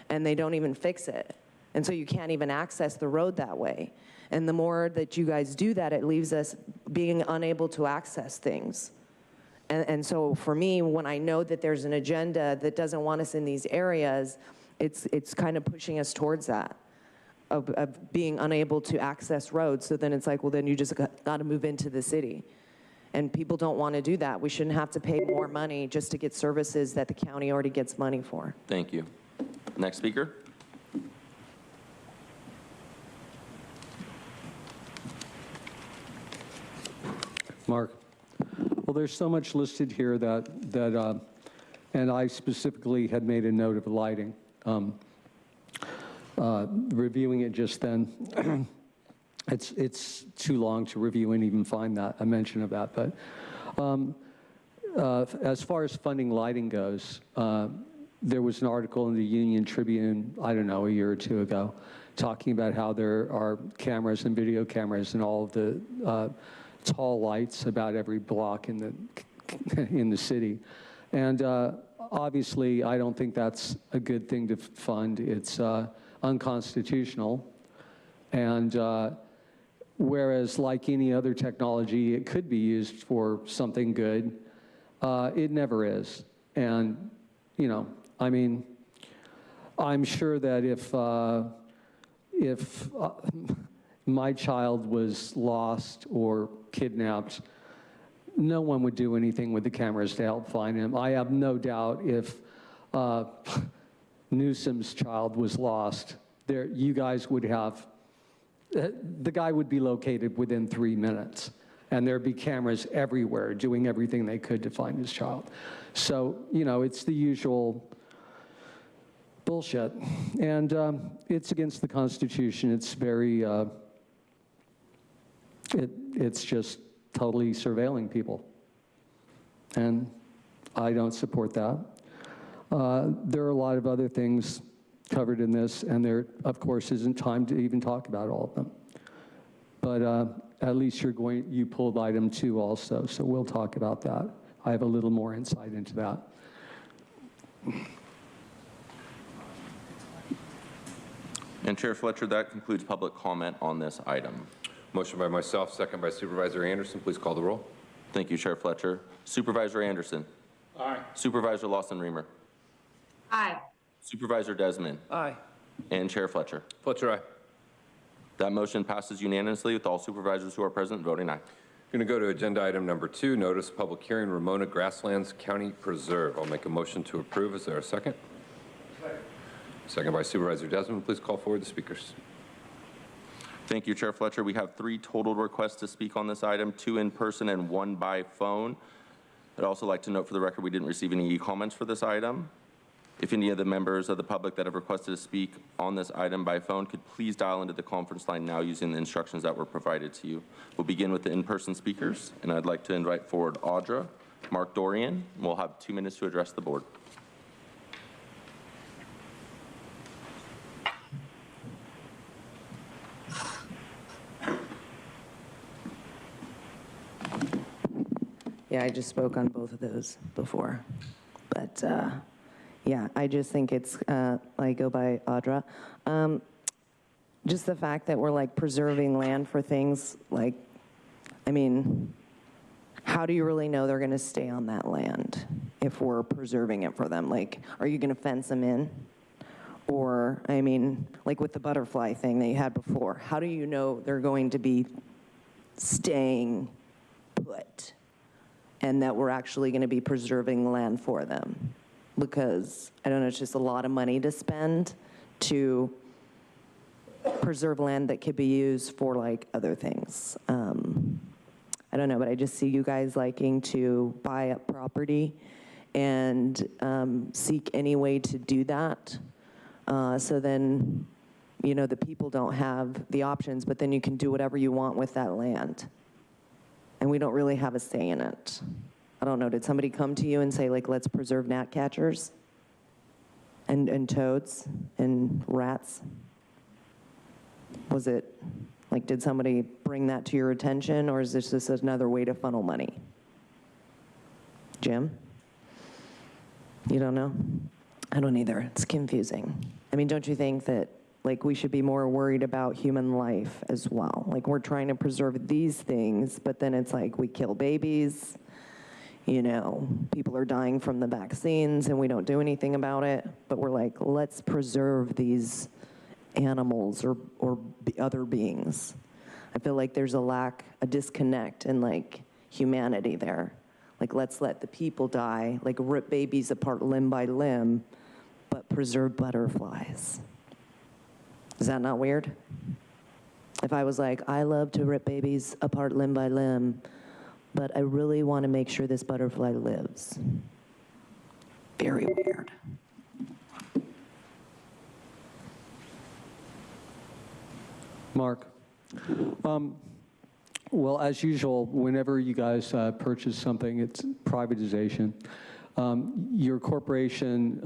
and they don't even fix it. And so you can't even access the road that way. And the more that you guys do that, it leaves us being unable to access things. And so for me, when I know that there's an agenda that doesn't want us in these areas, it's kind of pushing us towards that, of being unable to access roads. So then it's like, well, then you just got to move into the city. And people don't want to do that. We shouldn't have to pay more money just to get services that the county already gets money for. Thank you. Next speaker. Mark. Well, there's so much listed here that and I specifically had made a note of lighting. Reviewing it just then, it's too long to review and even find that, a mention of that. But as far as funding lighting goes, there was an article in the Union Tribune, I don't know, a year or two ago, talking about how there are cameras and video cameras and all of the tall lights about every block in the city. And obviously, I don't think that's a good thing to fund. It's unconstitutional. And whereas, like any other technology, it could be used for something good, it never is. And, you know, I mean, I'm sure that if my child was lost or kidnapped, no one would do anything with the cameras to help find him. I have no doubt if Newsom's child was lost, you guys would have, the guy would be located within 3 minutes, and there'd be cameras everywhere doing everything they could to find his child. So, you know, it's the usual bullshit. And it's against the Constitution. It's very, it's just totally surveilling people. And I don't support that. There are a lot of other things covered in this, and there, of course, isn't time to even talk about all of them. But at least you pulled item 2 also, so we'll talk about that. I have a little more insight into that. And Chair Fletcher, that concludes public comment on this item. Motion by myself, second by Supervisor Anderson. Please call the roll. Thank you, Chair Fletcher. Supervisor Anderson. Aye. Supervisor Lawson-Remer. Aye. Supervisor Desmond. Aye. And Chair Fletcher. Fletcher, aye. That motion passes unanimously with all supervisors who are present voting aye. Going to go to agenda item number 2, notice public hearing, Ramona Grasslands County Preserve. I'll make a motion to approve. Is there a second? Second by Supervisor Desmond. Please call forward the speakers. Thank you, Chair Fletcher. We have 3 total requests to speak on this item, 2 in person and 1 by phone. I'd also like to note for the record we didn't receive any comments for this item. If any of the members of the public that have requested to speak on this item by phone could please dial into the conference line now using the instructions that were provided to you. We'll begin with the in-person speakers, and I'd like to invite forward Audra, Mark Dorian. We'll have 2 minutes to address the board. Yeah, I just spoke on both of those before. But yeah, I just think it's, I go by Audra. Just the fact that we're like preserving land for things like, I mean, how do you really know they're gonna stay on that land if we're preserving it for them? Like, are you gonna fence them in? Or, I mean, like with the butterfly thing that you had before, how do you know they're going to be staying put? and that we're actually going to be preserving land for them. Because, I don't know, it's just a lot of money to spend to preserve land that could be used for like other things. I don't know, but I just see you guys liking to buy up property and seek any way to do that. So then, you know, the people don't have the options, but then you can do whatever you want with that land. And we don't really have a say in it. I don't know, did somebody come to you and say, like, let's preserve gnat catchers and toads and rats? Was it, like, did somebody bring that to your attention, or is this just another way to funnel money? Jim? You don't know? I don't either. It's confusing. I mean, don't you think that, like, we should be more worried about human life as well? Like, we're trying to preserve these things, but then it's like we kill babies, you know, people are dying from the vaccines and we don't do anything about it, but we're like, let's preserve these animals or other beings. I feel like there's a disconnect in like humanity there. Like, let's let the people die, like rip babies apart limb by limb, but preserve butterflies. Is that not weird? If I was like, I love to rip babies apart limb by limb, but I really want to make sure this butterfly lives. Very weird. Mark. Well, as usual, whenever you guys purchase something, it's privatization. Your corporation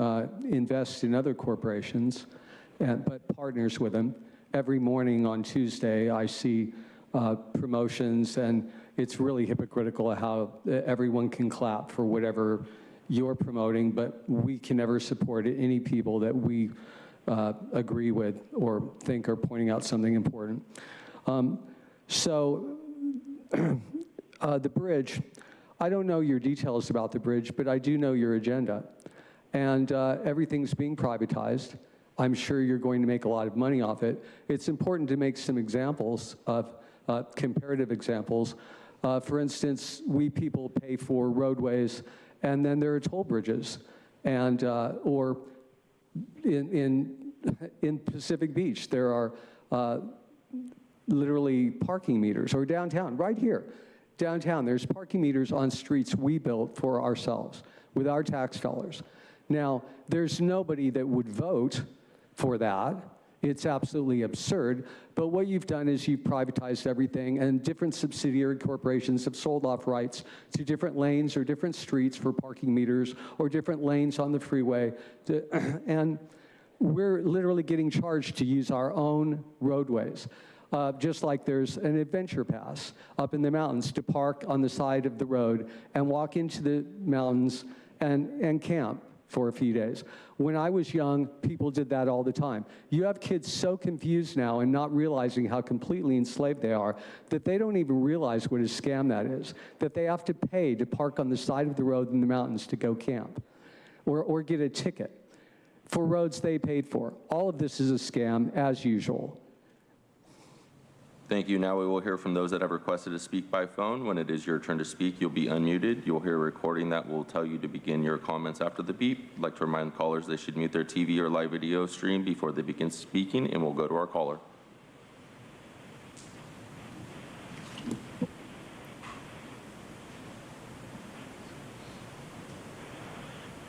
invests in other corporations, but partners with them. Every morning on Tuesday, I see promotions, and it's really hypocritical how everyone can clap for whatever you're promoting, but we can never support any people that we agree with or think are pointing out something important. The bridge, I don't know your details about the bridge, but I do know your agenda. And everything's being privatized. I'm sure you're going to make a lot of money off it. It's important to make some examples of comparative examples. For instance, we people pay for roadways, and then there are toll bridges, and or in Pacific Beach there are literally parking meters, or downtown, right here, downtown, there's parking meters on streets we built for ourselves with our tax dollars. Now, there's nobody that would vote for that. It's absolutely absurd. But what you've done is you've privatized everything, and different subsidiary corporations have sold off rights to different lanes or different streets for parking meters, or different lanes on the freeway. And we're literally getting charged to use our own roadways. Just like there's an adventure pass up in the mountains to park on the side of the road and walk into the mountains and camp for a few days. When I was young, people did that all the time. You have kids so confused now and not realizing how completely enslaved they are that they don't even realize what a scam that is, that they have to pay to park on the side of the road in the mountains to go camp, or get a ticket for roads they paid for. All of this is a scam, as usual. Thank you. Now we will hear from those that have requested to speak by phone. When it is your turn to speak, you'll be unmuted. You'll hear a recording that will tell you to begin your comments after the beep. I'd like to remind callers they should mute their TV or live video stream before they begin speaking, and we'll go to our caller.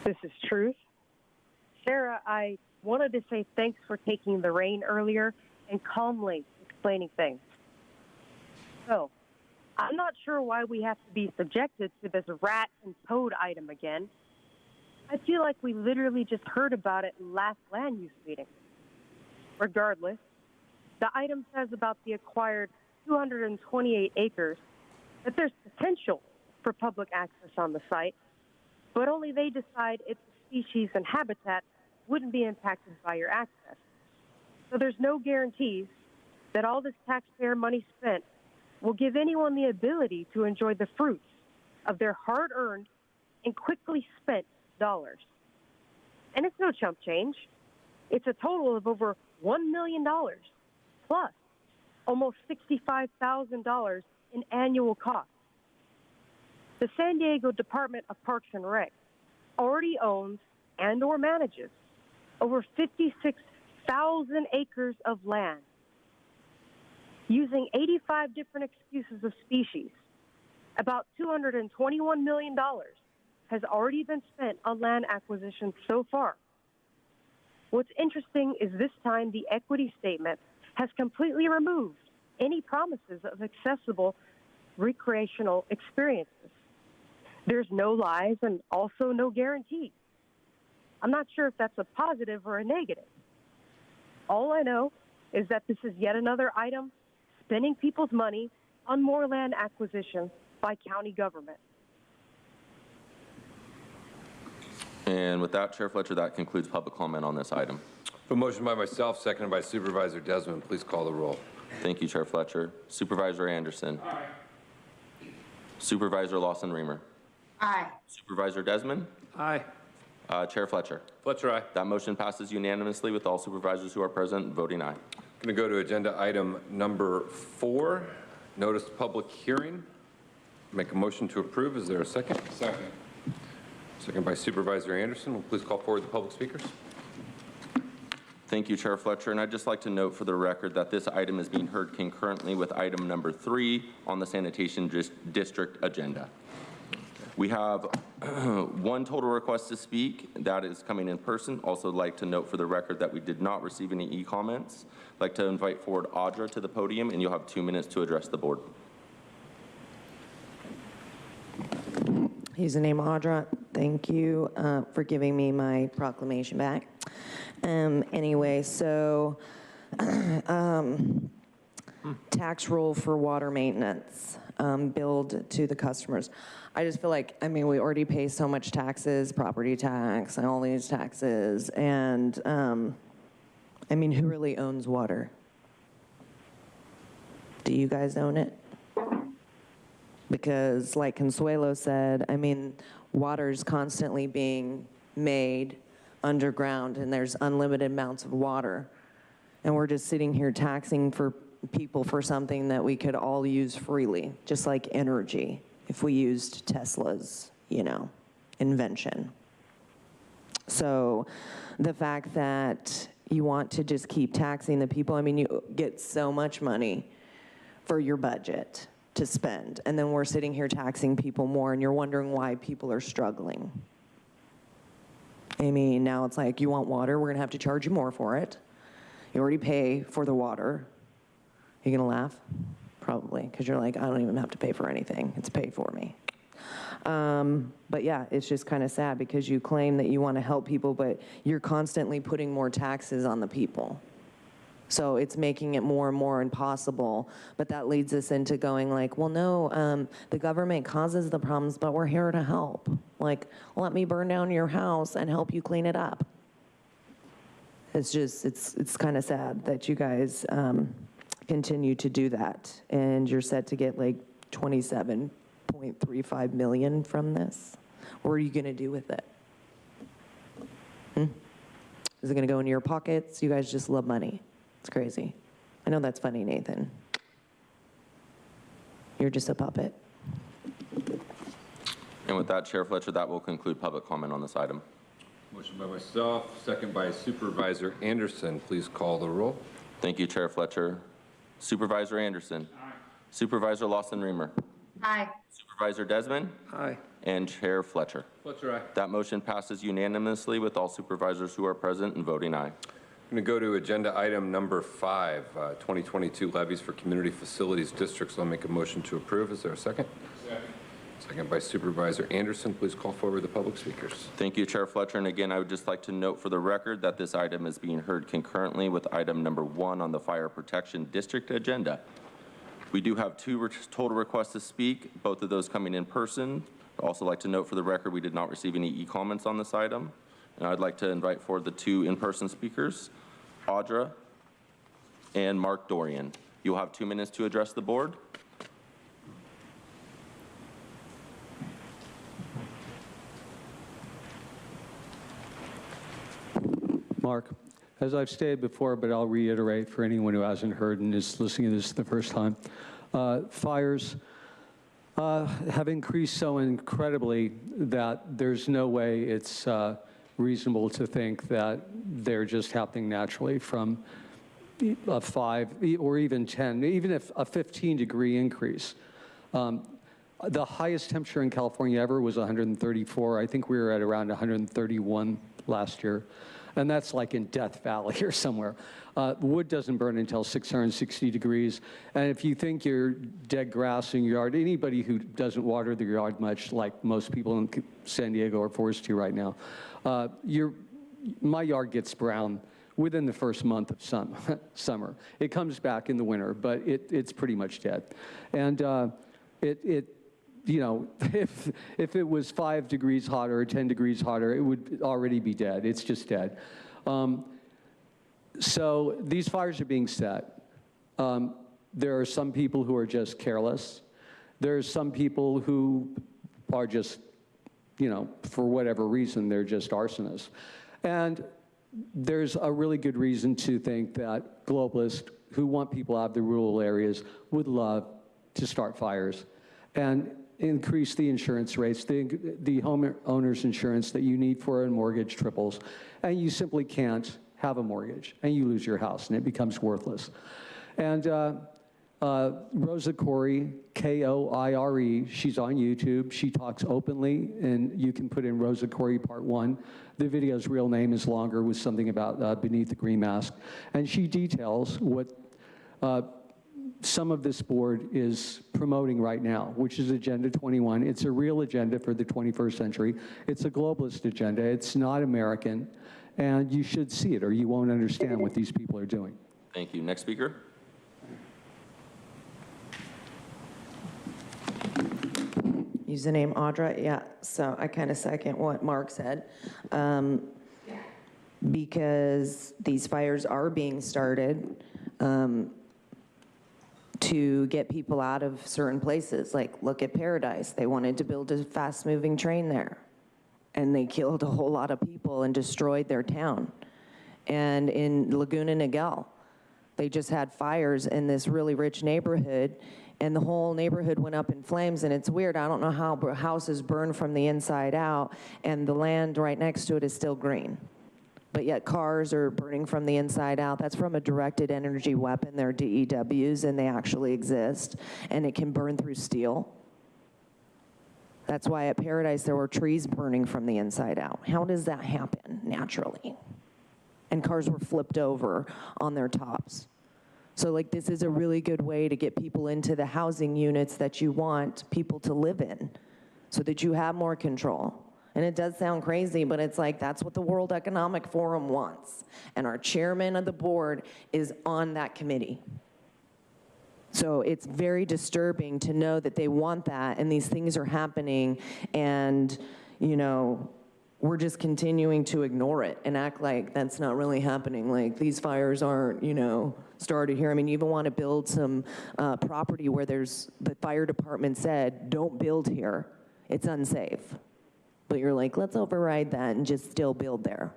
This is Truth. Sarah, I wanted to say thanks for taking the reign earlier and calmly explaining things. So, I'm not sure why we have to be subjected to this rat and toad item again. I feel like we literally just heard about it in last land use meeting. Regardless, the item says about the acquired 228 acres that there's potential for public access on the site, but only they decide its species and habitat wouldn't be impacted by your access. So there's no guarantees that all this taxpayer money spent will give anyone the ability to enjoy the fruits of their hard-earned and quickly spent dollars. And it's no chump change. It's a total of over $1 million, plus almost $65,000 in annual costs. The San Diego Department of Parks and Rec already owns and or manages over 56,000 acres of land. Using 85 different excuses of species, about $221 million has already been spent on land acquisition so far. What's interesting is this time the equity statement has completely removed any promises of accessible recreational experiences. There's no lies and also no guarantees. I'm not sure if that's a positive or a negative. All I know is that this is yet another item spending people's money on more land acquisition by county government. And with that, Chair Fletcher, that concludes public comment on this item. A motion by myself, seconded by Supervisor Desmond. Please call the roll. Thank you, Chair Fletcher. Supervisor Anderson. Aye. Supervisor Lawson-Remer. Aye. Supervisor Desmond. Aye. Chair Fletcher. Fletcher, aye. That motion passes unanimously with all supervisors who are present voting aye. Going to go to agenda item number 4, notice public hearing. Make a motion to approve. Is there a second? Second. Second by Supervisor Anderson. Will please call forward the public speakers. Thank you, Chair Fletcher. And I'd just like to note for the record that this item is being heard concurrently with item number 3 on the sanitation district agenda. We have one total request to speak. That is coming in person. Also like to note for the record that we did not receive any e-comments. I'd like to invite forward Audra to the podium, and you'll have 2 minutes to address the board. Username Audra. Thank you for giving me my proclamation back. Anyway, so tax rule for water maintenance billed to the customers. I just feel like, I mean, we already pay so much taxes, property tax and all these taxes, and I mean, who really owns water? Do you guys own it? Because like Consuelo said, I mean, water's constantly being made underground and there's unlimited amounts of water. And we're just sitting here taxing for people for something that we could all use freely, just like energy, if we used Tesla's, you know, invention. So the fact that you want to just keep taxing the people, I mean, you get so much money for your budget to spend, and then we're sitting here taxing people more, and you're wondering why people are struggling. I mean, now it's like, you want water, we're gonna have to charge you more for it. You already pay for the water. You gonna laugh? Probably, because you're like, I don't even have to pay for anything. It's paid for me. But yeah, it's just kind of sad because you claim that you want to help people, but you're constantly putting more taxes on the people. So it's making it more and more impossible. But that leads us into going like, well, no, the government causes the problems, but we're here to help. Like, let me burn down your house and help you clean it up. It's just, it's kind of sad that you guys continue to do that. And you're set to get like 27.35 million from this. What are you gonna do with it? Is it gonna go into your pockets? You guys just love money. It's crazy. I know that's funny, Nathan. You're just a puppet. And with that, Chair Fletcher, that will conclude public comment on this item. Motion by myself, second by Supervisor Anderson. Please call the roll. Thank you, Chair Fletcher. Supervisor Anderson. Aye. Supervisor Lawson-Remer. Aye. Supervisor Desmond. Aye. And Chair Fletcher. Fletcher, aye. That motion passes unanimously with all supervisors who are present and voting aye. I'm going to go to agenda item number 5, 2022 levies for community facilities districts. I'll make a motion to approve. Is there a second? Second. Second by Supervisor Anderson. Please call forward the public speakers. Thank you, Chair Fletcher. And again, I would just like to note for the record that this item is being heard concurrently with item number 1 on the fire protection district agenda. We do have 2 total requests to speak, both of those coming in person. I'd also like to note for the record we did not receive any e-comments on this item. And I'd like to invite forward the 2 in-person speakers, Audra and Mark Dorian. You'll have 2 minutes to address the board. Mark, as I've stated before, but I'll reiterate for anyone who hasn't heard and is listening to this the first time, fires have increased so incredibly that there's no way it's reasonable to think that they're just happening naturally from a 5 or even 10, even if a 15-degree increase. The highest temperature in California ever was 134. I think we were at around 131 last year. And that's like in Death Valley or somewhere. Wood doesn't burn until 660 degrees. And if you think you're dead grass in your yard, anybody who doesn't water their yard much, like most people in San Diego are forced to right now, my yard gets brown within the first month of summer. It comes back in the winter, but it's pretty much dead. And you know, if it was 5 degrees hotter or 10 degrees hotter, it would already be dead. It's just dead. So these fires are being set. There are some people who are just careless. There's some people who are just, you know, for whatever reason, they're just arsonists. And there's a really good reason to think that globalists who want people out of the rural areas would love to start fires and increase the insurance rates. The homeowner's insurance that you need for a mortgage triples, and you simply can't have a mortgage, and you lose your house, and it becomes worthless. And Rosa Corey, Koire, she's on YouTube. She talks openly, and you can put in Rosa Corey Part 1. The video's real name is longer with something about Beneath the Green Mask. And she details what some of this board is promoting right now, which is Agenda 21. It's a real agenda for the 21st century. It's a globalist agenda. It's not American. And you should see it, or you won't understand what these people are doing. Thank you. Next speaker. Username Audra, yeah, so I kind of second what Mark said. Because these fires are being started to get people out of certain places. Like, look at Paradise. They wanted to build a fast-moving train there, and they killed a whole lot of people and destroyed their town. And in Laguna Niguel, they just had fires in this really rich neighborhood, and the whole neighborhood went up in flames. And it's weird, I don't know how houses burn from the inside out, and the land right next to it is still green. But yet cars are burning from the inside out. That's from a directed energy weapon. They're DEWs, and they actually exist, and it can burn through steel. That's why at Paradise there were trees burning from the inside out. How does that happen naturally? And cars were flipped over on their tops. So like, this is a really good way to get people into the housing units that you want people to live in, so that you have more control. And it does sound crazy, but it's like, that's what the World Economic Forum wants. And our chairman of the board is on that committee. So it's very disturbing to know that they want that, and these things are happening, and, you know, we're just continuing to ignore it and act like that's not really happening. Like, these fires aren't, you know, started here. I mean, you even want to build some property where there's, the fire department said, don't build here. It's unsafe. But you're like, let's override that and just still build there.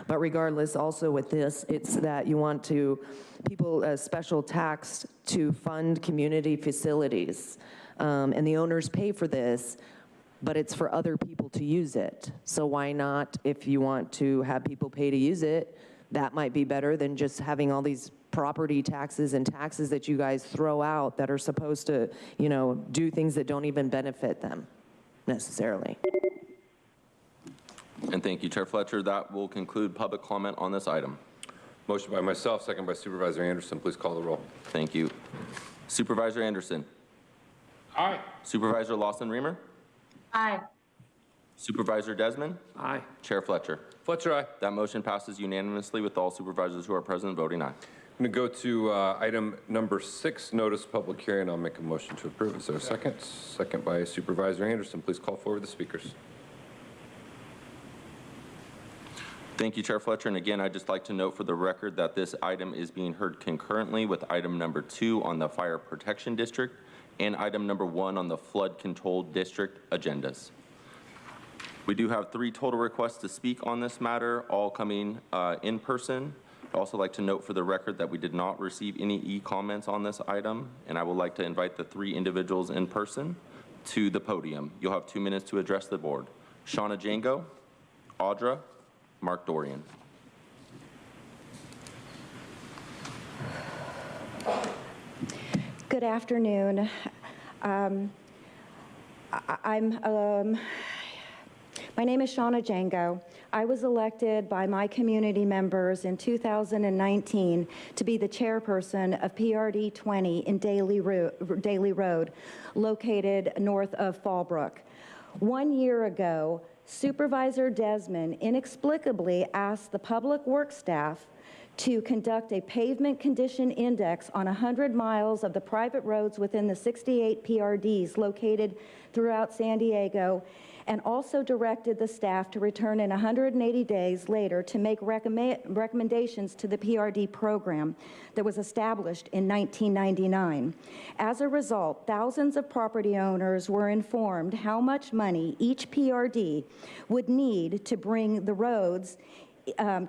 But regardless, also with this, it's that you want to, people, a special tax to fund community facilities. And the owners pay for this, but it's for other people to use it. So why not, if you want to have people pay to use it, that might be better than just having all these property taxes and taxes that you guys throw out that are supposed to, you know, do things that don't even benefit them necessarily. And thank you, Chair Fletcher. That will conclude public comment on this item. Motion by myself, second by Supervisor Anderson. Please call the roll. Thank you. Supervisor Anderson. Aye. Supervisor Lawson-Remer. Aye. Supervisor Desmond. Aye. Chair Fletcher. Fletcher, aye. That motion passes unanimously with all supervisors who are present voting aye. I'm going to go to item number 6, notice public hearing. I'll make a motion to approve. Is there a second? Second by Supervisor Anderson. Please call forward the speakers. Thank you, Chair Fletcher. And again, I'd just like to note for the record that this item is being heard concurrently with item number 2 on the Fire Protection District and item number 1 on the Flood Control District agendas. We do have 3 total requests to speak on this matter, all coming in person. I'd also like to note for the record that we did not receive any e-comments on this item, and I would like to invite the 3 individuals in person. to the podium. You'll have 2 minutes to address the board. Shauna Django, Audra, Mark Dorian. Good afternoon. My name is Shauna Django. I was elected by my community members in 2019 to be the chairperson of PRD 20 in Daly Road, located north of Fallbrook. 1 year ago, Supervisor Desmond inexplicably asked the public works staff to conduct a pavement condition index on 100 miles of the private roads within the 68 PRDs located throughout San Diego, and also directed the staff to return in 180 days later to make recommendations to the PRD program that was established in 1999. As a result, thousands of property owners were informed how much money each PRD would need to bring the roads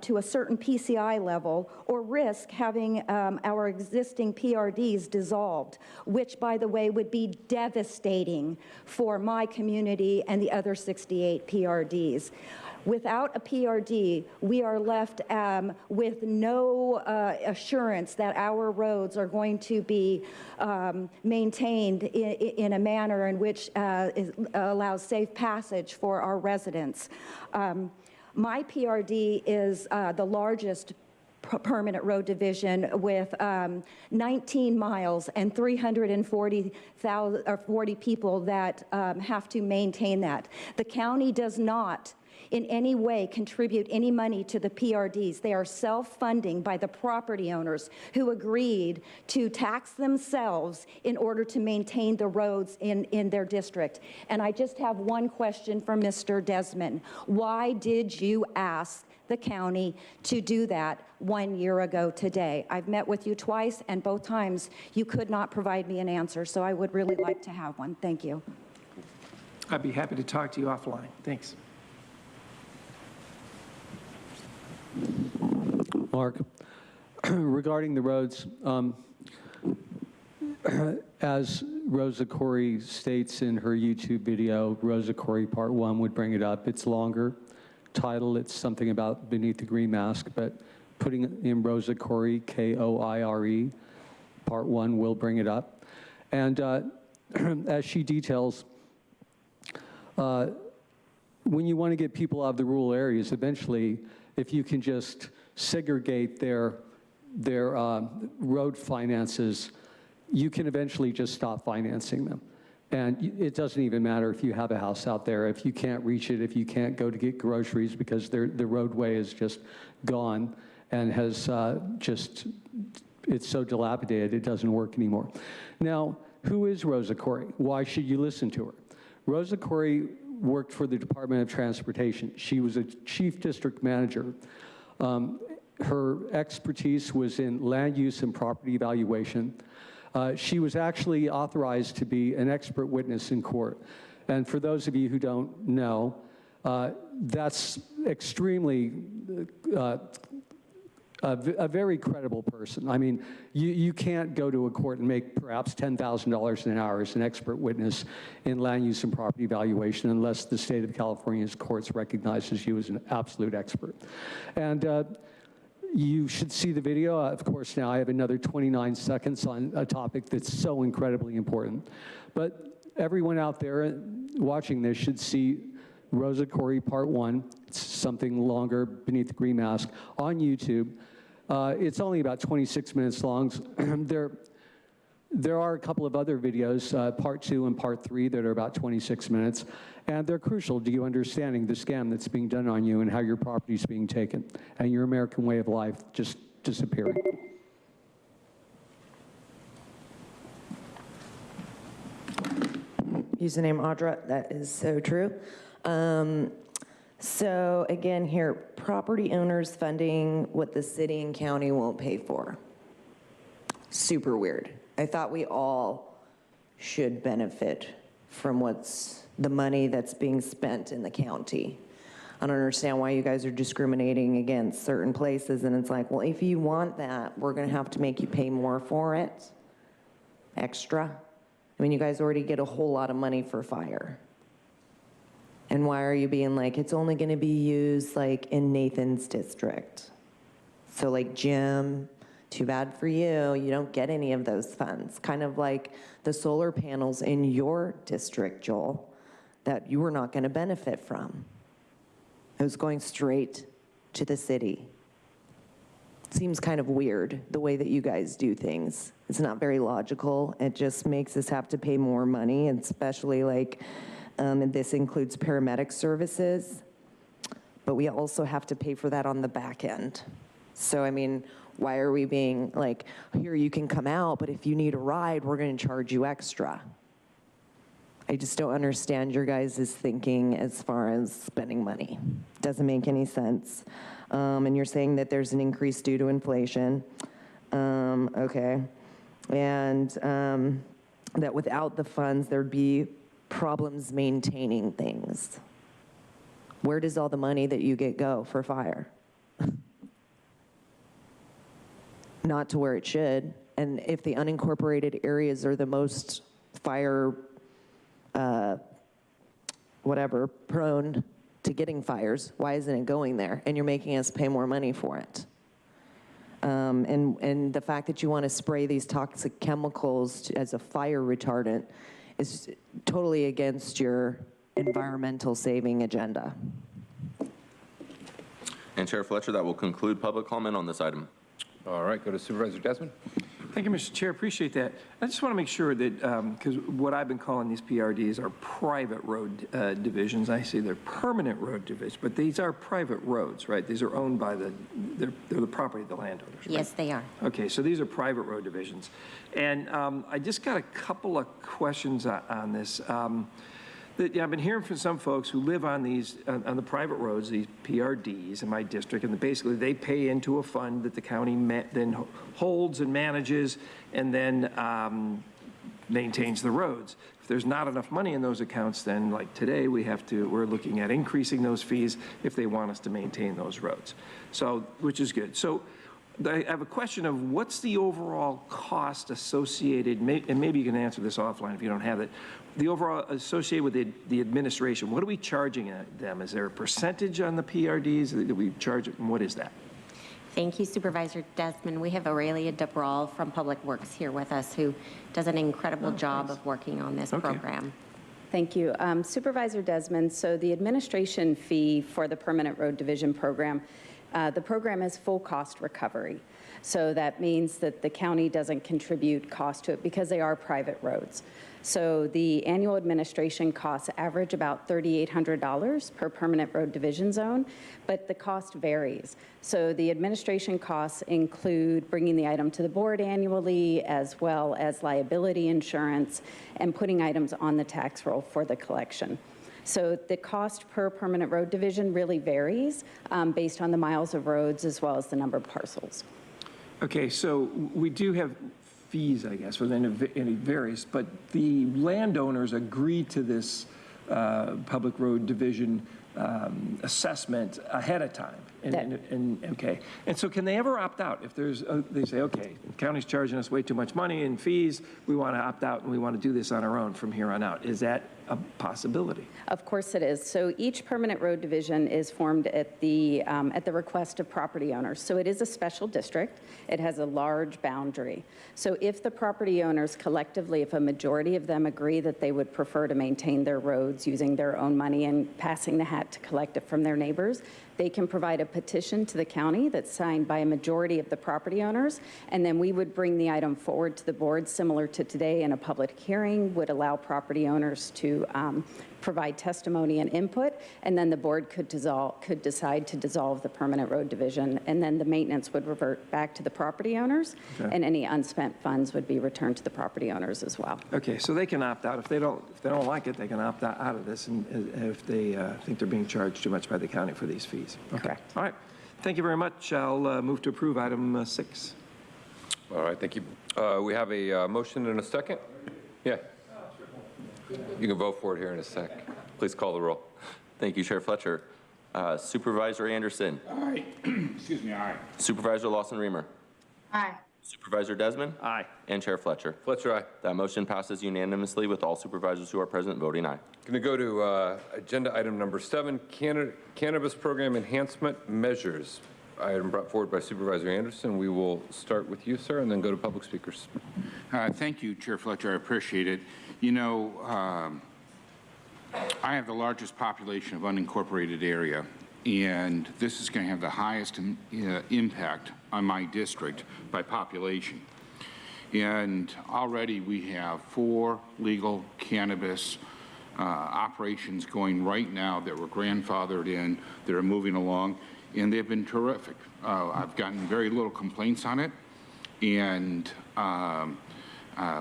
to a certain PCI level, or risk having our existing PRDs dissolved, which, by the way, would be devastating for my community and the other 68 PRDs. Without a PRD, we are left with no assurance that our roads are going to be maintained in a manner in which allows safe passage for our residents. My PRD is the largest permanent road division with 19 miles and 340 people that have to maintain that. The county does not in any way contribute any money to the PRDs. They are self-funding by the property owners who agreed to tax themselves in order to maintain the roads in their district. And I just have one question for Mr. Desmond. Why did you ask the county to do that 1 year ago today? I've met with you twice, and both times you could not provide me an answer, so I would really like to have one. Thank you. I'd be happy to talk to you offline. Thanks. Mark, regarding the roads, as Rosa Corey states in her YouTube video, Rosa Corey Part 1 would bring it up. It's longer. Title, it's something about beneath the green mask, but putting it in Rosa Corey, K-O-I-R-E, Part 1 will bring it up. And as she details, when you want to get people out of the rural areas, eventually, if you can just segregate their road finances, you can eventually just stop financing them. And it doesn't even matter if you have a house out there, if you can't reach it, if you can't go to get groceries because the roadway is just gone and has it's so dilapidated it doesn't work anymore. Now, who is Rosa Corey? Why should you listen to her? Rosa Corey worked for the Department of Transportation. She was a chief district manager. Her expertise was in land use and property evaluation. She was actually authorized to be an expert witness in court. And for those of you who don't know, that's extremely a very credible person. I mean, you can't go to a court and make perhaps $10,000 an hour as an expert witness in land use and property evaluation unless the state of California's courts recognizes you as an absolute expert. And you should see the video. Of course, now I have another 29 seconds on a topic that's so incredibly important. But everyone out there watching this should see Rosa Corey Part 1. It's something longer, beneath the green mask, on YouTube. It's only about 26 minutes long. There are a couple of other videos, Part 2 and Part 3, that are about 26 minutes. And they're crucial to you understanding the scam that's being done on you and how your property is being taken and your American way of life just disappearing. Username Audra, that is so true. So again here, property owners funding what the city and county won't pay for. Super weird. I thought we all should benefit from the money that's being spent in the county. I don't understand why you guys are discriminating against certain places, and it's like, well, if you want that, we're gonna have to make you pay more for it, extra. I mean, you guys already get a whole lot of money for fire. And why are you being like, it's only going to be used like in Nathan's district? So like Jim, too bad for you, you don't get any of those funds. Kind of like the solar panels in your district, Joel, that you were not going to benefit from. It was going straight to the city. Seems kind of weird the way that you guys do things. It's not very logical. It just makes us have to pay more money, and especially like, and this includes paramedic services, but we also have to pay for that on the back end. So, I mean, why are we being like, here you can come out, but if you need a ride, we're going to charge you extra? I just don't understand your guys' thinking as far as spending money. Doesn't make any sense. And you're saying that there's an increase due to inflation. Okay. And that without the funds, there'd be problems maintaining things. Where does all the money that you get go for fire? Not to where it should. And if the unincorporated areas are the most fire, whatever, prone to getting fires, why isn't it going there? And you're making us pay more money for it. And the fact that you want to spray these toxic chemicals as a fire retardant is totally against your environmental saving agenda. And Chair Fletcher, that will conclude public comment on this item. All right, go to Supervisor Desmond. Thank you, Mr. Chair. Appreciate that. I just want to make sure that, because what I've been calling these PRDs are private road divisions. I say they're permanent road divisions, but these are private roads, right? These are owned by they're the property of the landowners, right? Yes, they are. Okay, so these are private road divisions. And I just got a couple of questions on this. I've been hearing from some folks who live on these, on the private roads, these PRDs in my district, and basically they pay into a fund that the county then holds and manages and then maintains the roads. If there's not enough money in those accounts, then like today, we're looking at increasing those fees if they want us to maintain those roads. So, which is good. So I have a question of what's the overall cost associated, and maybe you can answer this offline if you don't have it, the overall associated with the administration. What are we charging them? Is there a percentage on the PRDs that we charge, and what is that? Thank you, Supervisor Desmond. We have Aurelia DeBrawl from Public Works here with us, who does an incredible job of working on this program. Thank you. Supervisor Desmond, so the administration fee for the Permanent Road Division program, the program is full cost recovery. So that means that the county doesn't contribute cost to it because they are private roads. So the annual administration costs average about $3,800 per permanent road division zone, but the cost varies. So the administration costs include bringing the item to the board annually, as well as liability insurance and putting items on the tax roll for the collection. So the cost per permanent road division really varies based on the miles of roads as well as the number of parcels. Okay, so we do have fees, I guess, and it varies, but the landowners agree to this public road division assessment ahead of time. Okay, and so can they ever opt out if there's they say, okay, the county's charging us way too much money in fees, we want to opt out and we want to do this on our own from here on out? Is that a possibility? Of course it is. So each permanent road division is formed at the request of property owners. So it is a special district. It has a large boundary. So if the property owners collectively, if a majority of them agree that they would prefer to maintain their roads using their own money and passing the hat to collect it from their neighbors, they can provide a petition to the county that's signed by a majority of the property owners, and then we would bring the item forward to the board, similar to today in a public hearing, would allow property owners to provide testimony and input, and then the board could decide to dissolve the permanent road division, and then the maintenance would revert back to the property owners, and any unspent funds would be returned to the property owners as well. Okay, so they can opt out. If they don't like it, they can opt out of this, and if they think they're being charged too much by the county for these fees. Okay. Correct. All right. Thank you very much. I'll move to approve item 6. All right, thank you. We have a motion and a second. Yeah. You can vote for it here in a sec. Please call the roll. Thank you, Chair Fletcher. Supervisor Anderson. Aye. Excuse me, aye. Supervisor Lawson-Remer. Aye. Supervisor Desmond? Aye. And Chair Fletcher? Fletcher, aye. That motion passes unanimously with all supervisors who are present voting aye. Going to go to agenda item number 7, cannabis program enhancement measures. Item brought forward by Supervisor Anderson. We will start with you, sir, and then go to public speakers. Thank you, Chair Fletcher. I appreciate it. You know, I have the largest population of unincorporated area, and this is going to have the highest impact on my district by population. And already we have 4 legal cannabis operations going right now that were grandfathered in, that are moving along, and they've been terrific. I've gotten very little complaints on it, and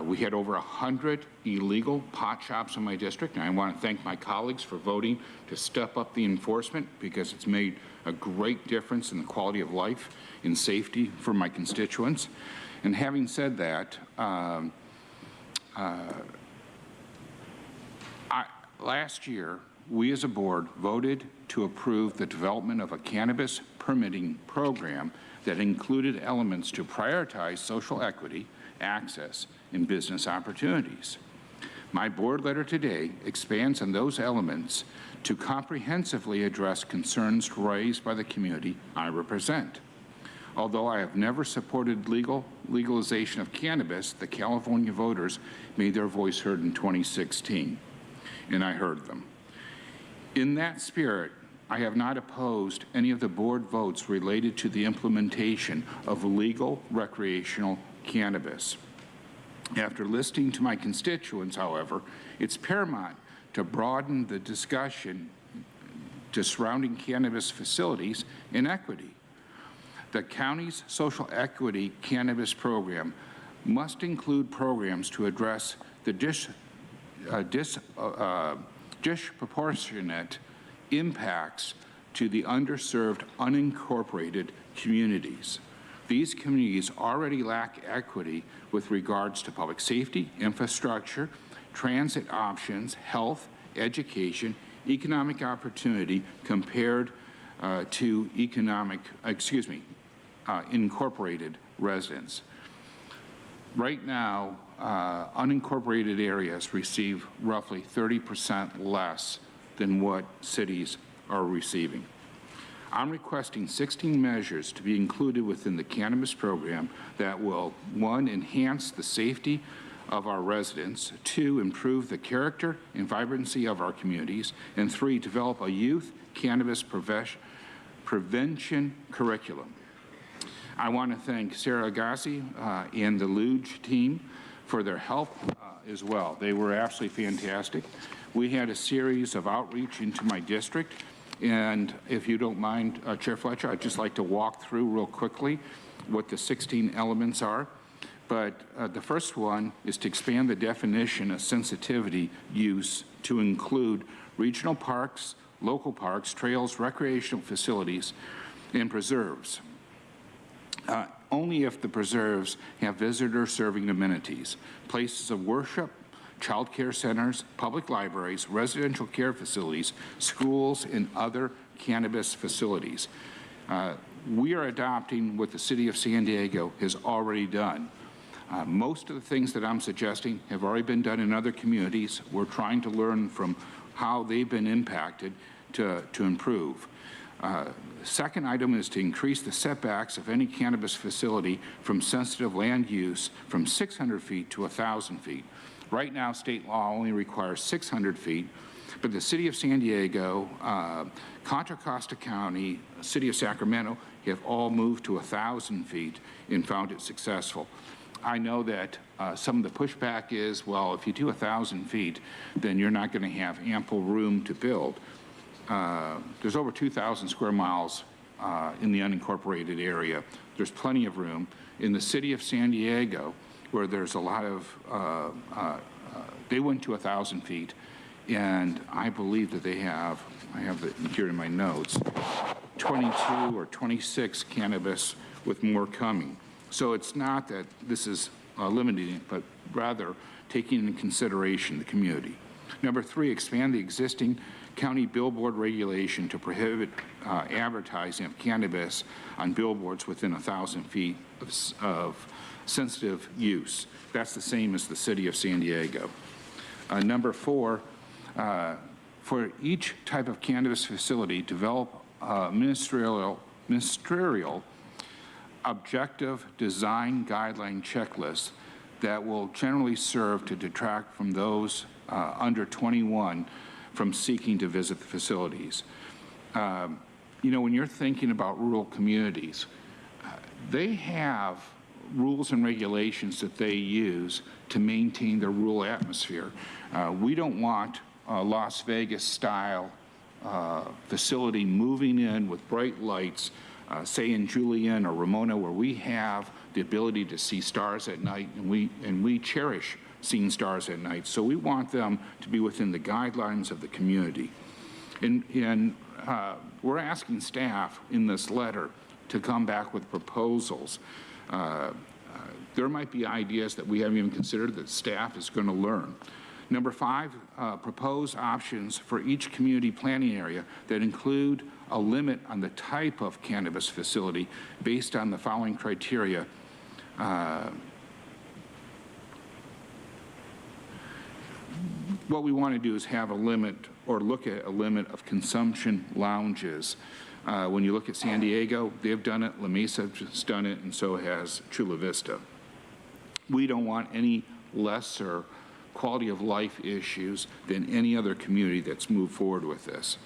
we had over 100 illegal pot shops in my district, and I want to thank my colleagues for voting to step up the enforcement, because it's made a great difference in the quality of life and safety for my constituents. And having said that, last year, we as a board voted to approve the development of a cannabis permitting program that included elements to prioritize social equity, access, and business opportunities. My board letter today expands on those elements to comprehensively address concerns raised by the community I represent. Although I have never supported legalization of cannabis, the California voters made their voice heard in 2016, and I heard them. In that spirit, I have not opposed any of the board votes related to the implementation of legal recreational cannabis. After listening to my constituents, however, it's paramount to broaden the discussion to surrounding cannabis facilities and equity. The county's social equity cannabis program must include programs to address the disproportionate impacts to the underserved, unincorporated communities. These communities already lack equity with regards to public safety, infrastructure, transit options, health, education, economic opportunity compared to incorporated residents. Right now, unincorporated areas receive roughly 30% less than what cities are receiving. I'm requesting 16 measures to be included within the cannabis program that will, 1, enhance the safety of our residents, 2, improve the character and vibrancy of our communities, and 3, develop a youth cannabis prevention curriculum. I want to thank Sarah Agassi and the Luge team for their help as well. They were absolutely fantastic. We had a series of outreach into my district, and if you don't mind, Chair Fletcher, I'd just like to walk through real quickly what the 16 elements are. But the first one is to expand the definition of sensitivity use to include regional parks, local parks, trails, recreational facilities, and preserves. Only if the preserves have visitor-serving amenities, places of worship, child care centers, public libraries, residential care facilities, schools, and other cannabis facilities. We are adopting what the City of San Diego has already done. Most of the things that I'm suggesting have already been done in other communities. We're trying to learn from how they've been impacted to improve. Second item is to increase the setbacks of any cannabis facility from sensitive land use from 600 feet to 1,000 feet. Right now, state law only requires 600 feet, but the City of San Diego, Contra Costa County, City of Sacramento have all moved to 1,000 feet and found it successful. I know that some of the pushback is, well, if you do 1,000 feet, then you're not going to have ample room to build. There's over 2,000 square miles in the unincorporated area. There's plenty of room. In the City of San Diego, where there's a lot of, they went to 1,000 feet, and I believe that they have, I have it here in my notes, 22 or 26 cannabis with more coming. So it's not that this is limiting it, but rather taking into consideration the community. Number 3, expand the existing county billboard regulation to prohibit advertising of cannabis on billboards within 1,000 feet of sensitive use. That's the same as the city of San Diego. Number 4, for each type of cannabis facility, develop a ministerial objective design guideline checklist that will generally serve to detract from those under 21 from seeking to visit the facilities. You know, when you're thinking about rural communities, they have rules and regulations that they use to maintain their rural atmosphere. We don't want a Las Vegas style facility moving in with bright lights, say in Julian or Ramona, where we have the ability to see stars at night, and we cherish seeing stars at night. So we want them to be within the guidelines of the community. And we're asking staff in this letter to come back with proposals. There might be ideas that we haven't even considered that staff is going to learn. Number 5, propose options for each community planning area that include a limit on the type of cannabis facility based on the following criteria. What we want to do is have a limit or look at a limit of consumption lounges. When you look at San Diego, they've done it, La Mesa has done it, and so has Chula Vista. We don't want any lesser quality of life issues than any other community that's moved forward with this.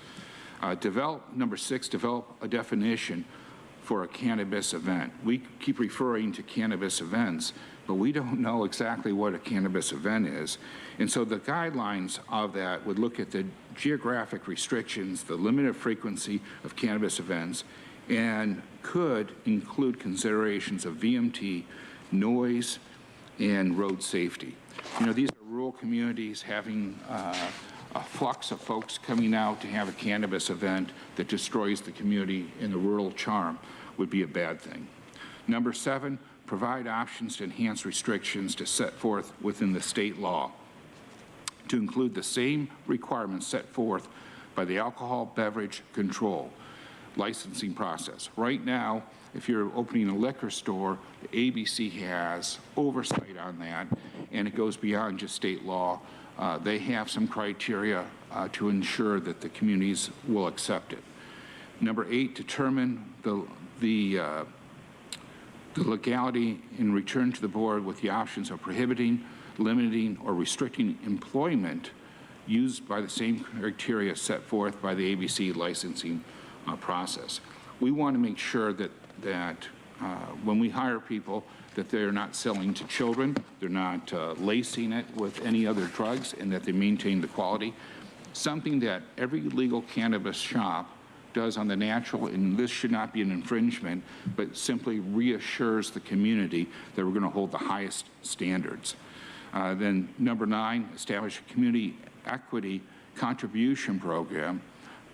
Number 6, develop a definition for a cannabis event. We keep referring to cannabis events, but we don't know exactly what a cannabis event is. And so the guidelines of that would look at the geographic restrictions, the limited frequency of cannabis events, and could include considerations of VMT, noise, and road safety. You know, these are rural communities having a flux of folks coming out to have a cannabis event that destroys the community and the rural charm would be a bad thing. Number 7, provide options to enhance restrictions to set forth within the state law to include the same requirements set forth by the alcohol beverage control licensing process. Right now, if you're opening a liquor store, the ABC has oversight on that, and it goes beyond just state law. They have some criteria to ensure that the communities will accept it. Number 8, determine the legality and return to the board with the options of prohibiting, limiting, or restricting employment used by the same criteria set forth by the ABC licensing process. We want to make sure that when we hire people, that they're not selling to children, they're not lacing it with any other drugs, and that they maintain the quality. Something that every legal cannabis shop does on the natural, and this should not be an infringement, but simply reassures the community that we're going to hold the highest standards. Then number 9, establish a community equity contribution program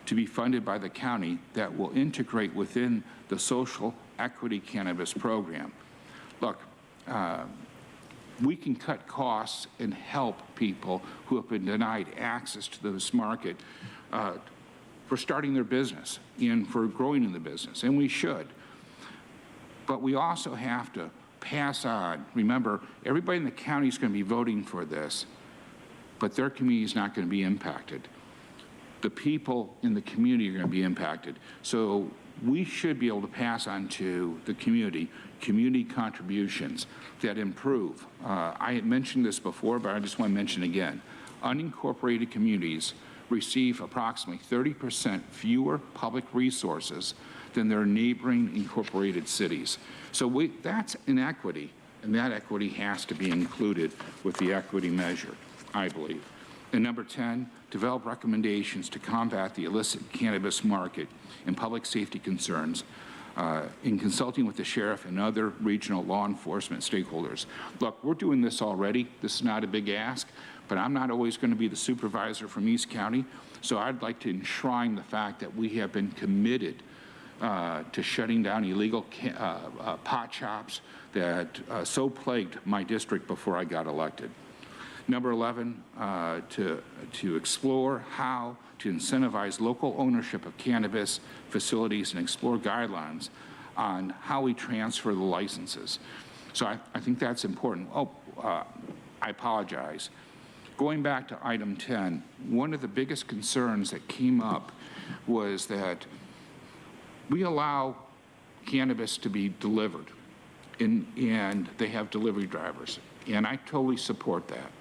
to be funded by the county that will integrate within the social equity cannabis program. Look, we can cut costs and help people who have been denied access to this market for starting their business and for growing in the business, and we should. But we also have to pass on. Remember, everybody in the county is going to be voting for this, but their community is not going to be impacted. The people in the community are going to be impacted. So we should be able to pass on to the community contributions that improve. I had mentioned this before, but I just want to mention again. Unincorporated communities receive approximately 30% fewer public resources than their neighboring incorporated cities. So that's inequity, and that equity has to be included with the equity measure, I believe. And number 10, develop recommendations to combat the illicit cannabis market and public safety concerns in consulting with the sheriff and other regional law enforcement stakeholders. Look, we're doing this already. This is not a big ask, but I'm not always going to be the supervisor from East County, so I'd like to enshrine the fact that we have been committed to shutting down illegal pot shops that so plagued my district before I got elected. Number 11, to explore how to incentivize local ownership of cannabis facilities and explore guidelines on how we transfer the licenses. So I think that's important. I apologize. Going back to item 10, one of the biggest concerns that came up was that we allow cannabis to be delivered, and they have delivery drivers, and I totally support that.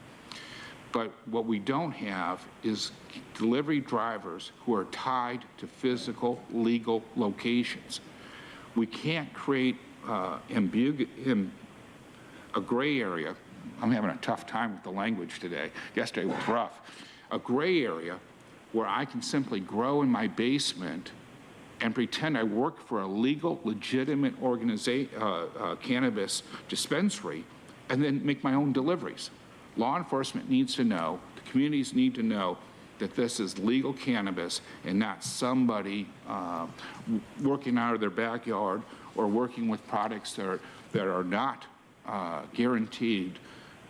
But what we don't have is delivery drivers who are tied to physical, legal locations. We can't create a gray area. I'm having a tough time with the language today. Yesterday was rough. A gray area where I can simply grow in my basement and pretend I work for a legal, legitimate cannabis dispensary and then make my own deliveries. Law enforcement needs to know, the communities need to know that this is legal cannabis and not somebody working out of their backyard or working with products that are not guaranteed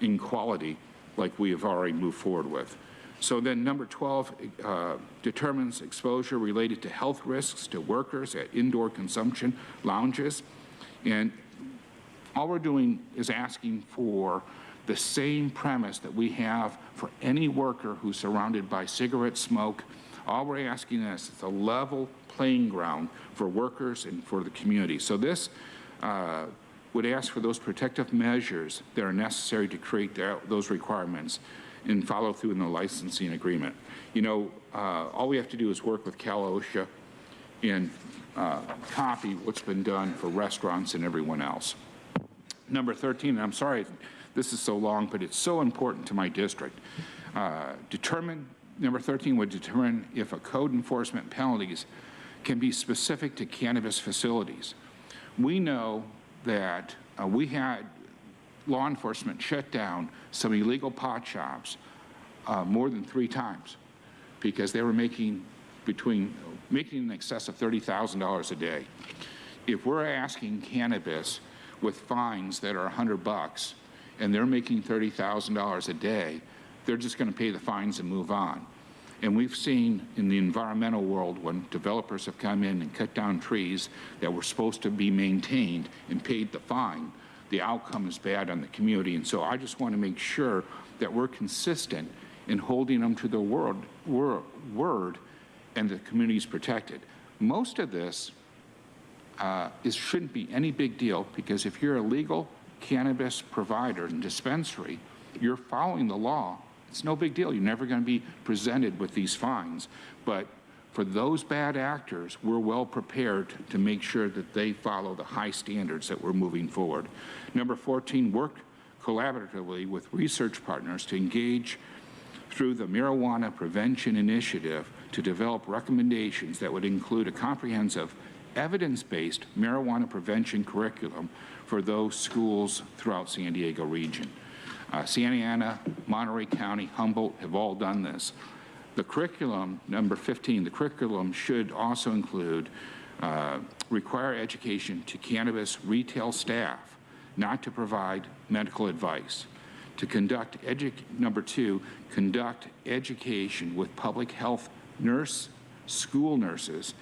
in quality like we have already moved forward with. So then number 12 determines exposure related to health risks to workers at indoor consumption lounges. And all we're doing is asking for the same premise that we have for any worker who's surrounded by cigarette smoke. All we're asking is it's a level playing ground for workers and for the community. So this would ask for those protective measures that are necessary to create those requirements and follow through in the licensing agreement. You know, all we have to do is work with Cal OSHA and copy what's been done for restaurants and everyone else. Number 13, and I'm sorry this is so long, but it's so important to my district. Number 13 would determine if a code enforcement penalties can be specific to cannabis facilities. We know that we had law enforcement shut down some illegal pot shops more than 3 times because they were making in excess of $30,000 a day. If we're asking cannabis with fines that are $100 and they're making $30,000 a day, they're just going to pay the fines and move on. And we've seen in the environmental world when developers have come in and cut down trees that were supposed to be maintained and paid the fine, the outcome is bad on the community. And so I just want to make sure that we're consistent in holding them to their word and the community is protected. Most of this shouldn't be any big deal because if you're a legal cannabis provider and dispensary, you're following the law. It's no big deal. You're never going to be presented with these fines. But for those bad actors, we're well prepared to make sure that they follow the high standards that we're moving forward. Number 14, work collaboratively with research partners to engage through the Marijuana Prevention Initiative to develop recommendations that would include a comprehensive evidence-based marijuana prevention curriculum for those schools throughout San Diego region. Santa Ana, Monterey County, Humboldt have all done this. The curriculum, number 15, the curriculum should also include require education to cannabis retail staff not to provide medical advice. To conduct, number 2, conduct education with public health school nurses,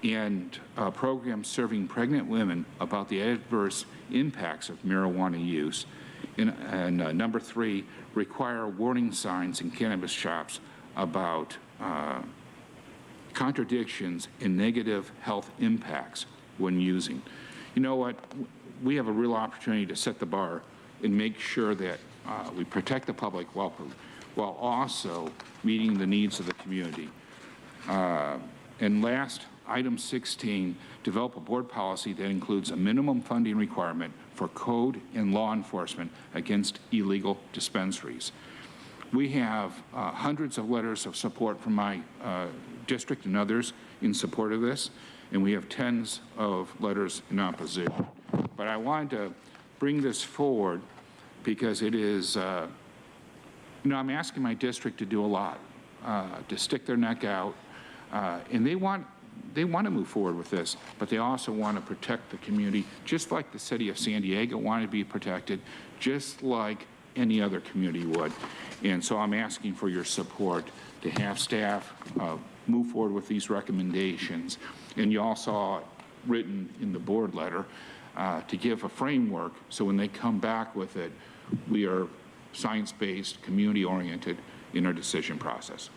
and programs serving pregnant women about the adverse impacts of marijuana use. And number 3, require warning signs in cannabis shops about contradictions and negative health impacts when using. You know what? We have a real opportunity to set the bar and make sure that we protect the public while also meeting the needs of the community. And last, item 16, develop a board policy that includes a minimum funding requirement for code and law enforcement against illegal dispensaries. We have hundreds of letters of support from my district and others in support of this, and we have tens of letters in opposition. But I wanted to bring this forward because it is, I'm asking my district to do a lot, to stick their neck out, and they want to move forward with this, but they also want to protect the community, just like the city of San Diego wanted to be protected, just like any other community would. And so I'm asking for your support to have staff move forward with these recommendations. And you all saw written in the board letter to give a framework so when they come back with it, we are science-based, community-oriented in our decision process.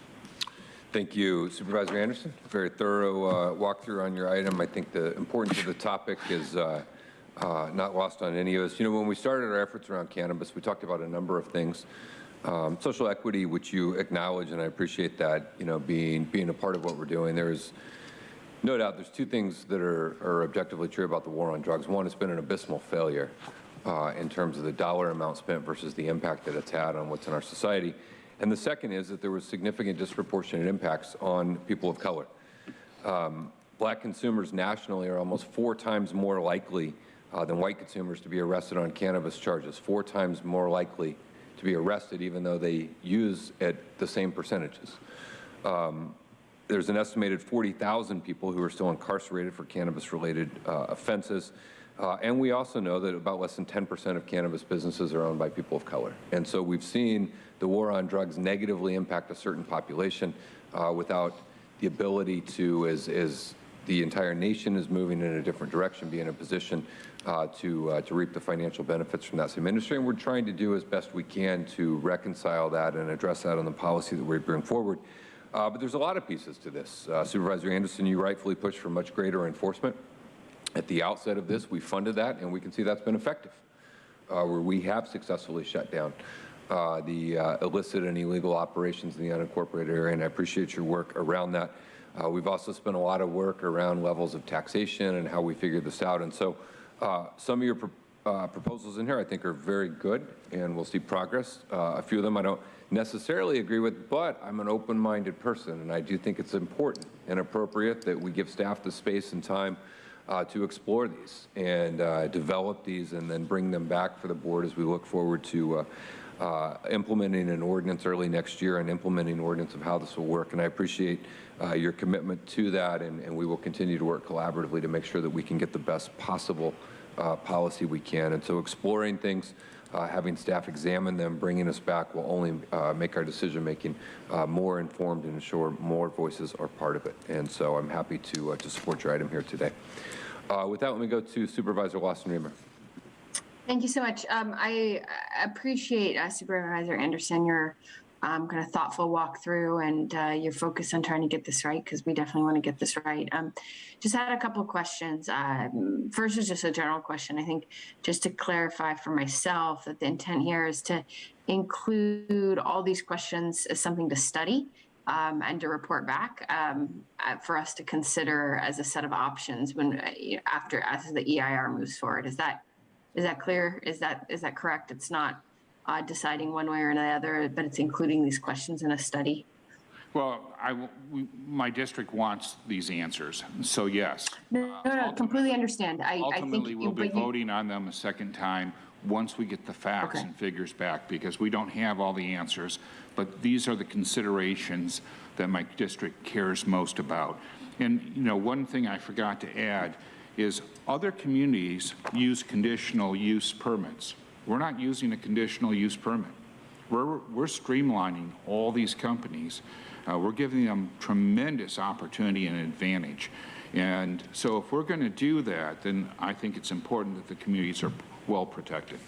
Thank you, Supervisor Anderson. Very thorough walkthrough on your item. I think the importance of the topic is not lost on any of us. You know, when we started our efforts around cannabis, we talked about a number of things. Social equity, which you acknowledge, and I appreciate that, you know, being a part of what we're doing. There's no doubt there's two things that are objectively true about the war on drugs. One, it's been an abysmal failure in terms of the dollar amount spent versus the impact that it's had on what's in our society. And the second is that there was significant disproportionate impacts on people of color. Black consumers nationally are almost 4 times more likely than white consumers to be arrested on cannabis charges, 4 times more likely to be arrested even though they use at the same percentages. There's an estimated 40,000 people who are still incarcerated for cannabis-related offenses. And we also know that about less than 10% of cannabis businesses are owned by people of color. And so we've seen the war on drugs negatively impact a certain population without the ability to, as the entire nation is moving in a different direction, be in a position to reap the financial benefits from that same industry. And we're trying to do as best we can to reconcile that and address that on the policy that we bring forward. But there's a lot of pieces to this. Supervisor Anderson, you rightfully pushed for much greater enforcement. At the outset of this, we funded that, and we can see that's been effective, where we have successfully shut down the illicit and illegal operations in the unincorporated area, and I appreciate your work around that. We've also spent a lot of work around levels of taxation and how we figure this out, and so some of your proposals in here I think are very good, and we'll see progress. A few of them I don't necessarily agree with, but I'm an open-minded person, and I do think it's important and appropriate that we give staff the space and time to explore these and develop these and then bring them back for the board as we look forward to implementing an ordinance early next year and implementing an ordinance of how this will work. And I appreciate your commitment to that, and we will continue to work collaboratively to make sure that we can get the best possible policy we can. And so exploring things, having staff examine them, bringing us back will only make our decision-making more informed and ensure more voices are part of it. And so I'm happy to support your item here today. With that, let me go to Supervisor Lawson-Remer. Thank you so much. I appreciate Supervisor Anderson, your kind of thoughtful walkthrough and your focus on trying to get this right, because we definitely want to get this right. Just had a couple of questions. First is just a general question. I think just to clarify for myself that the intent here is to include all these questions as something to study and to report back for us to consider as a set of options when as the EIR moves forward. Is that clear? Is that correct? It's not deciding one way or another, but it's including these questions in a study? Well, my district wants these answers, so yes. No, completely understand. Ultimately, we'll be voting on them a second time once we get the facts and figures back, because we don't have all the answers, but these are the considerations that my district cares most about. And, you know, one thing I forgot to add is other communities use conditional use permits. We're not using a conditional use permit. We're streamlining all these companies. We're giving them tremendous opportunity and advantage. And so if we're going to do that, then I think it's important that the communities are well protected.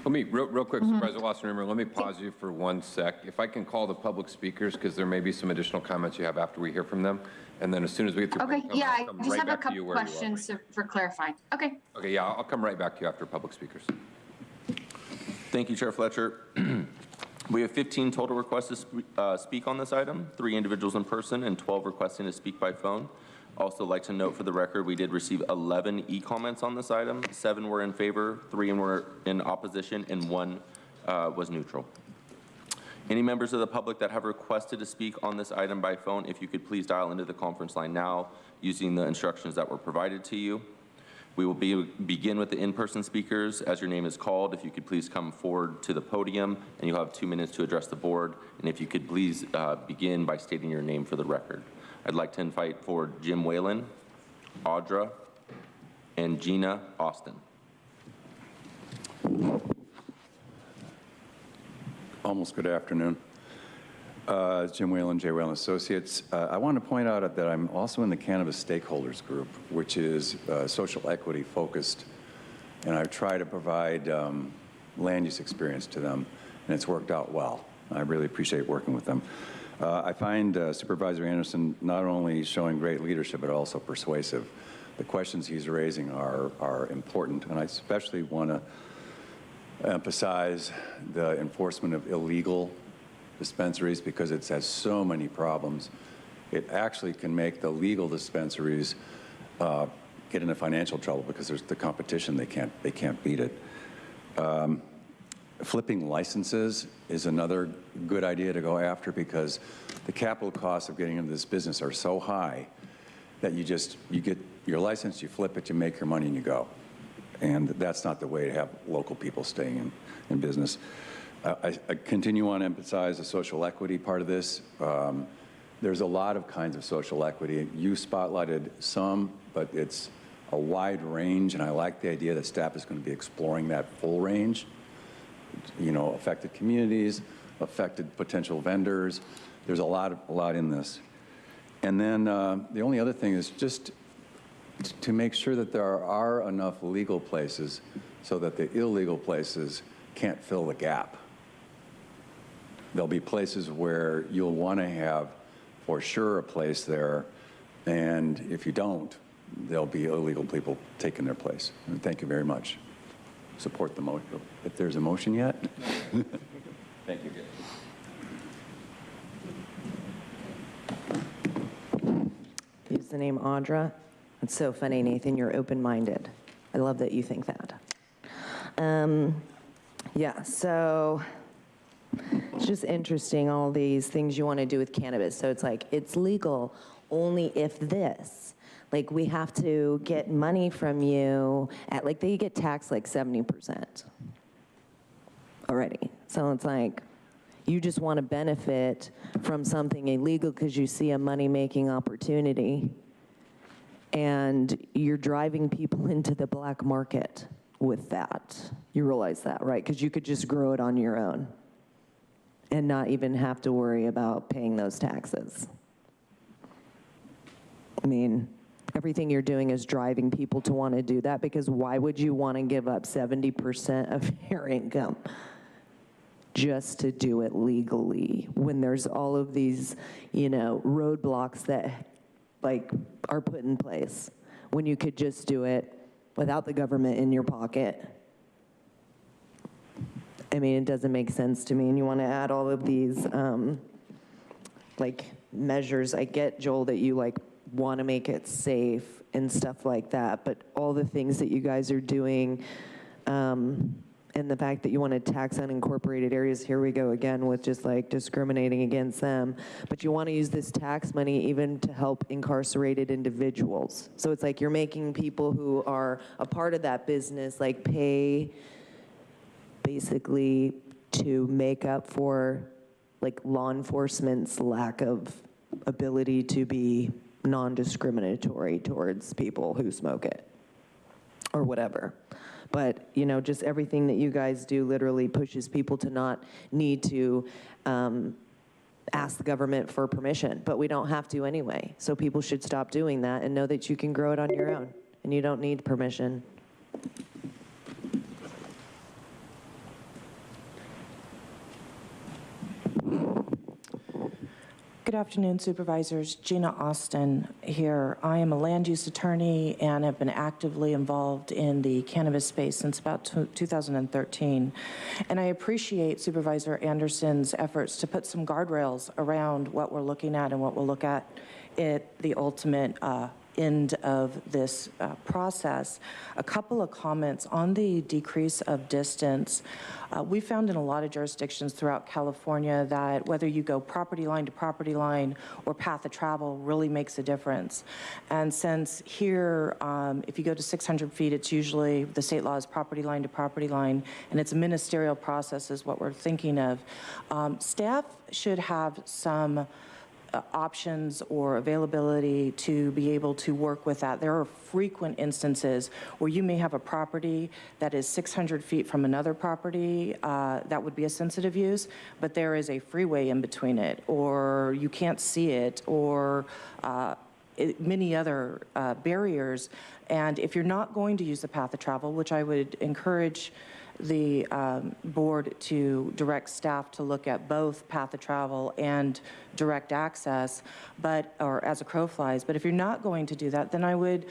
Let me, real quick, Supervisor Lawson-Remer, let me pause you for 1 sec. If I can call the public speakers, because there may be some additional comments you have after we hear from them. And then as soon as we get through, I just have a couple questions for clarifying. Okay, yeah, I'll come right back to you after public speakers. Thank you, Chair Fletcher. We have 15 total requests to speak on this item, 3 individuals in person and 12 requesting to speak by phone. Also like to note for the record, we did receive 11 e-comments on this item. 7 were in favor, 3 were in opposition, and 1 was neutral. Any members of the public that have requested to speak on this item by phone, if you could please dial into the conference line now using the instructions that were provided to you. We will begin with the in-person speakers. As your name is called, if you could please come forward to the podium, and you'll have 2 minutes to address the board. And if you could please begin by stating your name for the record. I'd like to invite forward Jim Whalen, Audra, and Gina Austin. Almost good afternoon. Jim Whalen, J. Whalen Associates. I want to point out that I'm also in the Cannabis Stakeholders Group, which is social equity focused, and I try to provide land use experience to them, and it's worked out well. I really appreciate working with them. I find Supervisor Anderson not only showing great leadership, but also persuasive. The questions he's raising are important, and I especially want to emphasize the enforcement of illegal dispensaries because it has so many problems. It actually can make the legal dispensaries get into financial trouble because there's the competition, they can't beat it. Flipping licenses is another good idea to go after because the capital costs of getting into this business are so high that you get your license, you flip it, you make your money, and you go. And that's not the way to have local people staying in business. I continue on to emphasize the social equity part of this. There's a lot of kinds of social equity. You spotlighted some, but it's a wide range, and I like the idea that staff is going to be exploring that full range. You know, affected communities, affected potential vendors. There's a lot in this. And then the only other thing is just to make sure that there are enough legal places so that the illegal places can't fill the gap. There'll be places where you'll want to have, for sure, a place there, and if you don't, there'll be illegal people taking their place. And thank you very much. Support the motion. If there's a motion yet? Thank you. Use the name Audra. It's so funny, Nathan, you're open-minded. I love that you think that. Yeah, so it's just interesting, all these things you want to do with cannabis. So it's like, it's legal only if this. Like, we have to get money from you at, like, they get taxed like 70% already. So it's like, you just want to benefit from something illegal because you see a money-making opportunity. And you're driving people into the black market with that. You realize that, right? Because you could just grow it on your own and not even have to worry about paying those taxes. I mean, everything you're doing is driving people to want to do that, because why would you want to give up 70% of your income just to do it legally when there's all of these, you know, roadblocks that like are put in place when you could just do it without the government in your pocket? I mean, it doesn't make sense to me. And you want to add all of these like measures. I get, Joel, that you like want to make it safe and stuff like that, but all the things that you guys are doing and the fact that you want to tax unincorporated areas, here we go again with just like discriminating against them. But you want to use this tax money even to help incarcerated individuals. So it's like you're making people who are a part of that business like pay basically to make up for like law enforcement's lack of ability to be non-discriminatory towards people who smoke it or whatever. But, you know, just everything that you guys do literally pushes people to not need to ask the government for permission, but we don't have to anyway. So people should stop doing that and know that you can grow it on your own and you don't need permission. Good afternoon, Supervisors. Gina Austin here. I am a land use attorney and have been actively involved in the cannabis space since about 2013. And I appreciate Supervisor Anderson's efforts to put some guardrails around what we're looking at and what we'll look at the ultimate end of this process. A couple of comments on the decrease of distance. We found in a lot of jurisdictions throughout California that whether you go property line to property line or path of travel really makes a difference. And since here, if you go to 600 feet, it's usually, the state law is property line to property line, and it's a ministerial process is what we're thinking of. Staff should have some options or availability to be able to work with that. There are frequent instances where you may have a property that is 600 feet from another property that would be a sensitive use, but there is a freeway in between it, or you can't see it, or many other barriers. And if you're not going to use the path of travel, which I would encourage the board to direct staff to look at both path of travel and direct access, or as a crow flies. But if you're not going to do that, then I would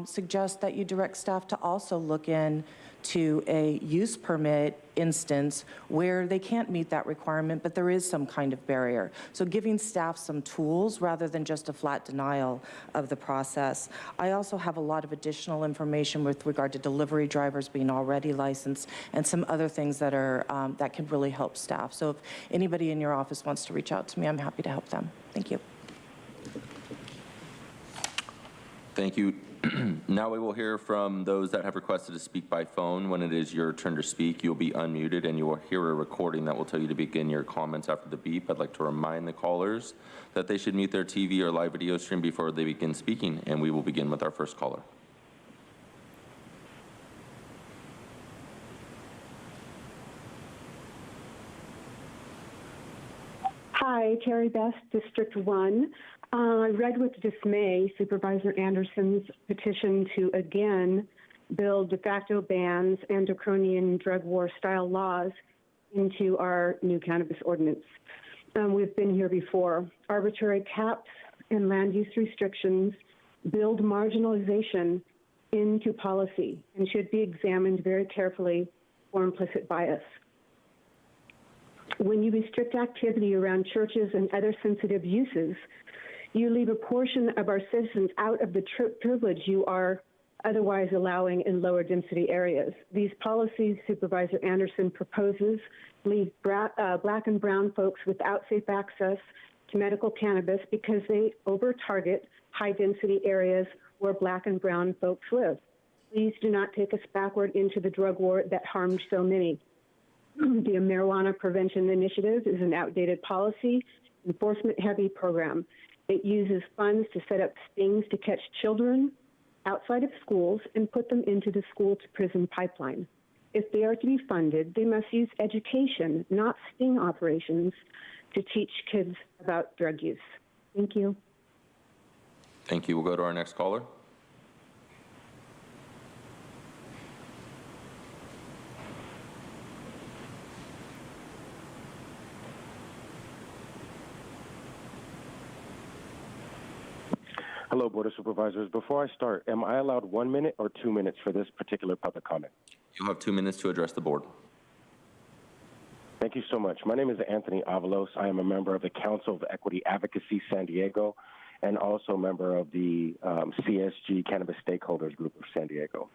suggest that you direct staff to also look in to a use permit instance where they can't meet that requirement, but there is some kind of barrier. So giving staff some tools rather than just a flat denial of the process. I also have a lot of additional information with regard to delivery drivers being already licensed and some other things that are that can really help staff. So if anybody in your office wants to reach out to me, I'm happy to help them. Thank you. Thank you. Now we will hear from those that have requested to speak by phone. When it is your turn to speak, you'll be unmuted and you will hear a recording that will tell you to begin your comments after the beep. I'd like to remind the callers that they should mute their TV or live video stream before they begin speaking, and we will begin with our first caller. Hi, Terry Best, District 1. I read with dismay Supervisor Anderson's petition to again build de facto bans and draconian drug war style laws into our new cannabis ordinance. We've been here before. Arbitrary caps and land use restrictions build marginalization into policy and should be examined very carefully for implicit bias. When you restrict activity around churches and other sensitive uses, you leave a portion of our citizens out of the privilege you are otherwise allowing in lower density areas. These policies Supervisor Anderson proposes leave black and brown folks without safe access to medical cannabis because they over-target high-density areas where black and brown folks live. Please do not take us backward into the drug war that harmed so many. The Marijuana Prevention Initiative is an outdated policy, enforcement-heavy program. It uses funds to set up stings to catch children outside of schools and put them into the school-to-prison pipeline. If they are to be funded, they must use education, not sting operations, to teach kids about drug use. Thank you. Thank you. We'll go to our next caller. Hello, Board of Supervisors. Before I start, am I allowed 1 minute or 2 minutes for this particular public comment? You'll have 2 minutes to address the board. Thank you so much. My name is Anthony Avalos. I am a member of the Council of Equity Advocacy San Diego and also a member of the CSG Cannabis Stakeholders Group of San Diego.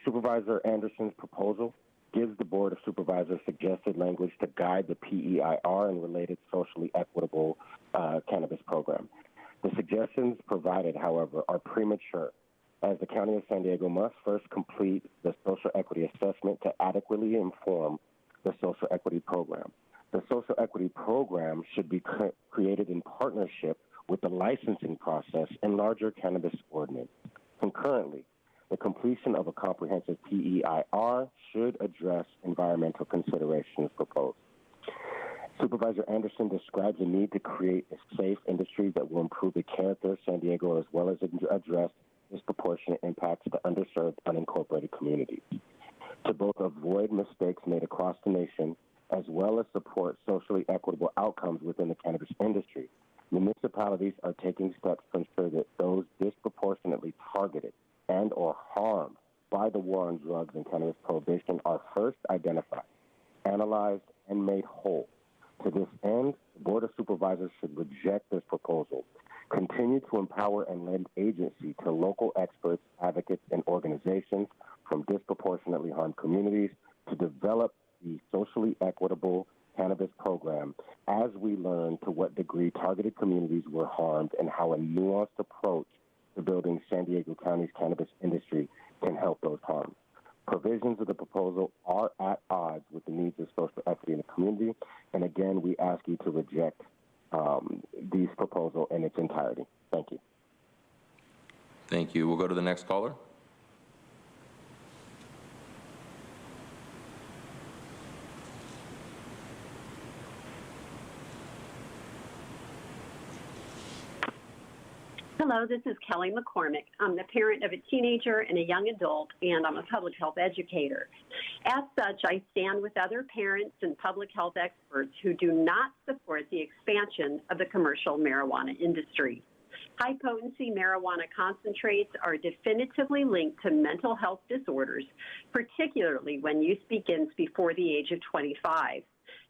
Supervisor Anderson's proposal gives the Board of Supervisors suggested language to guide the PEIR and related socially equitable cannabis program. The suggestions provided, however, are premature, as the County of San Diego must first complete the social equity assessment to adequately inform the social equity program. The social equity program should be created in partnership with the licensing process and larger cannabis ordinance. Concurrently, the completion of a comprehensive PEIR should address environmental considerations proposed. Supervisor Anderson describes the need to create a safe industry that will improve the character of San Diego as well as address disproportionate impacts to underserved, unincorporated communities. To both avoid mistakes made across the nation as well as support socially equitable outcomes within the cannabis industry, municipalities are taking steps to ensure that those disproportionately targeted and or harmed by the war on drugs and cannabis prohibition are first identified, analyzed, and made whole. To this end, the Board of Supervisors should reject this proposal, continue to empower and lend agency to local experts, advocates, and organizations from disproportionately harmed communities to develop the socially equitable cannabis program as we learn to what degree targeted communities were harmed and how a nuanced approach to building San Diego County's cannabis industry can help those harmed. Provisions of the proposal are at odds with the needs of social equity in the community, and again, we ask you to reject these proposal in its entirety. Thank you. Thank you. We'll go to the next caller. Hello, this is Kelly McCormick. I'm the parent of a teenager and a young adult, and I'm a public health educator. As such, I stand with other parents and public health experts who do not support the expansion of the commercial marijuana industry. High-potency marijuana concentrates are definitively linked to mental health disorders, particularly when use begins before the age of 25.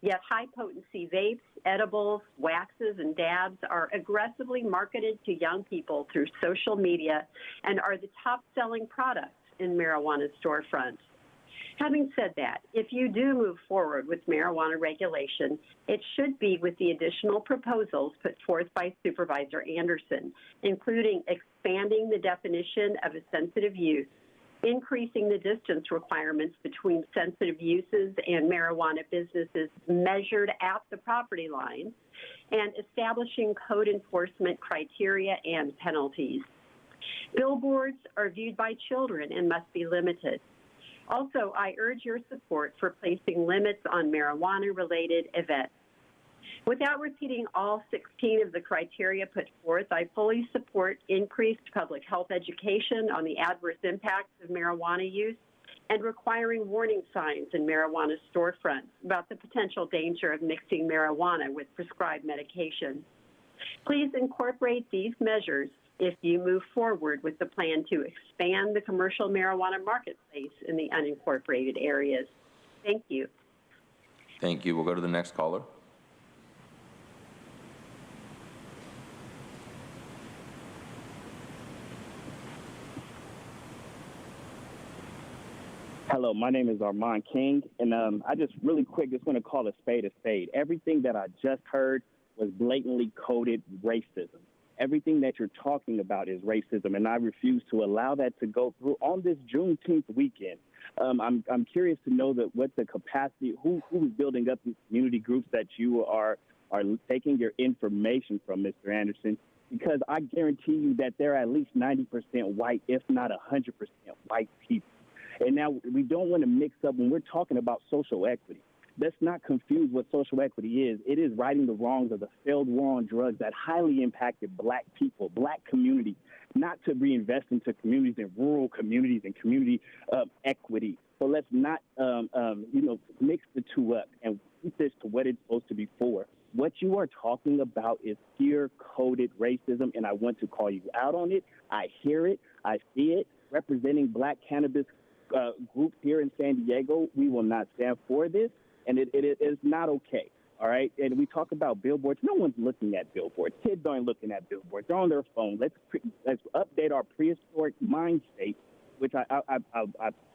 Yet high-potency vapes, edibles, waxes, and dabs are aggressively marketed to young people through social media and are the top-selling products in marijuana storefronts. Having said that, if you do move forward with marijuana regulation, it should be with the additional proposals put forth by Supervisor Anderson, including expanding the definition of a sensitive use, increasing the distance requirements between sensitive uses and marijuana businesses measured at the property line, and establishing code enforcement criteria and penalties. Billboards are viewed by children and must be limited. Also, I urge your support for placing limits on marijuana-related events. Without repeating all 16 of the criteria put forth, I fully support increased public health education on the adverse impacts of marijuana use and requiring warning signs in marijuana storefronts about the potential danger of mixing marijuana with prescribed medication. Please incorporate these measures if you move forward with the plan to expand the commercial marijuana marketplace in the unincorporated areas. Thank you. Thank you. We'll go to the next caller. Hello, my name is Armand King, and I just really quick just want to call a spade a spade. Everything that I just heard was blatantly coded racism. Everything that you're talking about is racism, and I refuse to allow that to go through on this Juneteenth weekend. I'm curious to know that what the capacity, who is building up these community groups that you are taking your information from, Mr. Anderson, because I guarantee you that they're at least 90% white, if not 100% white people. And now we don't want to mix up when we're talking about social equity. Let's not confuse what social equity is. It is righting the wrongs of the failed war on drugs that highly impacted black people, black communities, not to reinvest into communities and rural communities and community equity. So let's not, mix the two up and keep this to what it's supposed to be for. What you are talking about is pure coded racism, and I want to call you out on it. I hear it. I see it. Representing black cannabis groups here in San Diego, we will not stand for this. And it is not okay, all right? And we talk about billboards. No one's looking at billboards. Kids aren't looking at billboards. They're on their phone. Let's update our prehistoric mind state, which I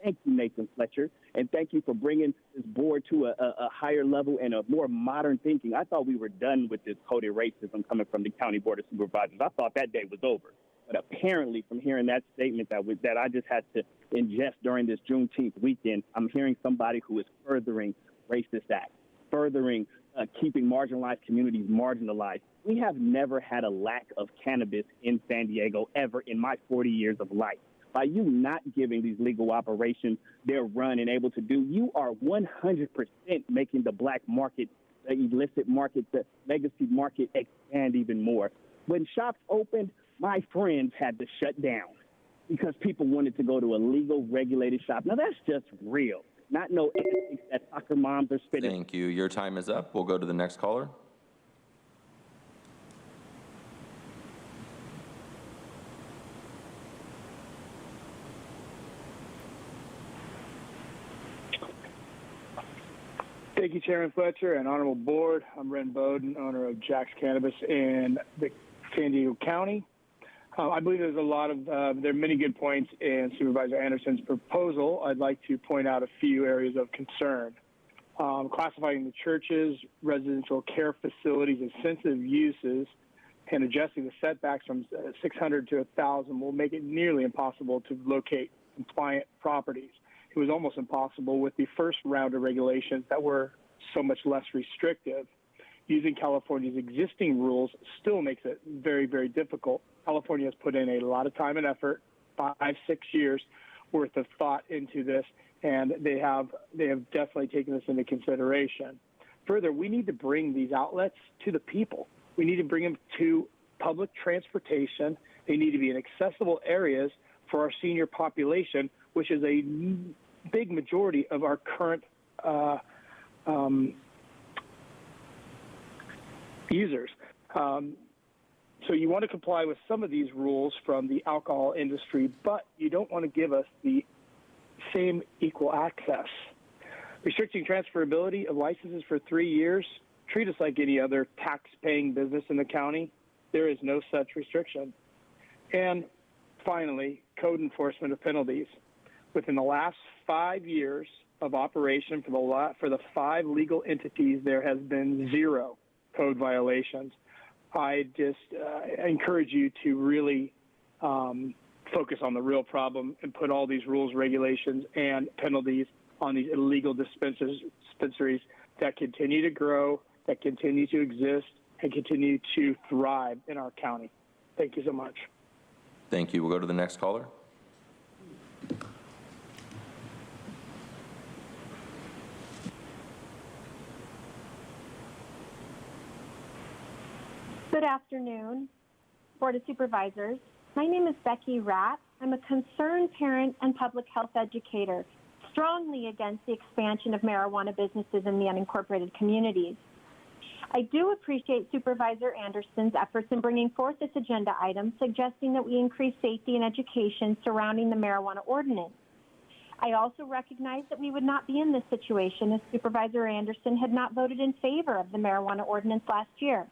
thank you, Nathan Fletcher, and thank you for bringing this board to a higher level and a more modern thinking. I thought we were done with this coded racism coming from the County Board of Supervisors. I thought that day was over. But apparently, from hearing that statement that I just had to ingest during this Juneteenth weekend, I'm hearing somebody who is furthering racist acts, furthering keeping marginalized communities marginalized. We have never had a lack of cannabis in San Diego ever in my 40 years of life. By you not giving these legal operations their run and able to do, you are 100% making the black market, the illicit market, the legacy market expand even more. When shops opened, my friends had to shut down because people wanted to go to a legal, regulated shop. Now, that's just real. Not no ethics that soccer moms are spitting. Thank you. Your time is up. We'll go to the next caller. Thank you, Chairman Fletcher and Honorable Board. I'm Ren Bowden, owner of Jack's Cannabis in the San Diego County. I believe there's a lot of, there are many good points in Supervisor Anderson's proposal. I'd like to point out a few areas of concern. Classifying the churches, residential care facilities as sensitive uses and adjusting the setbacks from 600 to 1,000 will make it nearly impossible to locate compliant properties. It was almost impossible with the first round of regulations that were so much less restrictive. using California's existing rules still makes it very, very difficult. California has put in a lot of time and effort, 5-6 years worth of thought into this, and they have definitely taken this into consideration. Further, we need to bring these outlets to the people. We need to bring them to public transportation. They need to be in accessible areas for our senior population, which is a big majority of our current users. So you want to comply with some of these rules from the alcohol industry, but you don't want to give us the same equal access. Restricting transferability of licenses for 3 years, treat us like any other tax-paying business in the county. There is no such restriction. And finally, code enforcement of penalties. Within the last 5 years of operation for the 5 legal entities, there has been 0 code violations. I just encourage you to really focus on the real problem and put all these rules, regulations, and penalties on these illegal dispensaries that continue to grow, that continue to exist, and continue to thrive in our county. Thank you so much. Thank you. We'll go to the next caller. Good afternoon, Board of Supervisors. My name is Becky Rapp. I'm a concerned parent and public health educator, strongly against the expansion of marijuana businesses in the unincorporated communities. I do appreciate Supervisor Anderson's efforts in bringing forth this agenda item, suggesting that we increase safety and education surrounding the marijuana ordinance. I also recognize that we would not be in this situation if Supervisor Anderson had not voted in favor of the marijuana ordinance last year.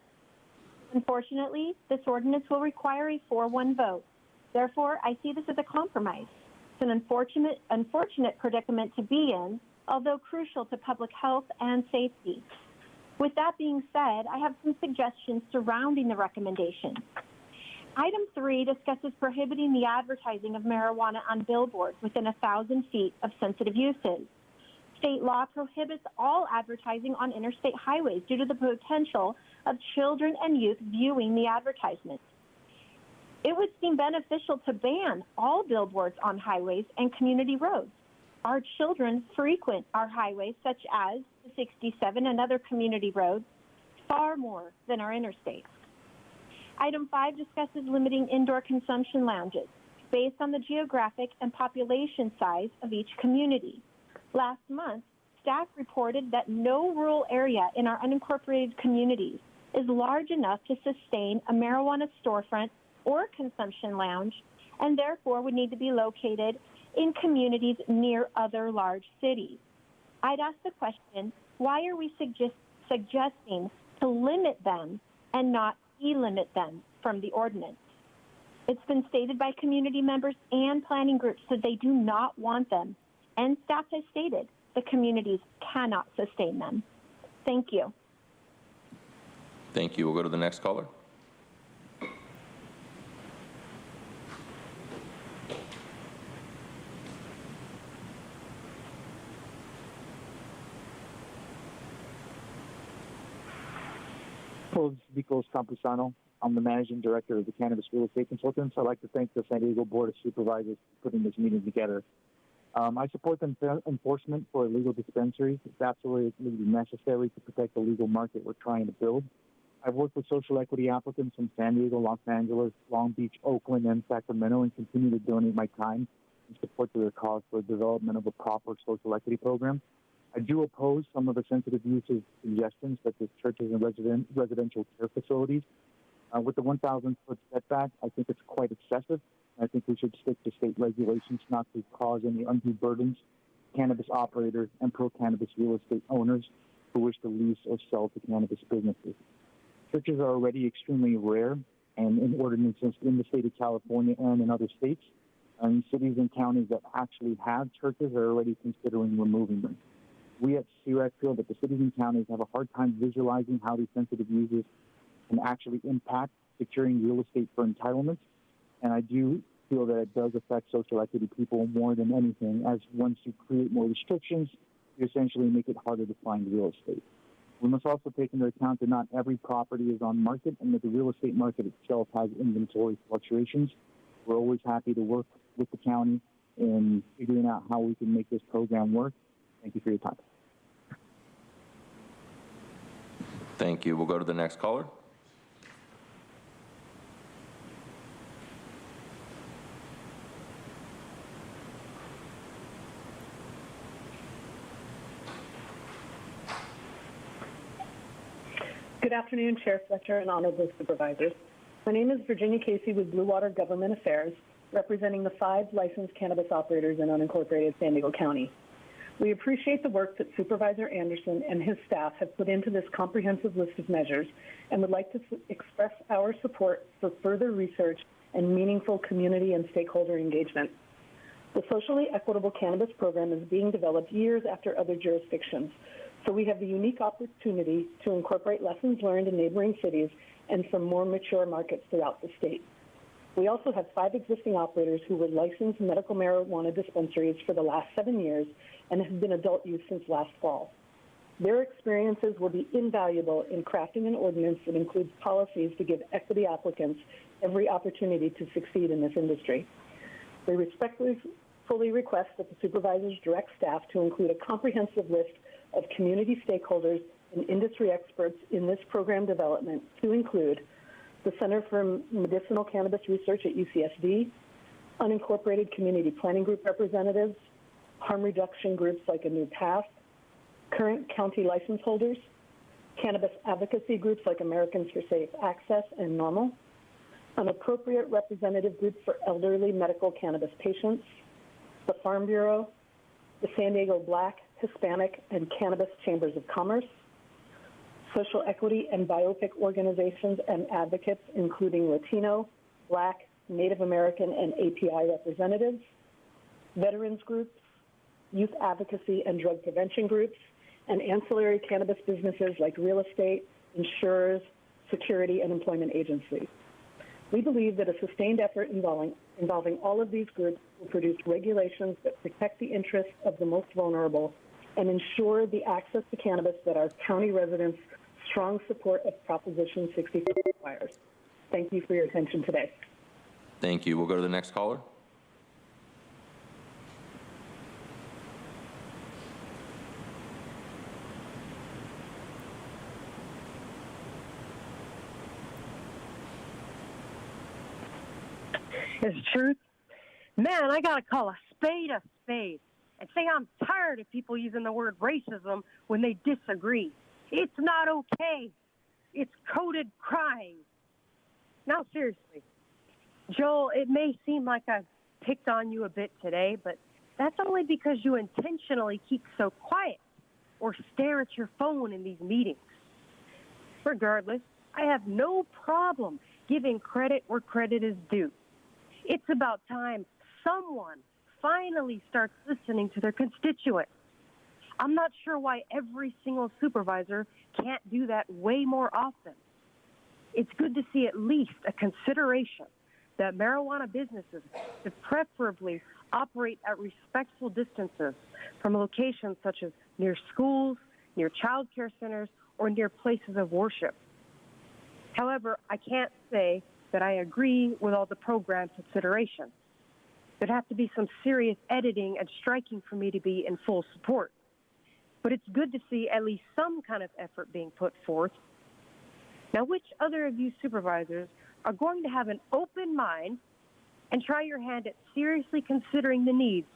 Unfortunately, this ordinance will require a 4-1 vote. Therefore, I see this as a compromise. It's an unfortunate predicament to be in, although crucial to public health and safety. With that being said, I have some suggestions surrounding the recommendation. Item 3 discusses prohibiting the advertising of marijuana on billboards within 1,000 feet of sensitive uses. State law prohibits all advertising on interstate highways due to the potential of children and youth viewing the advertisements. It would seem beneficial to ban all billboards on highways and community roads. Our children frequent our highways, such as the 67 and other community roads, far more than our interstates. Item 5 discusses limiting indoor consumption lounges based on the geographic and population size of each community. Last month, staff reported that no rural area in our unincorporated communities is large enough to sustain a marijuana storefront or consumption lounge, and therefore would need to be located in communities near other large cities. I'd ask the question, why are we suggesting to limit them and not delimit them from the ordinance? It's been stated by community members and planning groups that they do not want them, and staff has stated the communities cannot sustain them. Thank you. Thank you. We'll go to the next caller. Hello, this is Nicolas Campusano. I'm the Managing Director of the Cannabis Real Estate Consultants. I'd like to thank the San Diego Board of Supervisors for putting this meeting together. I support the enforcement for illegal dispensaries. It's absolutely necessary to protect the legal market we're trying to build. I've worked with social equity applicants from San Diego, Los Angeles, Long Beach, Oakland, and Sacramento, and continue to donate my time in support to their cause for the development of a proper social equity program. I do oppose some of the sensitive uses suggestions, such as churches and residential care facilities. With the 1,000-foot setback, I think it's quite excessive. I think we should stick to state regulations not to cause any undue burdens to cannabis operators and pro-cannabis real estate owners who wish to lease or sell to cannabis businesses. Churches are already extremely rare and in ordinances in the state of California and in other states. And cities and counties that actually have churches are already considering removing them. We at CREC feel that the cities and counties have a hard time visualizing how these sensitive uses can actually impact securing real estate for entitlements. And I do feel that it does affect social equity people more than anything, as once you create more restrictions, you essentially make it harder to find real estate. We must also take into account that not every property is on market and that the real estate market itself has inventory fluctuations. We're always happy to work with the county in figuring out how we can make this program work. Thank you for your time. Thank you. We'll go to the next caller. Good afternoon, Chair Fletcher and honorable supervisors. My name is Virginia Casey with Blue Water Government Affairs, representing the 5 licensed cannabis operators in unincorporated San Diego County. We appreciate the work that Supervisor Anderson and his staff have put into this comprehensive list of measures and would like to express our support for further research and meaningful community and stakeholder engagement. The socially equitable cannabis program is being developed years after other jurisdictions, so we have the unique opportunity to incorporate lessons learned in neighboring cities and from more mature markets throughout the state. We also have 5 existing operators who were licensed medical marijuana dispensaries for the last 7 years and have been adult use since last fall. Their experiences will be invaluable in crafting an ordinance that includes policies to give equity applicants every opportunity to succeed in this industry. We respectfully request that the supervisors direct staff to include a comprehensive list of community stakeholders and industry experts in this program development, to include the Center for Medicinal Cannabis Research at UCSD, unincorporated community planning group representatives, harm reduction groups like A New Path, current county license holders, cannabis advocacy groups like Americans for Safe Access and NORML, an appropriate representative group for elderly medical cannabis patients, the Farm Bureau, the San Diego Black, Hispanic, and Cannabis Chambers of Commerce, social equity and biopic organizations and advocates, including Latino, Black, Native American, and API representatives, veterans groups, youth advocacy and drug prevention groups, and ancillary cannabis businesses like real estate, insurers, security, and employment agencies. We believe that a sustained effort involving all of these groups will produce regulations that protect the interests of the most vulnerable and ensure the access to cannabis that our county residents' strong support of Proposition 64 requires. Thank you for your attention today. Thank you. We'll go to the next caller. Is truth? Man, I gotta call a spade and say I'm tired of people using the word racism when they disagree. It's not okay. It's coded crime. Now, seriously, Joel, it may seem like I've picked on you a bit today, but that's only because you intentionally keep so quiet or stare at your phone in these meetings. Regardless, I have no problem giving credit where credit is due. It's about time someone finally starts listening to their constituents. I'm not sure why every single supervisor can't do that way more often. It's good to see at least a consideration that marijuana businesses should preferably operate at respectful distances from locations such as near schools, near child care centers, or near places of worship. However, I can't say that I agree with all the program considerations. There'd have to be some serious editing and striking for me to be in full support. But it's good to see at least some kind of effort being put forth. Now, which other of you supervisors are going to have an open mind and try your hand at seriously considering the needs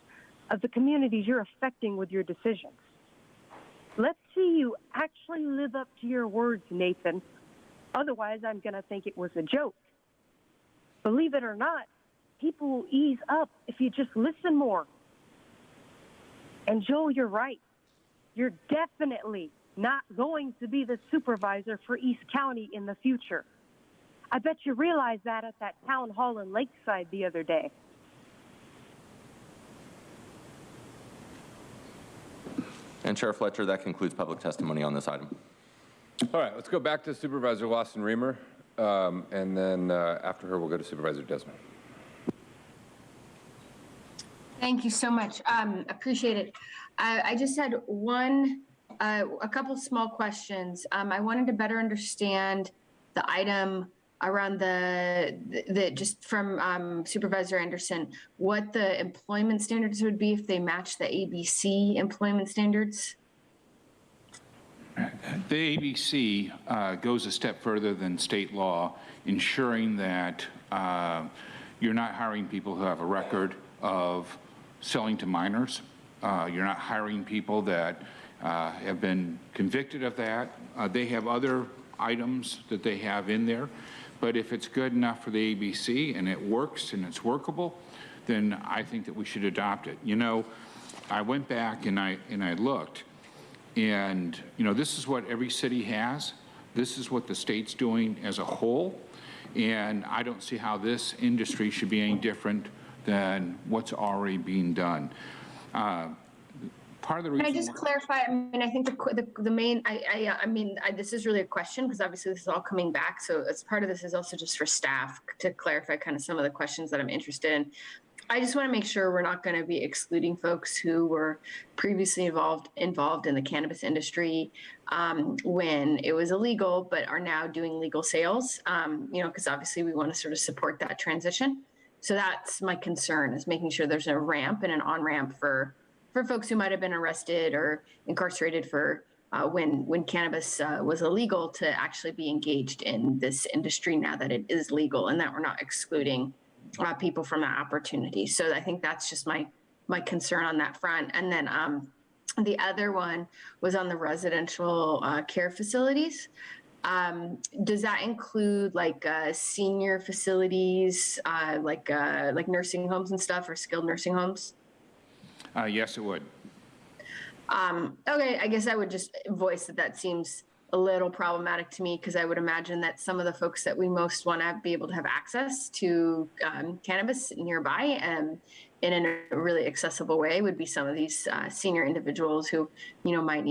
of the communities you're affecting with your decisions? Let's see you actually live up to your words, Nathan. Otherwise, I'm going to think it was a joke. Believe it or not, people will ease up if you just listen more. And Joel, you're right. You're definitely not going to be the supervisor for East County in the future. I bet you realized that at that town hall in Lakeside the other day. And Chair Fletcher, that concludes public testimony on this item. All right, let's go back to Supervisor Lawson-Remer, and then after her, we'll go to Supervisor Desmond. Thank you so much. Appreciate it. I just had one A couple small questions. I wanted to better understand the item around the just from Supervisor Anderson, what the employment standards would be if they match the ABC employment standards. The ABC goes a step further than state law, ensuring that you're not hiring people who have a record of selling to minors. You're not hiring people that have been convicted of that. They have other items that they have in there, but if it's good enough for the ABC and it works and it's workable, then I think that we should adopt it. You know, I went back and I looked, and you know, this is what every city has. This is what the state's doing as a whole, and I don't see how this industry should be any different than what's already being done. Part of the reason. Can I just clarify? I mean, I think the main. This is really a question because obviously this is all coming back. So as part of this is also just for staff to clarify kind of some of the questions that I'm interested in. I just want to make sure we're not going to be excluding folks who were previously involved in the cannabis industry when it was illegal, but are now doing legal sales. You know, because obviously we want to sort of support that transition. So that's my concern, is making sure there's a ramp and an on-ramp for folks who might have been arrested or incarcerated for when cannabis was illegal to actually be engaged in this industry now that it is legal, and that we're not excluding people from that opportunity. So I think that's just my concern on that front. And then the other one was on the residential care facilities. Does that include like senior facilities, like nursing homes and stuff, or skilled nursing homes? Yes, it would. Okay, I guess I would just voice that seems a little problematic to me, because I would imagine that some of the folks that we most want to be able to have access to cannabis nearby in a really accessible way would be some of these senior individuals who, you know, might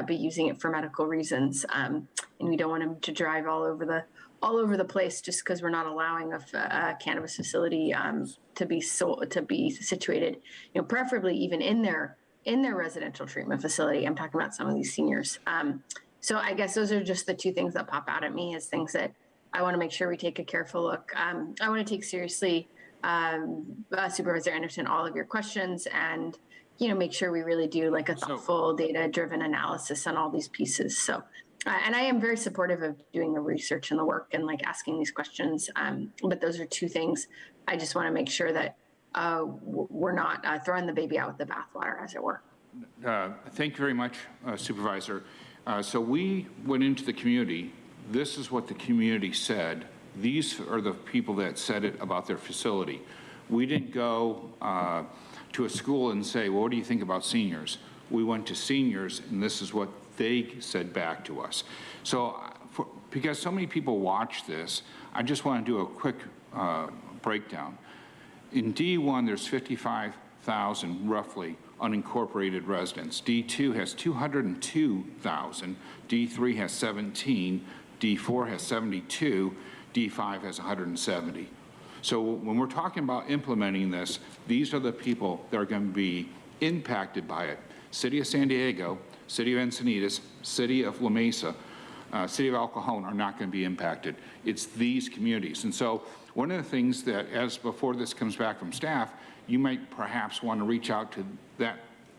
be using it for medical reasons, and we don't want them to drive all over the place just because we're not allowing a cannabis facility to be situated, you know, preferably even in their residential treatment facility. I'm talking about some of these seniors. So I guess those are just the two things that pop out at me as things that I want to make sure we take a careful look. I want to take seriously, Supervisor Anderson, all of your questions, and, you know, make sure we really do like a thoughtful data-driven analysis on all these pieces. So, and I am very supportive of doing the research and the work and like asking these questions. But those are two things I just want to make sure that we're not throwing the baby out with the bathwater, as it were. Thank you very much, Supervisor. So we went into the community. This is what the community said. These are the people that said it about their facility. We didn't go to a school and say, well, what do you think about seniors? We went to seniors, and this is what they said back to us. So because so many people watch this, I just want to do a quick breakdown. In D1, there's 55,000 roughly unincorporated residents. D2 has 202,000, D3 has 17, D4 has 72, D5 has 170. So when we're talking about implementing this, these are the people that are going to be impacted by it. City of San Diego, City of Encinitas, City of La Mesa, City of El Cajon are not going to be impacted. It's these communities. And so one of the things that, as before this comes back from staff, you might perhaps want to reach out to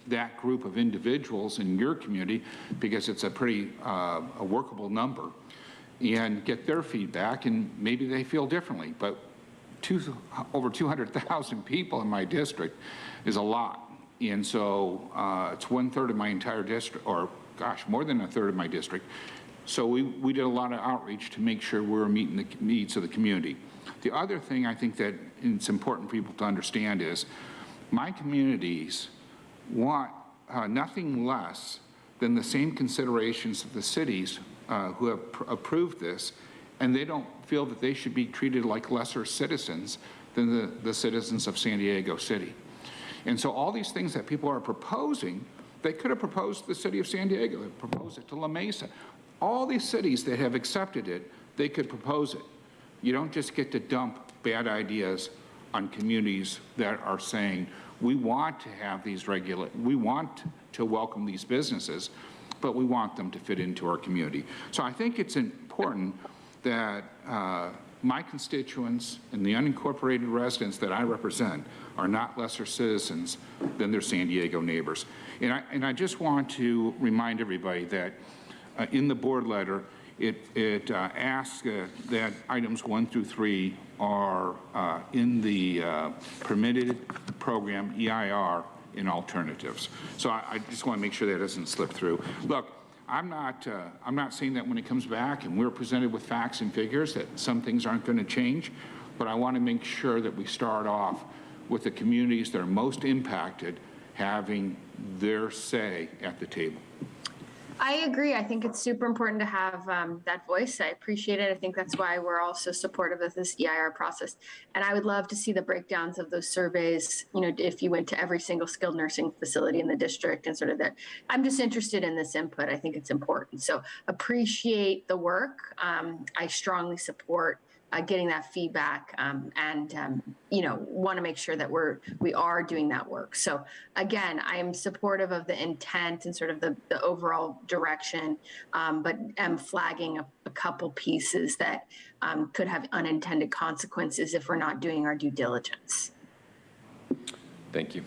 that group of individuals in your community, because it's a pretty a workable number, and get their feedback, and maybe they feel differently. But over 200,000 people in my district is a lot. And so it's 1/3 of my entire district, or gosh, more than 1/3 of my district. So we did a lot of outreach to make sure we're meeting the needs of the community. The other thing I think that it's important for people to understand is my communities want nothing less than the same considerations of the cities who have approved this, and they don't feel that they should be treated like lesser citizens than the citizens of San Diego City. And so all these things that people are proposing, they could have proposed to the city of San Diego, they proposed it to La Mesa. All these cities that have accepted it, they could propose it. You don't just get to dump bad ideas on communities that are saying, we want to have these we want to welcome these businesses, but we want them to fit into our community. So I think it's important that my constituents and the unincorporated residents that I represent are not lesser citizens than their San Diego neighbors. And I just want to remind everybody that in the board letter, it asks that items 1 through 3 are in the permitted program EIR in alternatives. So I just want to make sure that doesn't slip through. Look, I'm not saying that when it comes back and we're presented with facts and figures that some things aren't going to change, but I want to make sure that we start off with the communities that are most impacted having their say at the table. I agree. I think it's super important to have that voice. I appreciate it. I think that's why we're also supportive of this EIR process. And I would love to see the breakdowns of those surveys, you know, if you went to every single skilled nursing facility in the district and sort of that. I'm just interested in this input. I think it's important. So appreciate the work. I strongly support getting that feedback and you know, want to make sure that we are doing that work. So again, I am supportive of the intent and sort of the overall direction, but am flagging a couple pieces that could have unintended consequences if we're not doing our due diligence. Thank you.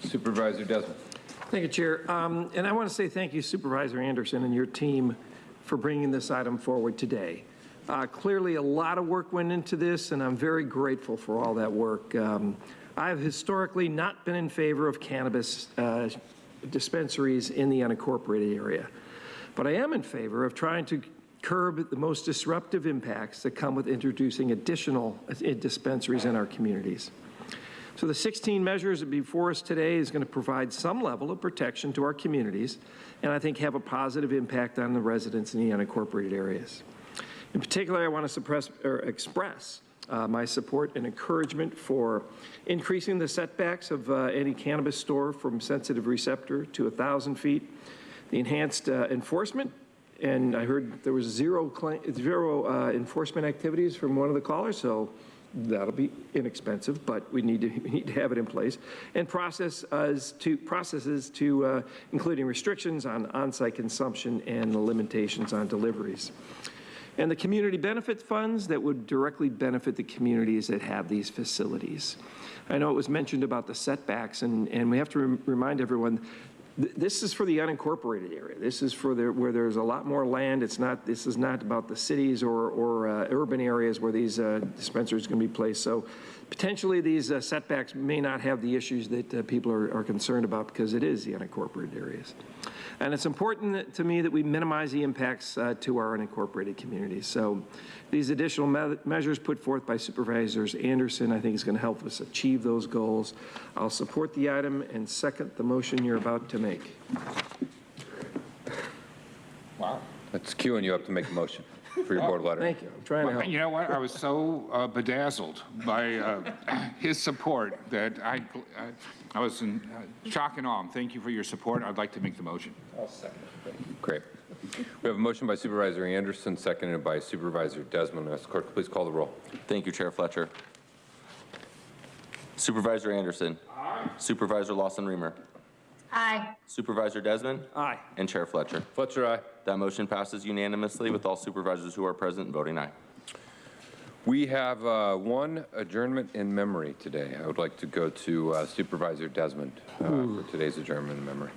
Supervisor Desmond. Thank you, Chair. And I want to say thank you, Supervisor Anderson and your team, for bringing this item forward today. Clearly, a lot of work went into this, and I'm very grateful for all that work. I have historically not been in favor of cannabis dispensaries in the unincorporated area, but I am in favor of trying to curb the most disruptive impacts that come with introducing additional dispensaries in our communities. So the 16 measures before us today is going to provide some level of protection to our communities, and I think have a positive impact on the residents in the unincorporated areas. In particular, I want to express my support and encouragement for increasing the setbacks of any cannabis store from sensitive receptor to 1,000 feet, the enhanced enforcement, and I heard there was zero enforcement activities from one of the callers, so that'll be inexpensive, but we need to have it in place, and processes to including restrictions on on-site consumption and the limitations on deliveries. And the community benefit funds that would directly benefit the communities that have these facilities. I know it was mentioned about the setbacks, and we have to remind everyone, this is for the unincorporated area. This is for where there's a lot more land. This is not about the cities or urban areas where these dispensaries can be placed. So potentially these setbacks may not have the issues that people are concerned about because it is the unincorporated areas. And it's important to me that we minimize the impacts to our unincorporated communities. So these additional measures put forth by Supervisors Anderson, I think is going to help us achieve those goals. I'll support the item and second the motion you're about to make. Wow. That's queuing you up to make a motion for your board letter. Thank you. I'm trying to help. You know what? I was so bedazzled by his support that I was in shock and awe. Thank you for your support. I'd like to make the motion. I'll second it. Great. We have a motion by Supervisor Anderson, seconded by Supervisor Desmond. Ask the clerk, please call the roll. Thank you, Chair Fletcher. Supervisor Anderson. Aye. Supervisor Lawson-Remer. Aye. Supervisor Desmond. Aye. And Chair Fletcher. Fletcher, aye. That motion passes unanimously with all supervisors who are present voting aye. We have one adjournment in memory today. I would like to go to Supervisor Desmond for today's adjournment in memory.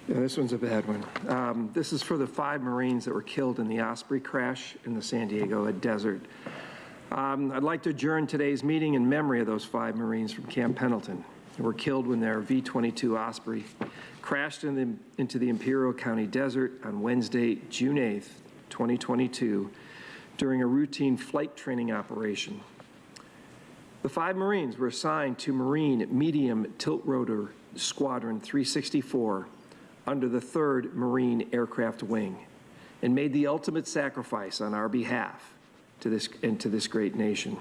Yeah, this one's a bad one. This is for the 5 Marines that were killed in the Osprey crash in the San Diego desert. I'd like to adjourn today's meeting in memory of those 5 Marines from Camp Pendleton who were killed when their V-22 Osprey crashed into the Imperial County Desert on Wednesday, June 8th, 2022, during a routine flight training operation. The 5 Marines were assigned to Marine Medium Tilt Rotor Squadron 364 under the 3rd Marine Aircraft Wing and made the ultimate sacrifice on our behalf to this great nation.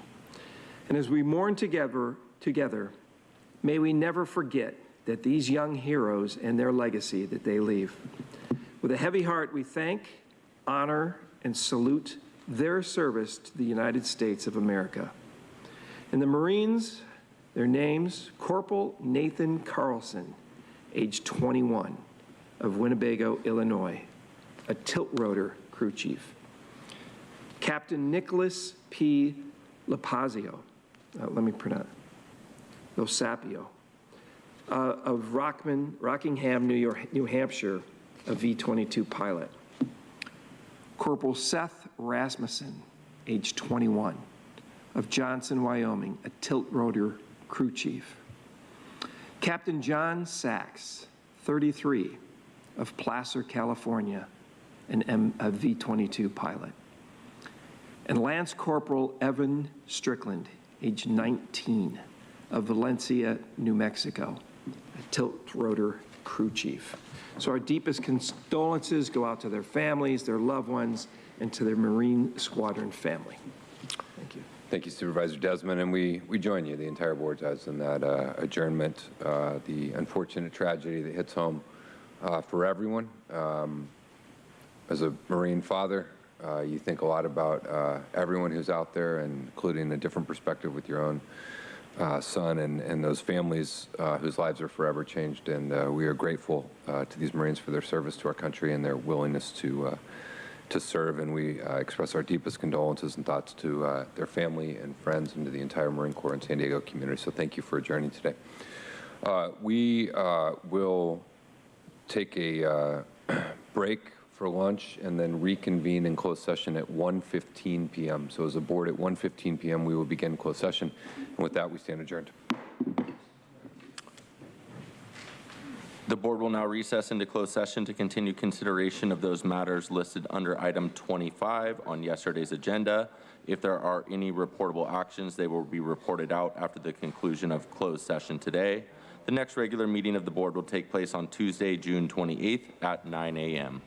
And as we mourn together, may we never forget that these young heroes and their legacy that they leave. With a heavy heart, we thank, honor, and salute their service to the United States of America. And the Marines, their names, Corporal Nathan Carlson, age 21, of Winnebago, Illinois, a tilt-rotor crew chief. Captain Nicholas P. Lopazio, Losapio, of Rockingham, New Hampshire, a V-22 pilot. Corporal Seth Rasmussen, age 21, of Johnson, Wyoming, a tilt-rotor crew chief. Captain John Sachs, 33, of Placer, California, a V-22 pilot. And Lance Corporal Evan Strickland, age 19, of Valencia, New Mexico, a tilt-rotor crew chief. So our deepest condolences go out to their families, their loved ones, and to their Marine Squadron family. Thank you. Thank you, Supervisor Desmond, and we join you, the entire board does, in that adjournment, the unfortunate tragedy that hits home for everyone. As a Marine father, you think a lot about everyone who's out there, and including a different perspective with your own son and those families whose lives are forever changed. And we are grateful to these Marines for their service to our country and their willingness to serve. And we express our deepest condolences and thoughts to their family and friends and to the entire Marine Corps and San Diego community. So thank you for adjourning today. We will take a break for lunch and then reconvene in closed session at 1:15 p.m. So as a board, at 1:15 p.m. we will begin closed session. And with that, we stand adjourned. The board will now recess into closed session to continue consideration of those matters listed under item 25 on yesterday's agenda. If there are any reportable actions, they will be reported out after the conclusion of closed session today. The next regular meeting of the board will take place on Tuesday, June 28th at 9 a.m.